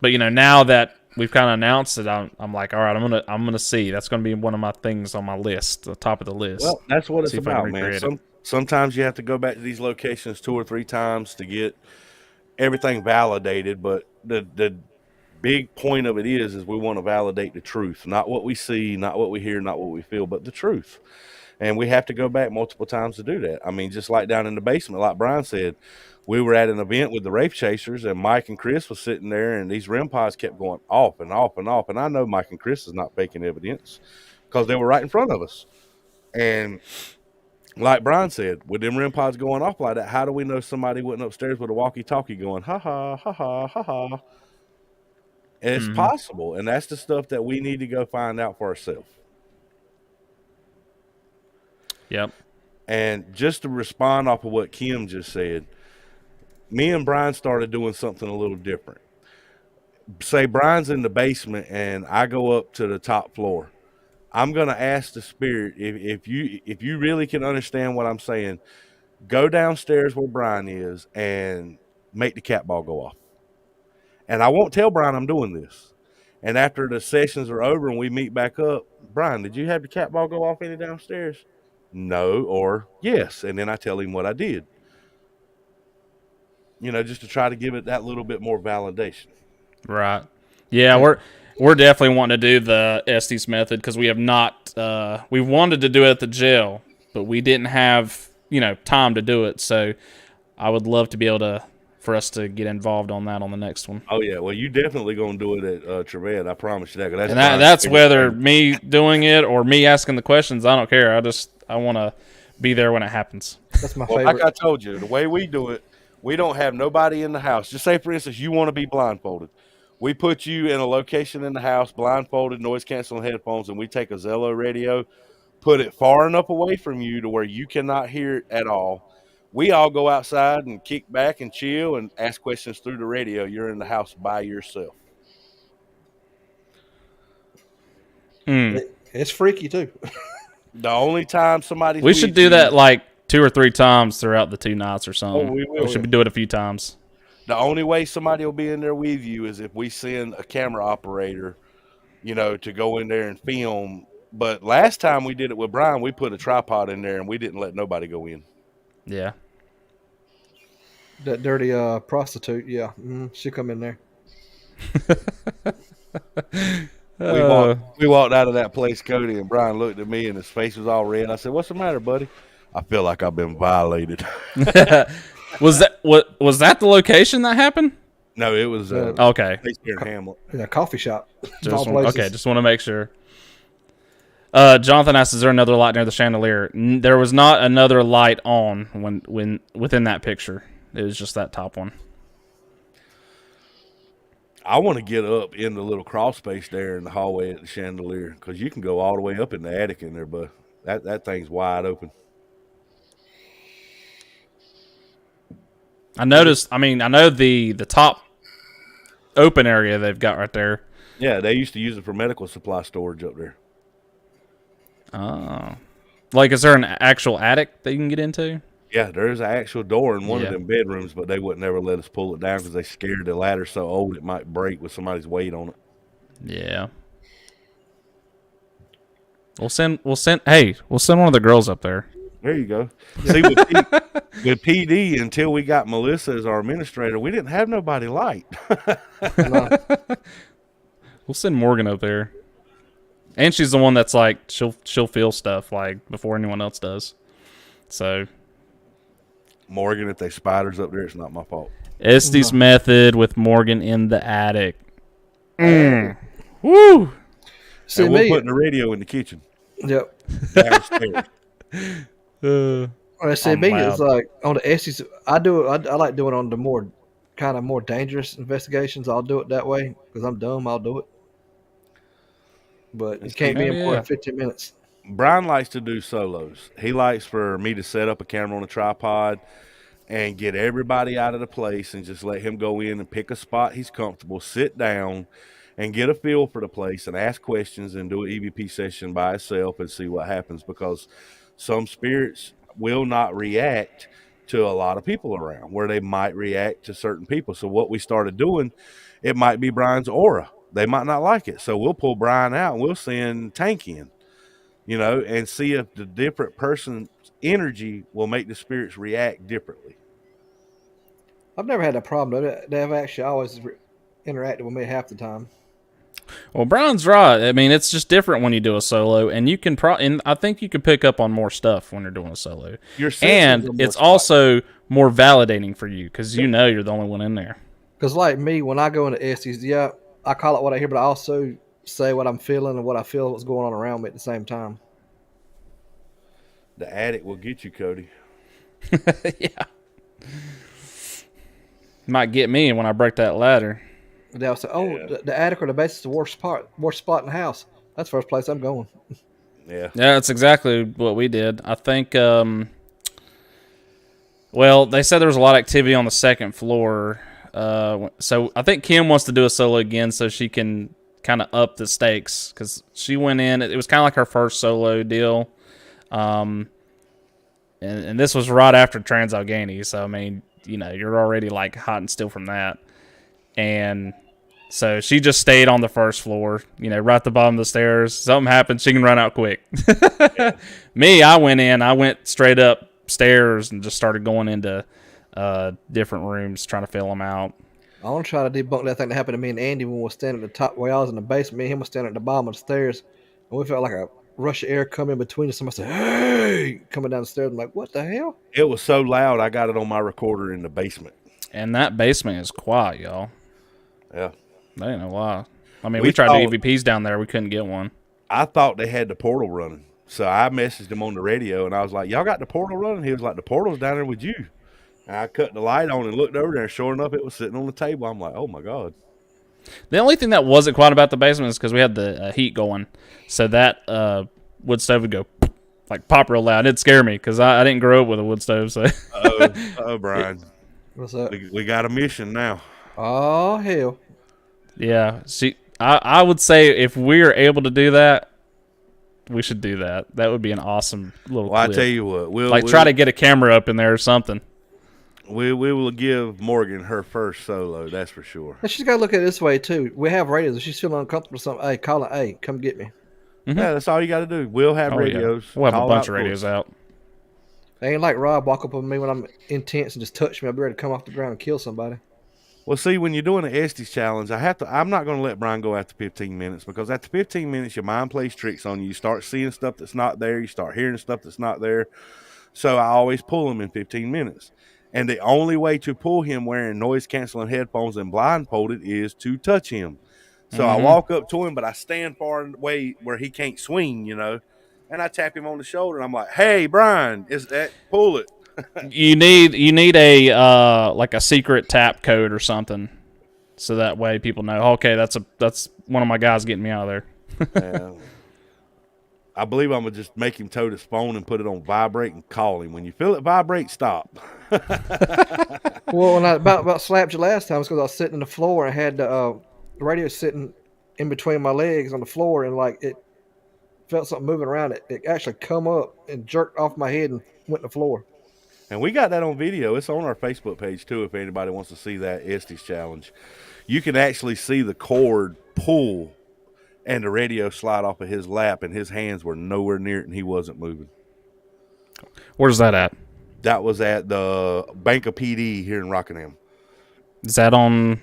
now that we've kind of announced it, I'm like, all right, I'm gonna see. That's gonna be one of my things on my list, the top of the list. Well, that's what it's about, man. Sometimes you have to go back to these locations 2 or 3 times to get everything validated. But the big point of it is we want to validate the truth, not what we see, not what we hear, not what we feel, but the truth. And we have to go back multiple times to do that. I mean, just like down in the basement, like Brian said, we were at an event with the Rape Chasers, and Mike and Chris was sitting there, and these REM pods kept going off and off and off. And I know Mike and Chris is not faking evidence because they were right in front of us. And like Brian said, with them REM pods going off like that, how do we know somebody went upstairs with a walkie-talkie going, ha ha, ha ha, ha ha? And it's possible, and that's the stuff that we need to go find out for ourselves. Yep. And just to respond off of what Kim just said, me and Brian started doing something a little different. Say Brian's in the basement and I go up to the top floor. I'm going to ask the spirit, if you really can understand what I'm saying, go downstairs where Brian is and make the cat ball go off. And I won't tell Brian I'm doing this. And after the sessions are over and we meet back up, Brian, did you have the cat ball go off any downstairs? No, or yes. And then I tell him what I did. Just to try to give it that little bit more validation. Right. Yeah, we're definitely wanting to do the Estes method because we have not. We wanted to do it at the jail, but we didn't have time to do it. So I would love to be able for us to get involved on that on the next one. Oh yeah, well you definitely gonna do it at Trevette. I promise you that. That's whether me doing it or me asking the questions. I don't care. I want to be there when it happens. That's my favorite. Like I told you, the way we do it. We don't have nobody in the house. Just say, for instance, you want to be blindfolded. We put you in a location in the house, blindfolded, noise-canceling headphones, and we take a Zello radio, put it far enough away from you to where you cannot hear it at all. We all go outside and kick back and chill and ask questions through the radio. You're in the house by yourself. It's freaky, too. The only time somebody... We should do that like 2 or 3 times throughout the 2 nights or something. Oh, we will. We should do it a few times. The only way somebody will be in there with you is if we send a camera operator, to go in there and film. But last time we did it with Brian, we put a tripod in there and we didn't let nobody go in. Yeah. That dirty prostitute, yeah. She'll come in there. We walked out of that place, Cody, and Brian looked at me and his face was all red. I said, "What's the matter, buddy?" I feel like I've been violated. Was that the location that happened? No, it was okay. Here in Hamlet. In a coffee shop. Just want to make sure. Jonathan asked, "Is there another light near the chandelier?" There was not another light on when within that picture. It was just that top one. I want to get up in the little crawl space there in the hallway at the chandelier because you can go all the way up in the attic in there, but that thing's wide open. I noticed. I know the top open area they've got right there. Yeah, they used to use it for medical supply storage up there. Oh, like is there an actual attic that you can get into? Yeah, there's an actual door in one of them bedrooms, but they wouldn't ever let us pull it down because they scared the ladder so old it might break with somebody's weight on it. Yeah. We'll send we'll send one of the girls up there. There you go. See, with PD, until we got Melissa as our administrator, we didn't have nobody light. We'll send Morgan up there. And she's the one that's like she'll feel stuff like before anyone else does. So Morgan, if they spiders up there, it's not my fault. Estes method with Morgan in the attic. Woo! See, and we'll put the radio in the kitchen. Yep. Downstairs. I see, me is like on the Estes. I like doing it on the more dangerous investigations. I'll do it that way because I'm dumb. I'll do it. But it can't be more than 15 minutes. Brian likes to do solos. He likes for me to set up a camera on a tripod and get everybody out of the place and just let him go in and pick a spot he's comfortable, sit down, and get a feel for the place and ask questions and do an EVP session by himself and see what happens, because some spirits will not react to a lot of people around where they might react to certain people. So what we started doing, it might be Brian's aura. They might not like it. So we'll pull Brian out and we'll send Tank in, you know, and see if the different person's energy will make the spirits react differently. I've never had a problem. They've actually always interacted with me half the time. Well, Brian's right. I mean, it's just different when you do a solo, and you can and I think you can pick up on more stuff when you're doing a solo. And it's also more validating for you because you know you're the only one in there. Because like me, when I go into Estes, I call it what I hear, but I also say what I'm feeling and what I feel what's going on around me at the same time. The attic will get you, Cody. Yeah. Might get me when I break that ladder. They'll say, the attic or the basement is the worst spot in the house. That's the first place I'm going. Yeah. Yeah, that's exactly what we did. I think, well, they said there was a lot of activity on the second floor. So I think Kim wants to do a solo again so she can kind of up the stakes, because she went in. It was kind of like her first solo deal. And this was right after Trans-Allegheny. So, I mean, you know, you're already like hot and still from that. And so she just stayed on the first floor, you know, right at the bottom of the stairs. Something happened, she can run out quick. Me, I went straight up stairs and just started going into different rooms, trying to fill them out. I want to try to debunk that thing that happened to me and Andy when we were standing at the top, where I was in the basement. Me and him were standing at the bottom of the stairs, and we felt like a rush of air coming between us. Somebody said, "Hey!" coming down the stairs. I'm like, what the hell? It was so loud, I got it on my recorder in the basement. And that basement is quiet, y'all. Yeah. I didn't know why. I mean, we tried EVPs down there. We couldn't get one. I thought they had the portal running. So I messaged him on the radio, and I was like, y'all got the portal running? He was like, the portal's down there with you. And I cut the light on and looked over there, and sure enough, it was sitting on the table. I'm like, oh, my God. The only thing that wasn't quiet about the basement is because we had the heat going. So that wood stove would go, like, pop real loud. It'd scare me because I didn't grow up with a wood stove. So. Uh-oh, Brian. What's up? We got a mission now. Oh, hell. Yeah. See, I would say if we're able to do that, we should do that. That would be an awesome little clip. I tell you what. We'll try to get a camera up in there or something. We will give Morgan her first solo, that's for sure. And she's got to look at it this way, too. We have radios. If she's feeling uncomfortable or something, hey, call it, hey, come get me. Mm-hmm. Yeah, that's all you got to do. We'll have radios. Yeah. We'll have a bunch of radios out. They ain't like Rob walk up on me when I'm intense and just touch me. I'll be ready to come off the ground and kill somebody. Well, see, when you're doing an Estes challenge, I'm not going to let Brian go after 15 minutes, because after 15 minutes, your mind plays tricks on you. You start seeing stuff that's not there. You start hearing stuff that's not there. So I always pull him in 15 minutes. And the only way to pull him wearing noise-canceling headphones and blindfolded is to touch him. So I walk up to him, but I stand far away where he can't swing, you know, and I tap him on the shoulder, and I'm like, hey, Brian, pull it. You need a like a secret tap code or something, so that way people know. Okay, that's one of my guys getting me out of there. Yeah. I believe I'm gonna just make him tote his phone and put it on vibrate and call him. When you feel it vibrate, stop. Well, when I about slapped you last time, it's because I was sitting on the floor and had the radio sitting in between my legs on the floor, and like it felt something moving around it. It actually come up and jerked off my head and went to the floor. And we got that on video. It's on our Facebook page, too, if anybody wants to see that Estes challenge. You can actually see the cord pull and the radio slide off of his lap, and his hands were nowhere near it, and he wasn't moving. Where's that at? That was at the Bank of PD here in Rockingham. Is that on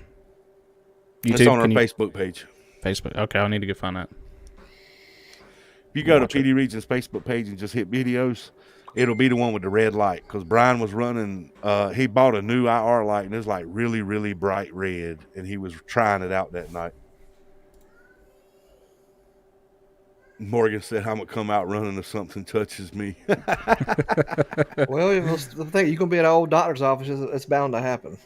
YouTube? It's on our Facebook page. Facebook. Okay, I need to go find that. If you go to PD Region's Facebook page and just hit videos, it'll be the one with the red light. Because Brian was running, he bought a new IR light, and it was like really, really bright red, and he was trying it out that night. Morgan said, I'm going to come out running if something touches me. Well, the thing, you're going to be at an old doctor's office, it's bound to happen.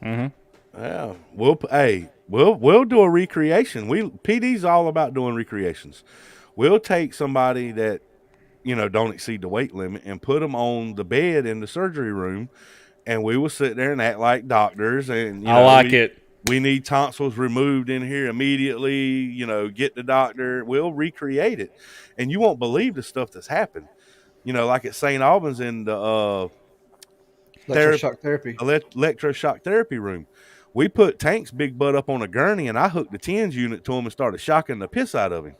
Mm-hmm. Yeah. We'll do a recreation. PD's all about doing recreations. We'll take somebody that, don't exceed the weight limit and put them on the bed in the surgery room, and we will sit there and act like doctors. And I like it. We need tonsils removed in here immediately, get the doctor. We'll recreate it. And you won't believe the stuff that's happened. Like at St. Albans in the electroshock therapy room. We put Tank's big butt up on a gurney, and I hooked the TENS unit to him and started shocking the piss out of him.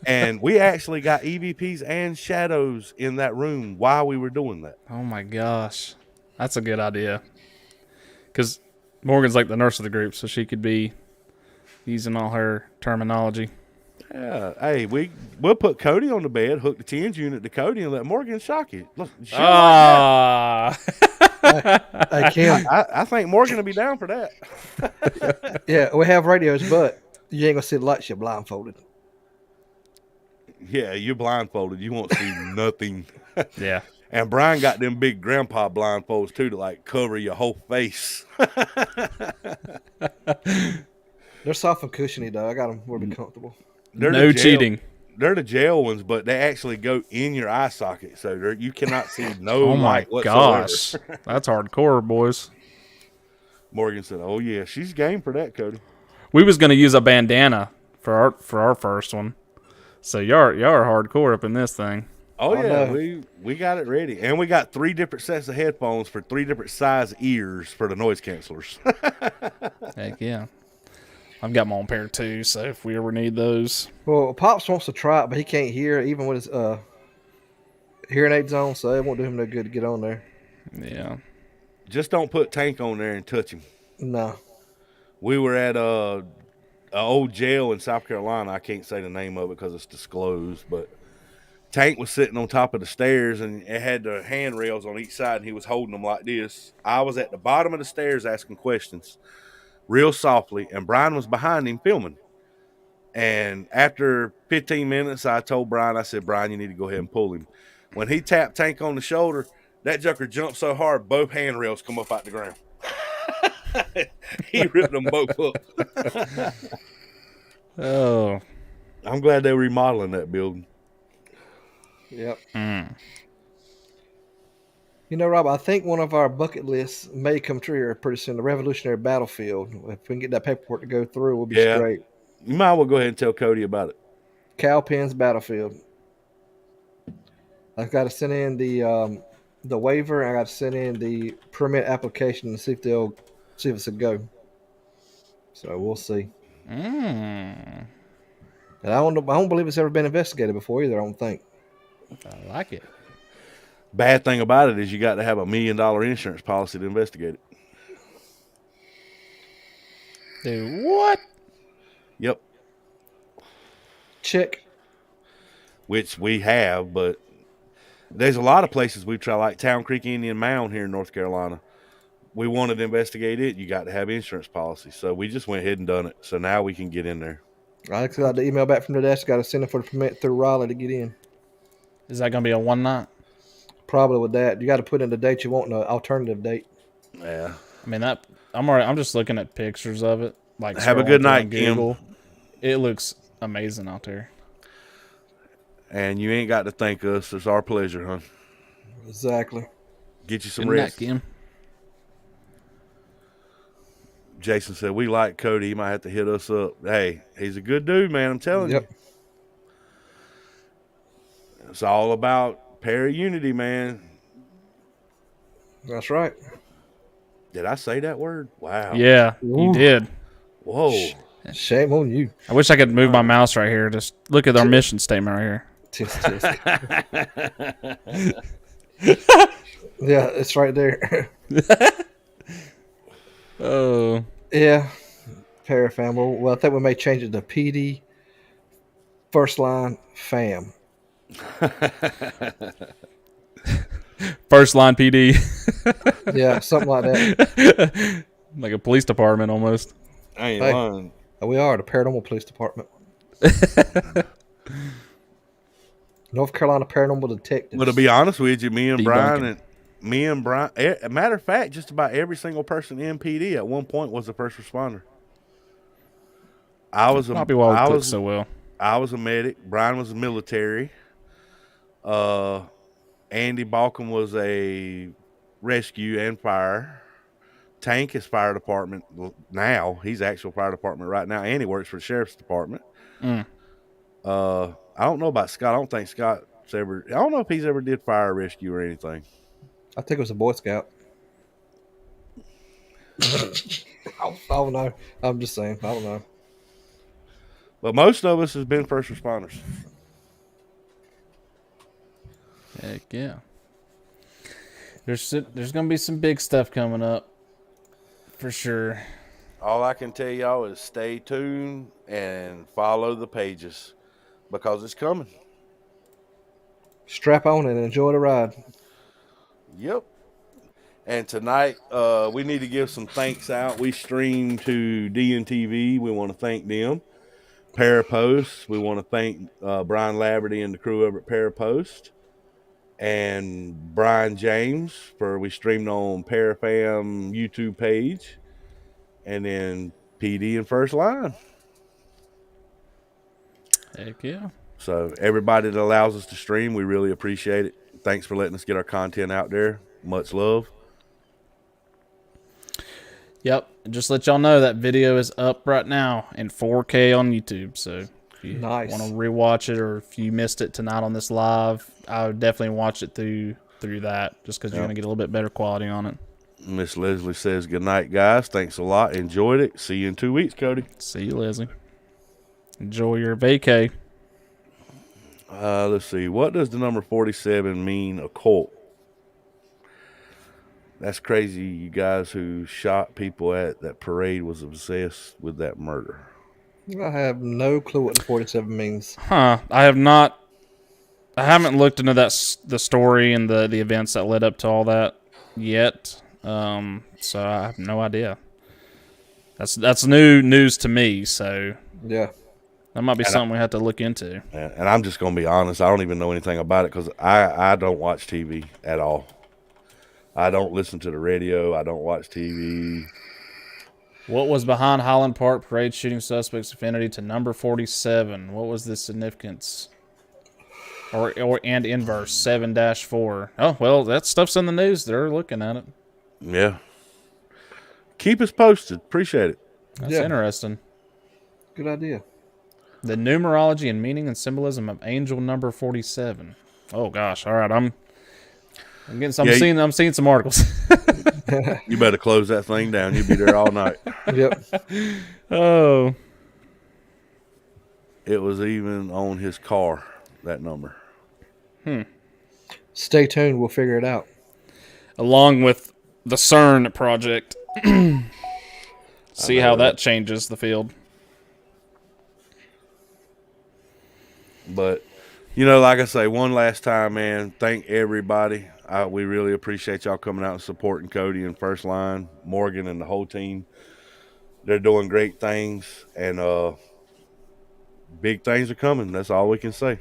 And we actually got EVPs and shadows in that room while we were doing that. Oh my gosh. That's a good idea. Because Morgan's like the nurse of the group, so she could be using all her terminology. Yeah. Hey, we'll put Cody on the bed, hook the TENS unit to Cody, and let Morgan shock it. Ah. Hey, Kim. I think Morgan will be down for that. Yeah, we have radios, but you ain't going to see the lights. You're blindfolded. Yeah, you're blindfolded. You won't see nothing. Yeah. And Brian got them big grandpa blindfolds, too, to, like, cover your whole face. They're soft and cushiony, though. I got them where to be comfortable. No cheating. They're the gel ones, but they actually go in your eye socket, so you cannot see no oh my light whatsoever. Gosh. That's hardcore, boys. Morgan said, oh, yeah, she's game for that, Cody. We was going to use a bandana for our first one. So y'all are hardcore up in this thing. Oh, yeah, we got it ready. And we got 3 different sets of headphones for 3 different size ears for the noise cancelers. Heck yeah. I've got my own pair too, so if we ever need those. Well, Pops wants to try it, but he can't hear even with his hearing aids on, so it won't do him no good to get on there. Yeah. Just don't put Tank on there and touch him. No. We were at a old jail in South Carolina. I can't say the name of it because it's disclosed, but Tank was sitting on top of the stairs, and it had the handrails on each side, and he was holding them like this. I was at the bottom of the stairs asking questions real softly, and Brian was behind him filming. And after 15 minutes, I told Brian, I said, Brian, you need to go ahead and pull him. When he tapped Tank on the shoulder, that joker jumped so hard, both handrails come up out the ground. He ripped them both up. Oh. I'm glad they're remodeling that building. Yep. Mm. You know, Rob, I think one of our bucket lists may come true here pretty soon. The Revolutionary Battlefield. If we can get that paperwork to go through, we'll be straight. You might well go ahead and tell Cody about it. Cowpens Battlefield. I've got to send in the waiver, and I got to send in the permit application to see if it's a go. So we'll see. Mm. And I don't believe it's ever been investigated before either. I don't think. I like it. Bad thing about it is you got to have $1 million insurance policy to investigate it. Dude, what? Yep. Check. Which we have, but there's a lot of places we've tried, like Town Creek Indian Mound here in North Carolina. We wanted to investigate it. You got to have insurance policy. So we just went ahead and done it. So now we can get in there. I got the email back from the desk. Got to send it for the permit through Raleigh to get in. Is that going to be a one night? Probably with that. You got to put in the date you want and an alternative date. Yeah. I mean, I'm just looking at pictures of it. Like, have a good night, Google. Kim. It looks amazing out there. And you ain't got to thank us. It's our pleasure, huh? Exactly. Get you some rest. Kim. Jason said, we like Cody. He might have to hit us up. Hey, he's a good dude, man. I'm telling you. It's all about para-unity, man. That's right. Did I say that word? Wow. Yeah, you did. Whoa. Shame on you. I wish I could move my mouse right here. Just look at our mission statement right here. Yeah, it's right there. Oh. Yeah. Parafam. Well, I think we may change it to PD First Line Fam. First Line PD. Yeah, something like that. Like a police department almost. I ain't lying. We are the Paranormal Police Department. North Carolina Paranormal Detectives. But to be honest with you, me and Brian, matter of fact, just about every single person in PD at one point was a first responder. I was Might be why we clicked so well. I was a medic. Brian was a military. Andy Balcom was a rescue and fire. Tank is fire department now. He's actual fire department right now, and he works for the sheriff's department. I don't know about Scott. I don't think Scott's ever. I don't know if he's ever did fire rescue or anything. I think it was a Boy Scout. I don't know. I'm just saying. I don't know. But most of us has been first responders. Heck yeah. There's gonna be some big stuff coming up. For sure. All I can tell y'all is stay tuned and follow the pages because it's coming. Strap on and enjoy the ride. Yep. And tonight, we need to give some thanks out. We stream to DNTV. We want to thank them. Parapost. We want to thank Brian Laverty and the crew over at Parapost. And Brian James we streamed on Parafam YouTube page, and then PD and First Line. Heck yeah. So everybody that allows us to stream, we really appreciate it. Thanks for letting us get our content out there. Much love. Yep. Just let y'all know that video is up right now in 4K on YouTube. So if you want to rewatch it, or if you missed it tonight on this live, I would definitely watch it through that, just because you're going to get a little bit better quality on it. Miss Leslie says good night, guys. Thanks a lot. Enjoyed it. See you in 2 weeks, Cody. See you, Leslie. Enjoy your vacay. Let's see. What does the number 47 mean, occult? That's crazy. You guys who shot people at that parade was obsessed with that murder. I have no clue what the 47 means. Huh. I haven't looked into the story and the events that led up to all that yet. So I have no idea. That's new news to me, so yeah. That might be something we have to look into. And I'm just going to be honest. I don't even know anything about it because I don't watch TV at all. I don't listen to the radio. I don't watch TV. What was behind Highland Park parade shooting suspect's affinity to number 47? What was the significance? And inverse 7-4. Oh, well, that stuff's in the news. They're looking at it. Yeah. Keep us posted. Appreciate it. That's interesting. Good idea. The numerology and meaning and symbolism of angel number 47. Oh gosh! All right, I'm getting some. I'm seeing some articles. You better close that thing down. You'll be there all night. Yep. Oh. It was even on his car, that number. Stay tuned. We'll figure it out. Along with the CERN project. See how that changes the field. But, like I say, one last time, man, thank everybody. We really appreciate y'all coming out and supporting Cody and First Line, Morgan, and the whole team. They're doing great things, and big things are coming. That's all we can say.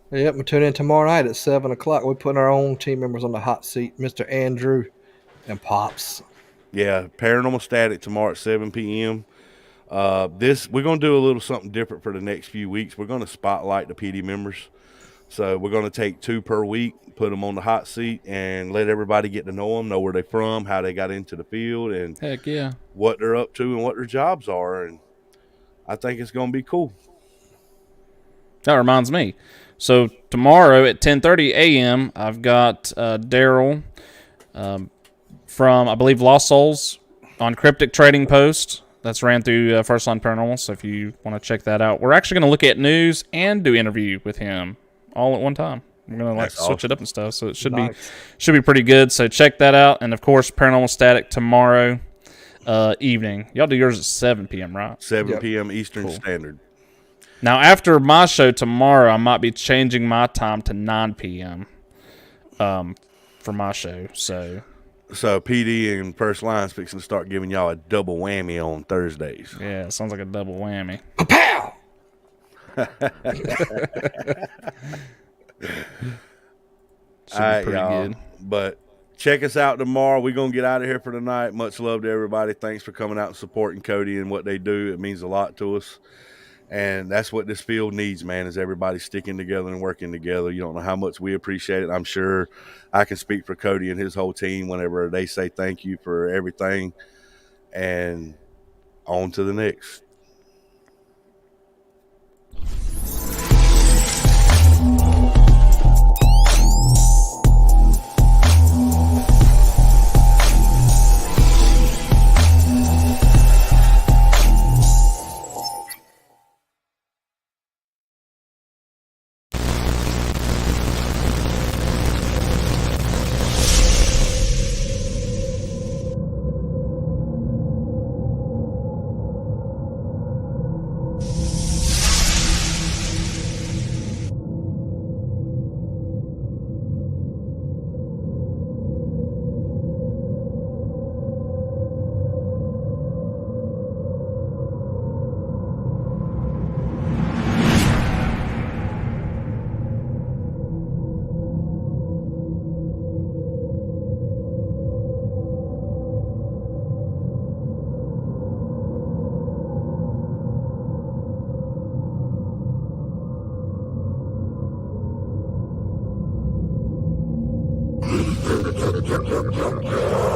Yep, we'll tune in tomorrow night at 7 o'clock. We're putting our own team members on the hot seat, Mr. Andrew and Pops. Yeah, Paranormal Static tomorrow at 7 p.m. We're going to do a little something different for the next few weeks. We're going to spotlight the PD members. So we're going to take 2 per week, put them on the hot seat, and let everybody get to know them, know where they're from, how they got into the field, and heck yeah, what they're up to and what their jobs are. And I think it's going to be cool. That reminds me. So tomorrow at 10:30 a.m., I've got Daryl from, I believe, Lost Souls on Cryptic Trading Post. that's ran through First Line Paranormal. So if you want to check that out, we're actually going to look at news and do interview with him all at one time. We're going to like switch it up and stuff. So it should be pretty good. So check that out. And of course, Paranormal Static tomorrow evening. Y'all do yours at 7 p.m., right? 7 p.m. Eastern Standard. Now, after my show tomorrow, I might be changing my time to 9 p.m. For my show. So PD and First Line's fixing to start giving y'all a double whammy on Thursdays. Yeah, it sounds like a double whammy. Pow! All right, y'all. Good. But check us out tomorrow. We're going to get out of here for tonight. Much love to everybody. Thanks for coming out and supporting Cody and what they do. It means a lot to us. And that's what this field needs, man, is everybody sticking together and working together. You don't know how much we appreciate it. I'm sure I can speak for Cody and his whole team whenever they say thank you for everything. And on to the next. Yeah.